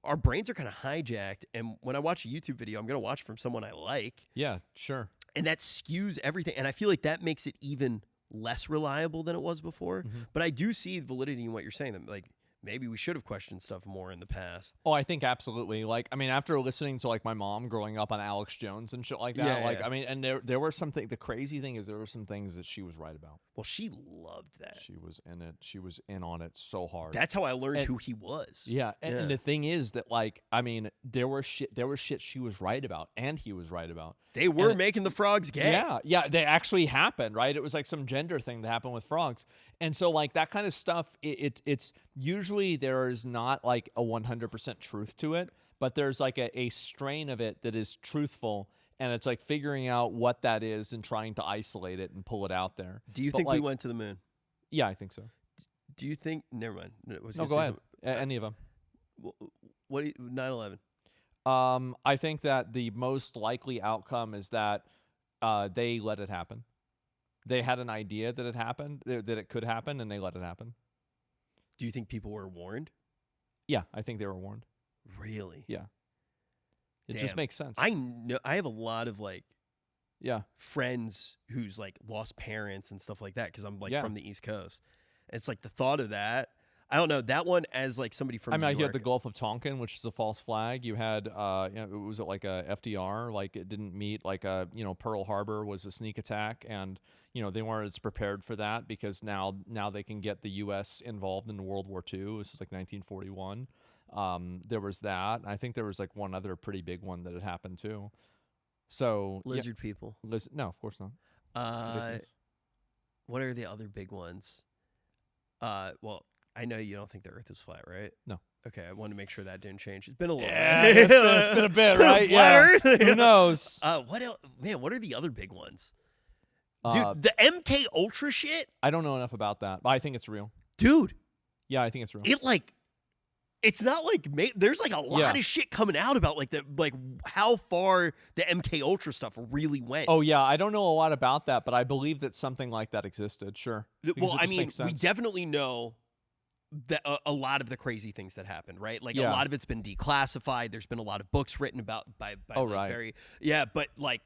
our brains are kind of hijacked. And when I watch a YouTube video, I'm going to watch from someone I like. Yeah, sure. And that skews everything. And I feel like that makes it even less reliable than it was before. Mm-hmm. But I do see validity in what you're saying. That maybe we should have questioned stuff more in the past. Oh, I think absolutely. Like, I mean, after listening to like my mom growing up on Alex Jones and shit like that, I mean, and there were something. The crazy thing is there were some things that she was right about. Well, she loved that. She was in it. She was in on it so hard. That's how I learned who he was. Yeah, and the thing is that, like, I mean, there was shit she was right about, and he was right about. They were making the frogs gay. Yeah, they actually happened, right? It was like some gender thing that happened with frogs. And so, like, that kind of stuff, it's usually there is not, like, a 100% truth to it, but there's, like, a strain of it that is truthful, and it's, like, figuring out what that is and trying to isolate it and pull it out there. Do you think we went to the moon? Yeah, I think so. Do you think... Never mind. No, go ahead. Any of them. What 9/11? I think that the most likely outcome is that they let it happen. They had an idea that it happened, that it could happen, and they let it happen. Do you think people were warned? Yeah, I think they were warned. Really? Yeah. It just makes sense. I know. I have a lot of friends who's like lost parents and stuff like that because I'm like from the East Coast. It's like the thought of that. I don't know that one as like somebody from. New York. You had the Gulf of Tonkin, which is a false flag. You had, was it like a FDR? Like it didn't meet like a, Pearl Harbor was a sneak attack, and they weren't as prepared for that because now they can get the U.S. involved in World War II. This is like 1941. There was that. I think there was like one other pretty big one that had happened too. So lizard people. No, of course not. What are the other big ones? Well. I know you don't think the Earth is flat, right? No. Okay, I wanted to make sure that didn't change. It's been a little bit. It's been a bit, right? Flat Earth? Who knows? What else? Man, what are the other big ones? Dude, the MK Ultra shit? I don't know enough about that, but I think it's real. Dude. Yeah, I think it's real. It's not like there's like a lot of shit coming out about like how far the MK Ultra stuff really went. Oh yeah, I don't know a lot about that, but I believe that something like that existed. Sure. Well, I mean, we definitely know that a lot of the crazy things that happened, right? Like a lot of it's been declassified. There's been a lot of books written about by right. but like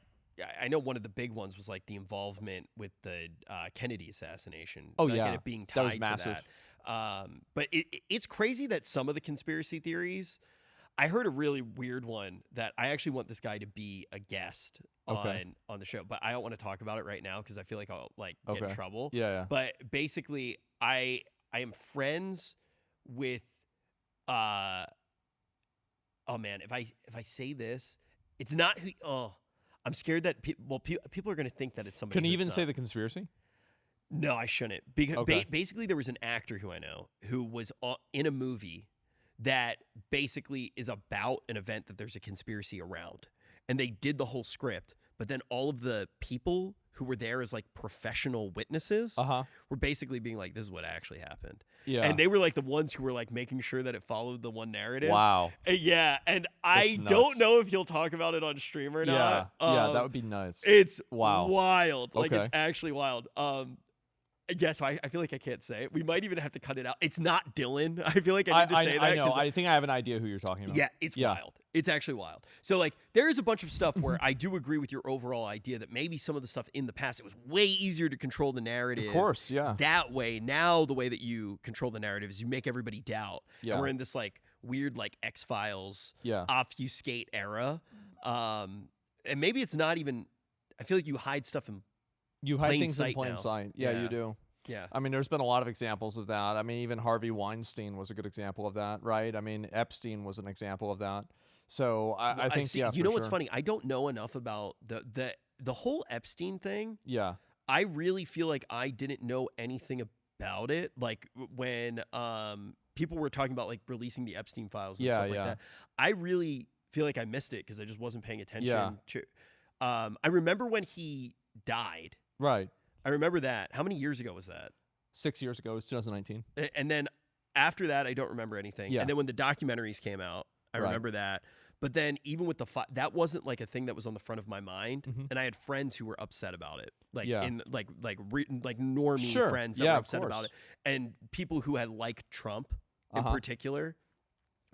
I know one of the big ones was like the involvement with the Kennedy assassination. Oh and it being tied that was massive. To that. But it's crazy that some of the conspiracy theories. I heard a really weird one that I actually want this guy to be a guest on the show, but I don't want to talk about it right now because I feel like I'll get in trouble. Yeah. But basically, I am friends with oh man, if I say this, it's not who I'm scared that people are going to think that it's somebody. Can you even say the conspiracy? No, I shouldn't. Because basically there was an actor who I know who was in a movie that basically is about an event that there's a conspiracy around. And they did the whole script, but then all of the people who were there as like professional witnesses were basically being like, this is what actually happened. Yeah. And they were like the ones who were like making sure that it followed the one narrative. Wow. Yeah. And I don't know if he'll talk about it on stream or not. Yeah, that would be nice. It's wild. Like okay. It's actually wild. Yeah, so I feel like I can't say it. We might even have to cut it out. It's not Dylan. I feel like I need to say that. I know. I think I have an idea who you're talking about. Yeah, it's wild. It's actually wild. So, like, there is a bunch of stuff where I do agree with your overall idea that maybe some of the stuff in the past, it was way easier to control the narrative. Of course, yeah. That way, now the way that you control the narrative is you make everybody doubt. Yeah. And we're in this, like, weird, like, X-Files obfuscate era. And maybe it's not even, I feel like you hide stuff in You hide things in plain sight. Yeah, you do. Yeah. I mean, there's been a lot of examples of that. I mean, even Harvey Weinstein was a good example of that, right? I mean, Epstein was an example of that. So I think, you know what's funny? I don't know enough about the whole Epstein thing. Yeah. I really feel like I didn't know anything about it. Like when people were talking about like releasing the Epstein files and stuff like that. I really feel like I missed it because I just wasn't paying attention to. I remember when he died. Right. I remember that. How many years ago was that? 6 years ago. It was 2019. And then after that, I don't remember anything. Yeah. And then when the documentaries came out, I remember that. But then even with that wasn't like a thing that was on the front of my mind. Mm-hmm. And I had friends who were upset about it. Like in like normie friends that were upset about it. And people who had liked Trump in particular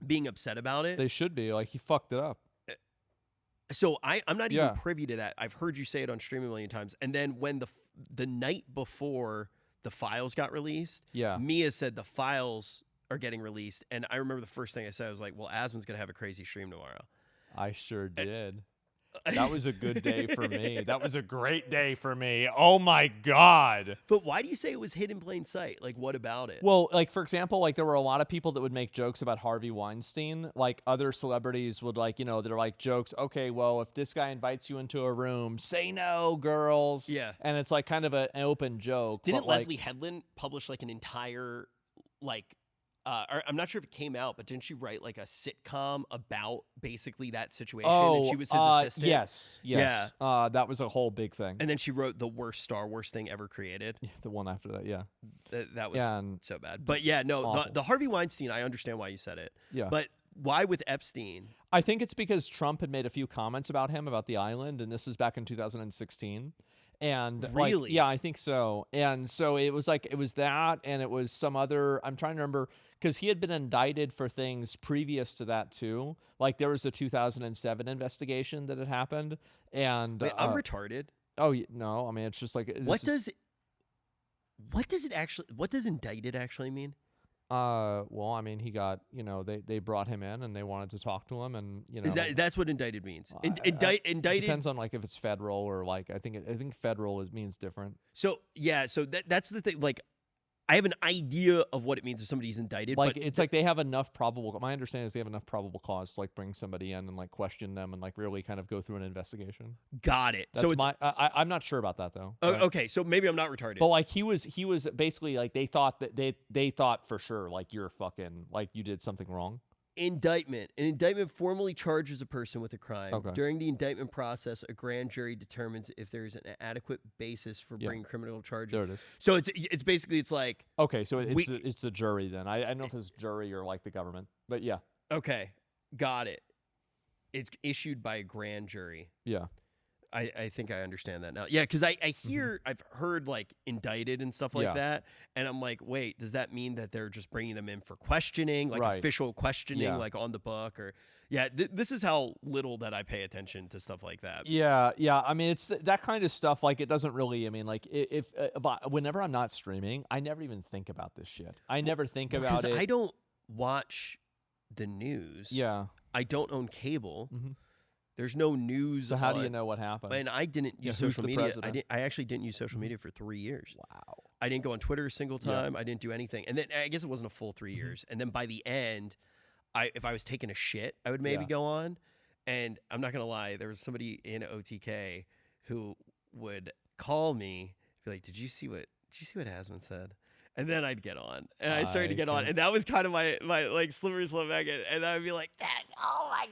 being upset about it. They should be. Like, he fucked it up. So I'm not even privy to that. I've heard you say it on stream a million times. And then when the night before the files got released, Mia said the files are getting released, and I remember the first thing I said was like, "Well, Asmon's gonna have a crazy stream tomorrow." I sure did. That was a good day for me. That was a great day for me. Oh my God. But why do you say it was hid in plain sight? Like, what about it? Well, like, for example, like, there were a lot of people that would make jokes about Harvey Weinstein. Like, other celebrities would, like, they're like jokes. Okay, well, if this guy invites you into a room, say no, girls. Yeah. And it's like kind of an open joke. Didn't Leslie Headland publish like an entire, like, I'm not sure if it came out, but didn't she write like a sitcom about basically that situation? And she was his assistant. Yes. Yeah. That was a whole big thing. And then she wrote the worst Star Wars thing ever created. Yeah, the one after that, yeah. That was so bad. But yeah, no, the Harvey Weinstein, I understand why you said it. Yeah. But why with Epstein? I think it's because Trump had made a few comments about him, about the island, and this is back in 2016. And really? yeah, I think so. And so it was that, and it was some other, I'm trying to remember, because he had been indicted for things previous to that too. Like there was a 2007 investigation that had happened, and wait, I'm retarded. Oh no, I mean it's just like what does indicted actually mean? Well, I mean, he got, they brought him in and they wanted to talk to him, and that's what indicted means. Indicted depends on like if it's federal or like I think federal means different. So yeah, so that's the thing. Like, I have an idea of what it means if somebody's indicted. Like but it's like they have enough probable. My understanding is they have enough probable cause to like bring somebody in and like question them and like really kind of go through an investigation. Got it. That's I'm not sure about that though. Right? Okay, so maybe I'm not retarded. But like he was basically like they thought they thought for sure like you're fucking like you did something wrong. Indictment. An indictment formally charges a person with a crime. Okay. During the indictment process, a grand jury determines if there is an adequate basis for bringing criminal charges. There it is. So it's basically it's like okay. So it's the jury then. I don't know if it's jury or like the government, but yeah. Okay, got it. It's issued by a grand jury. Yeah. I think I understand that now. Yeah, because I hear, I've heard like indicted and stuff like that. And I'm like, wait, does that mean that they're just bringing them in for questioning, like official questioning, like on the book? Or this is how little that I pay attention to stuff like that. Yeah. I mean, it's that kind of stuff. Like, it doesn't really, I mean, like if whenever I'm not streaming, I never even think about this shit. I never think about it. I don't watch the news. Yeah. I don't own cable. Mm-hmm. There's no news. So how do you know what happened? And I didn't use social media. I actually didn't use social media for 3 years. Wow. I didn't go on Twitter a single time. I didn't do anything. And then I guess it wasn't a full 3 years. And then by the end, if I was taking a shit, I would maybe go on. And I'm not gonna lie, there was somebody in OTK who would call me, be like, "Did you see what Asmon said?" And then I'd get on, and I started to get on, and that was kind of my like slippery slope back, and I'd be like, "Oh my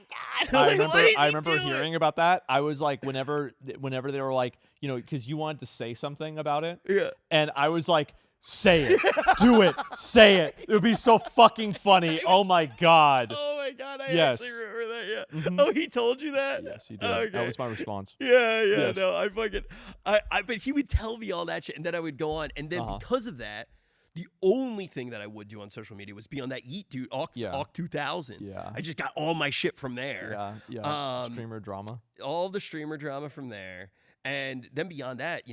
god!" I remember hearing about that. I was like, whenever they were like, because you wanted to say something about it, and I was like, "Say it, do it, say it. It would be so fucking funny." Oh my god. Oh my god! I actually remember that. Yeah. Mm-hmm. Oh, he told you that? Yes, he did. Okay. That was my response. Yeah. Yes. No, I fucking, but he would tell me all that shit, and then I would go on, and then because of that. The only thing that I would do on social media was be on that Yeet Dude, Awk 2000. Yeah. I just got all my shit from there. Yeah. Streamer drama. All the streamer drama from there. And then beyond that,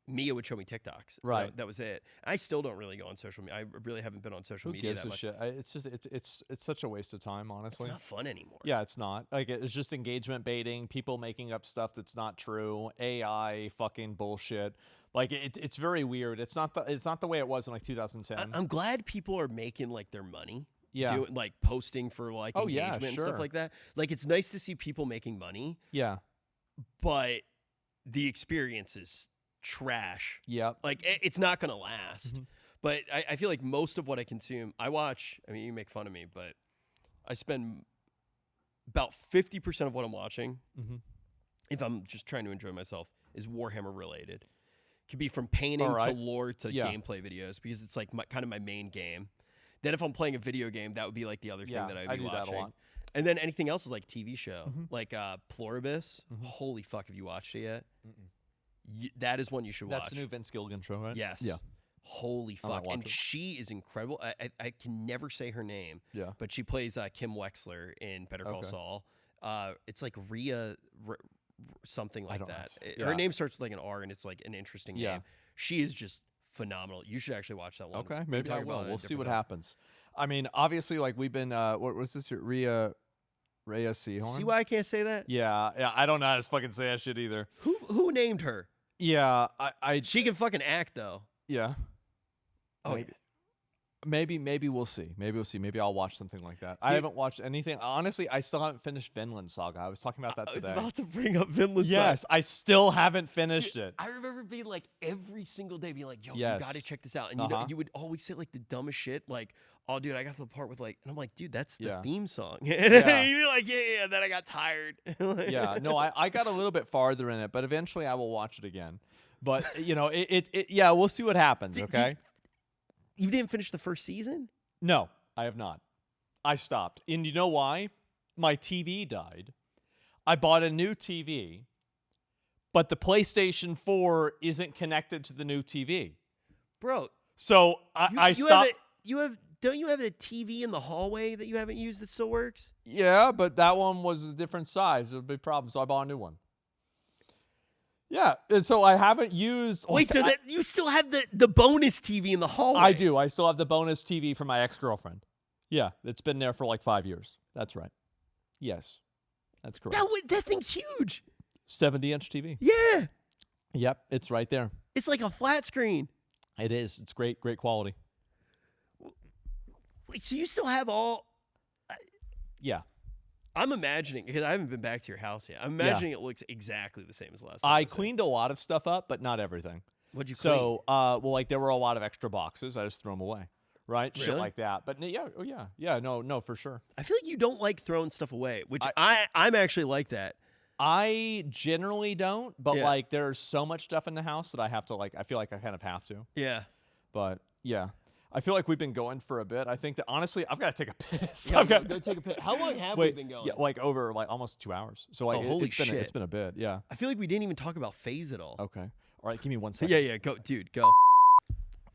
Mia would show me TikToks. Right. That was it. I still don't really go on social media. I really haven't been on social media that much. Shit? It's just, it's such a waste of time, honestly. It's not fun anymore. Yeah, it's not. Like, it's just engagement baiting, people making up stuff that's not true, AI fucking bullshit. Like it's very weird. It's not the way it was in like 2010. I'm glad people are making like their money. Yeah. Doing, like posting for like engagement and stuff like that. Like it's nice to see people making money. Yeah. But the experience is trash. Yeah. Like it's not gonna last. Mm-hmm. But I feel like most of what I consume, I watch. I mean, you make fun of me, but I spend about 50% of what I'm watching, if I'm just trying to enjoy myself, is Warhammer related. Could be from painting to lore to gameplay videos because it's like kind of my main game. Then if I'm playing a video game, that would be like the other thing that I'd be watching. That a lot. And then anything else is like TV show, like Pluribus. Holy fuck, have you watched it yet? That is one you should watch. That's the new Vince Gilligan show, right? Yes. Yeah. Holy fuck. And she is incredible. I can never say her name. Yeah. But she plays Kim Wexler in Better Call Saul. It's like Rhea... something like that. Her name starts with like an R, and it's like an interesting name. She is just phenomenal. You should actually watch that one. Okay, maybe I will. We'll see what happens. I mean, obviously, like we've been. What was this? Rhea Seahorn. See why I can't say that? Yeah. I don't know how to fucking say that shit either. Who named her? Yeah, She can fucking act though. Yeah. Oh, Maybe we'll see. Maybe I'll watch something like that. I haven't watched anything. Honestly, I still haven't finished Vinland Saga. I was talking about that today. I was about to bring up Vinland Saga. Yes, I still haven't finished it. I remember being like every single day being like, yo, you gotta check this out. And you would always say like the dumbest shit, like, oh dude, I got to the part with like, and I'm like, dude, that's the theme song. And you'd be like, yeah, then I got tired. Yeah, no, I got a little bit farther in it, but eventually I will watch it again. But we'll see what happens, okay? You didn't finish the first season? No, I have not. I stopped. And you know why? My TV died. I bought a new TV, but the PlayStation 4 isn't connected to the new TV. Bro. So I stopped. Don't you have a TV in the hallway that you haven't used that still works? Yeah, but that one was a different size. It was a big problem, so I bought a new one. Yeah, and so I haven't used... Wait, so that you still have the bonus TV in the hallway? I do. I still have the bonus TV from my ex-girlfriend. Yeah, it's been there for like 5 years. That's right. Yes, that's correct. That thing's huge. 70-inch TV. Yeah. Yep, it's right there. It's like a flat screen. It is. It's great quality. Wait, so you still have all... Yeah. I'm imagining, because I haven't been back to your house yet, I'm imagining it looks exactly the same as last time. I cleaned a lot of stuff up, but not everything. What'd you clean? So, like there were a lot of extra boxes. I just threw them away, right? Really? Shit like that. But no, for sure. I feel like you don't like throwing stuff away, which I'm actually like that. I generally don't, but like there's so much stuff in the house that I have to I feel like I kind of have to. Yeah. But yeah. I feel like we've been going for a bit. I think that honestly, I've got to take a piss. Yeah, go take a piss. How long have we been going? Yeah, like over almost 2 hours. So holy shit. It's been a bit. Yeah. I feel like we didn't even talk about phase at all. Okay. All right. Give me 1 second. Yeah. Go, dude. Go.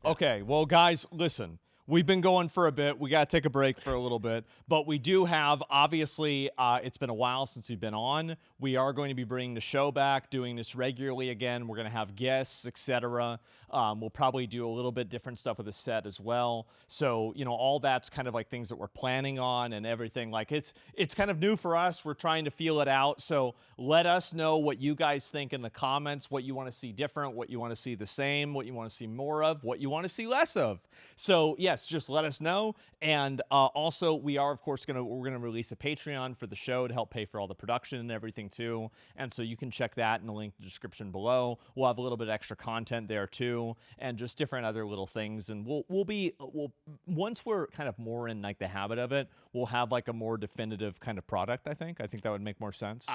Okay. Well, guys, listen. We've been going for a bit. We got to take a break for a little bit. But we do have, obviously, it's been a while since we've been on. We are going to be bringing the show back, doing this regularly again. We're going to have guests, etc. We'll probably do a little bit different stuff with the set as well. So, all that's kind of like things that we're planning on and everything. Like, it's kind of new for us. We're trying to feel it out. So let us know what you guys think in the comments, what you want to see different, what you want to see the same, what you want to see more of, what you want to see less of. So, yes, just let us know. And also, we are, of course, we're gonna release a Patreon for the show to help pay for all the production and everything too. And so you can check that in the link in the description below. We'll have a little bit of extra content there too, and just different other little things. And we'll once we're kind of more in like the habit of it, we'll have like a more definitive kind of product. I think that would make more sense.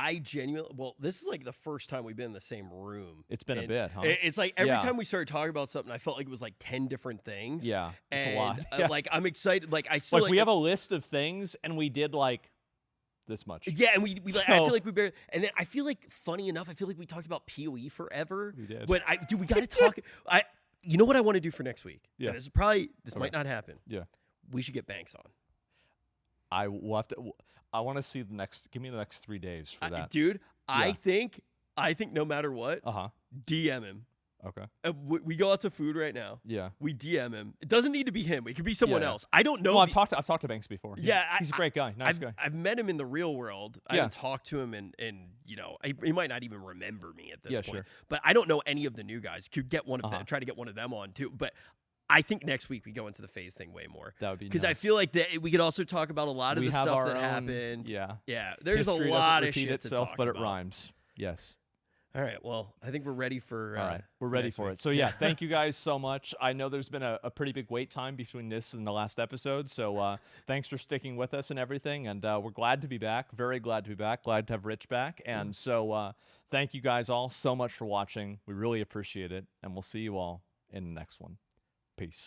This is like the first time we've been in the same room. It's been a bit, huh? It's like every time we started talking about something, I felt like it was like 10 different things. Yeah, it's a lot. Like I'm excited. Like I still we have a list of things, and we did like this much. Yeah, and we I feel like we barely. And then I feel like, funny enough, I feel like we talked about PoE forever. We did. But we got to talk. You know what I want to do for next week? Yeah. This might not happen. Yeah. We should get Banks on. I will have to. I want to see give me the next 3 days for that, dude. Yeah. I think no matter what, DM him. Okay. We go out to food right now. Yeah. We DM him. It doesn't need to be him. It could be someone else. I don't know. Well, I've talked to Banks before. Yeah. He's a great guy. Nice guy. I've met him in the real world. I haven't talked to him, and he might not even remember me at this point. Sure. But I don't know any of the new guys. Could get one of them. Try to get one of them on too. But I think next week we go into the phase thing way more. That would be because nice. I feel like that we could also talk about a lot of the stuff that happened. Yeah. Yeah. There's History a lot of shit itself, but it rhymes. Yes. All right. Well, I think we're ready for. All right, we're ready for it. So thank you guys so much. I know there's been a pretty big wait time between this and the last episode, so thanks for sticking with us and everything. And we're glad to be back. Very glad to be back. Glad to have Rich back. And so thank you guys all so much for watching. We really appreciate it, and we'll see you all in the next one. Peace.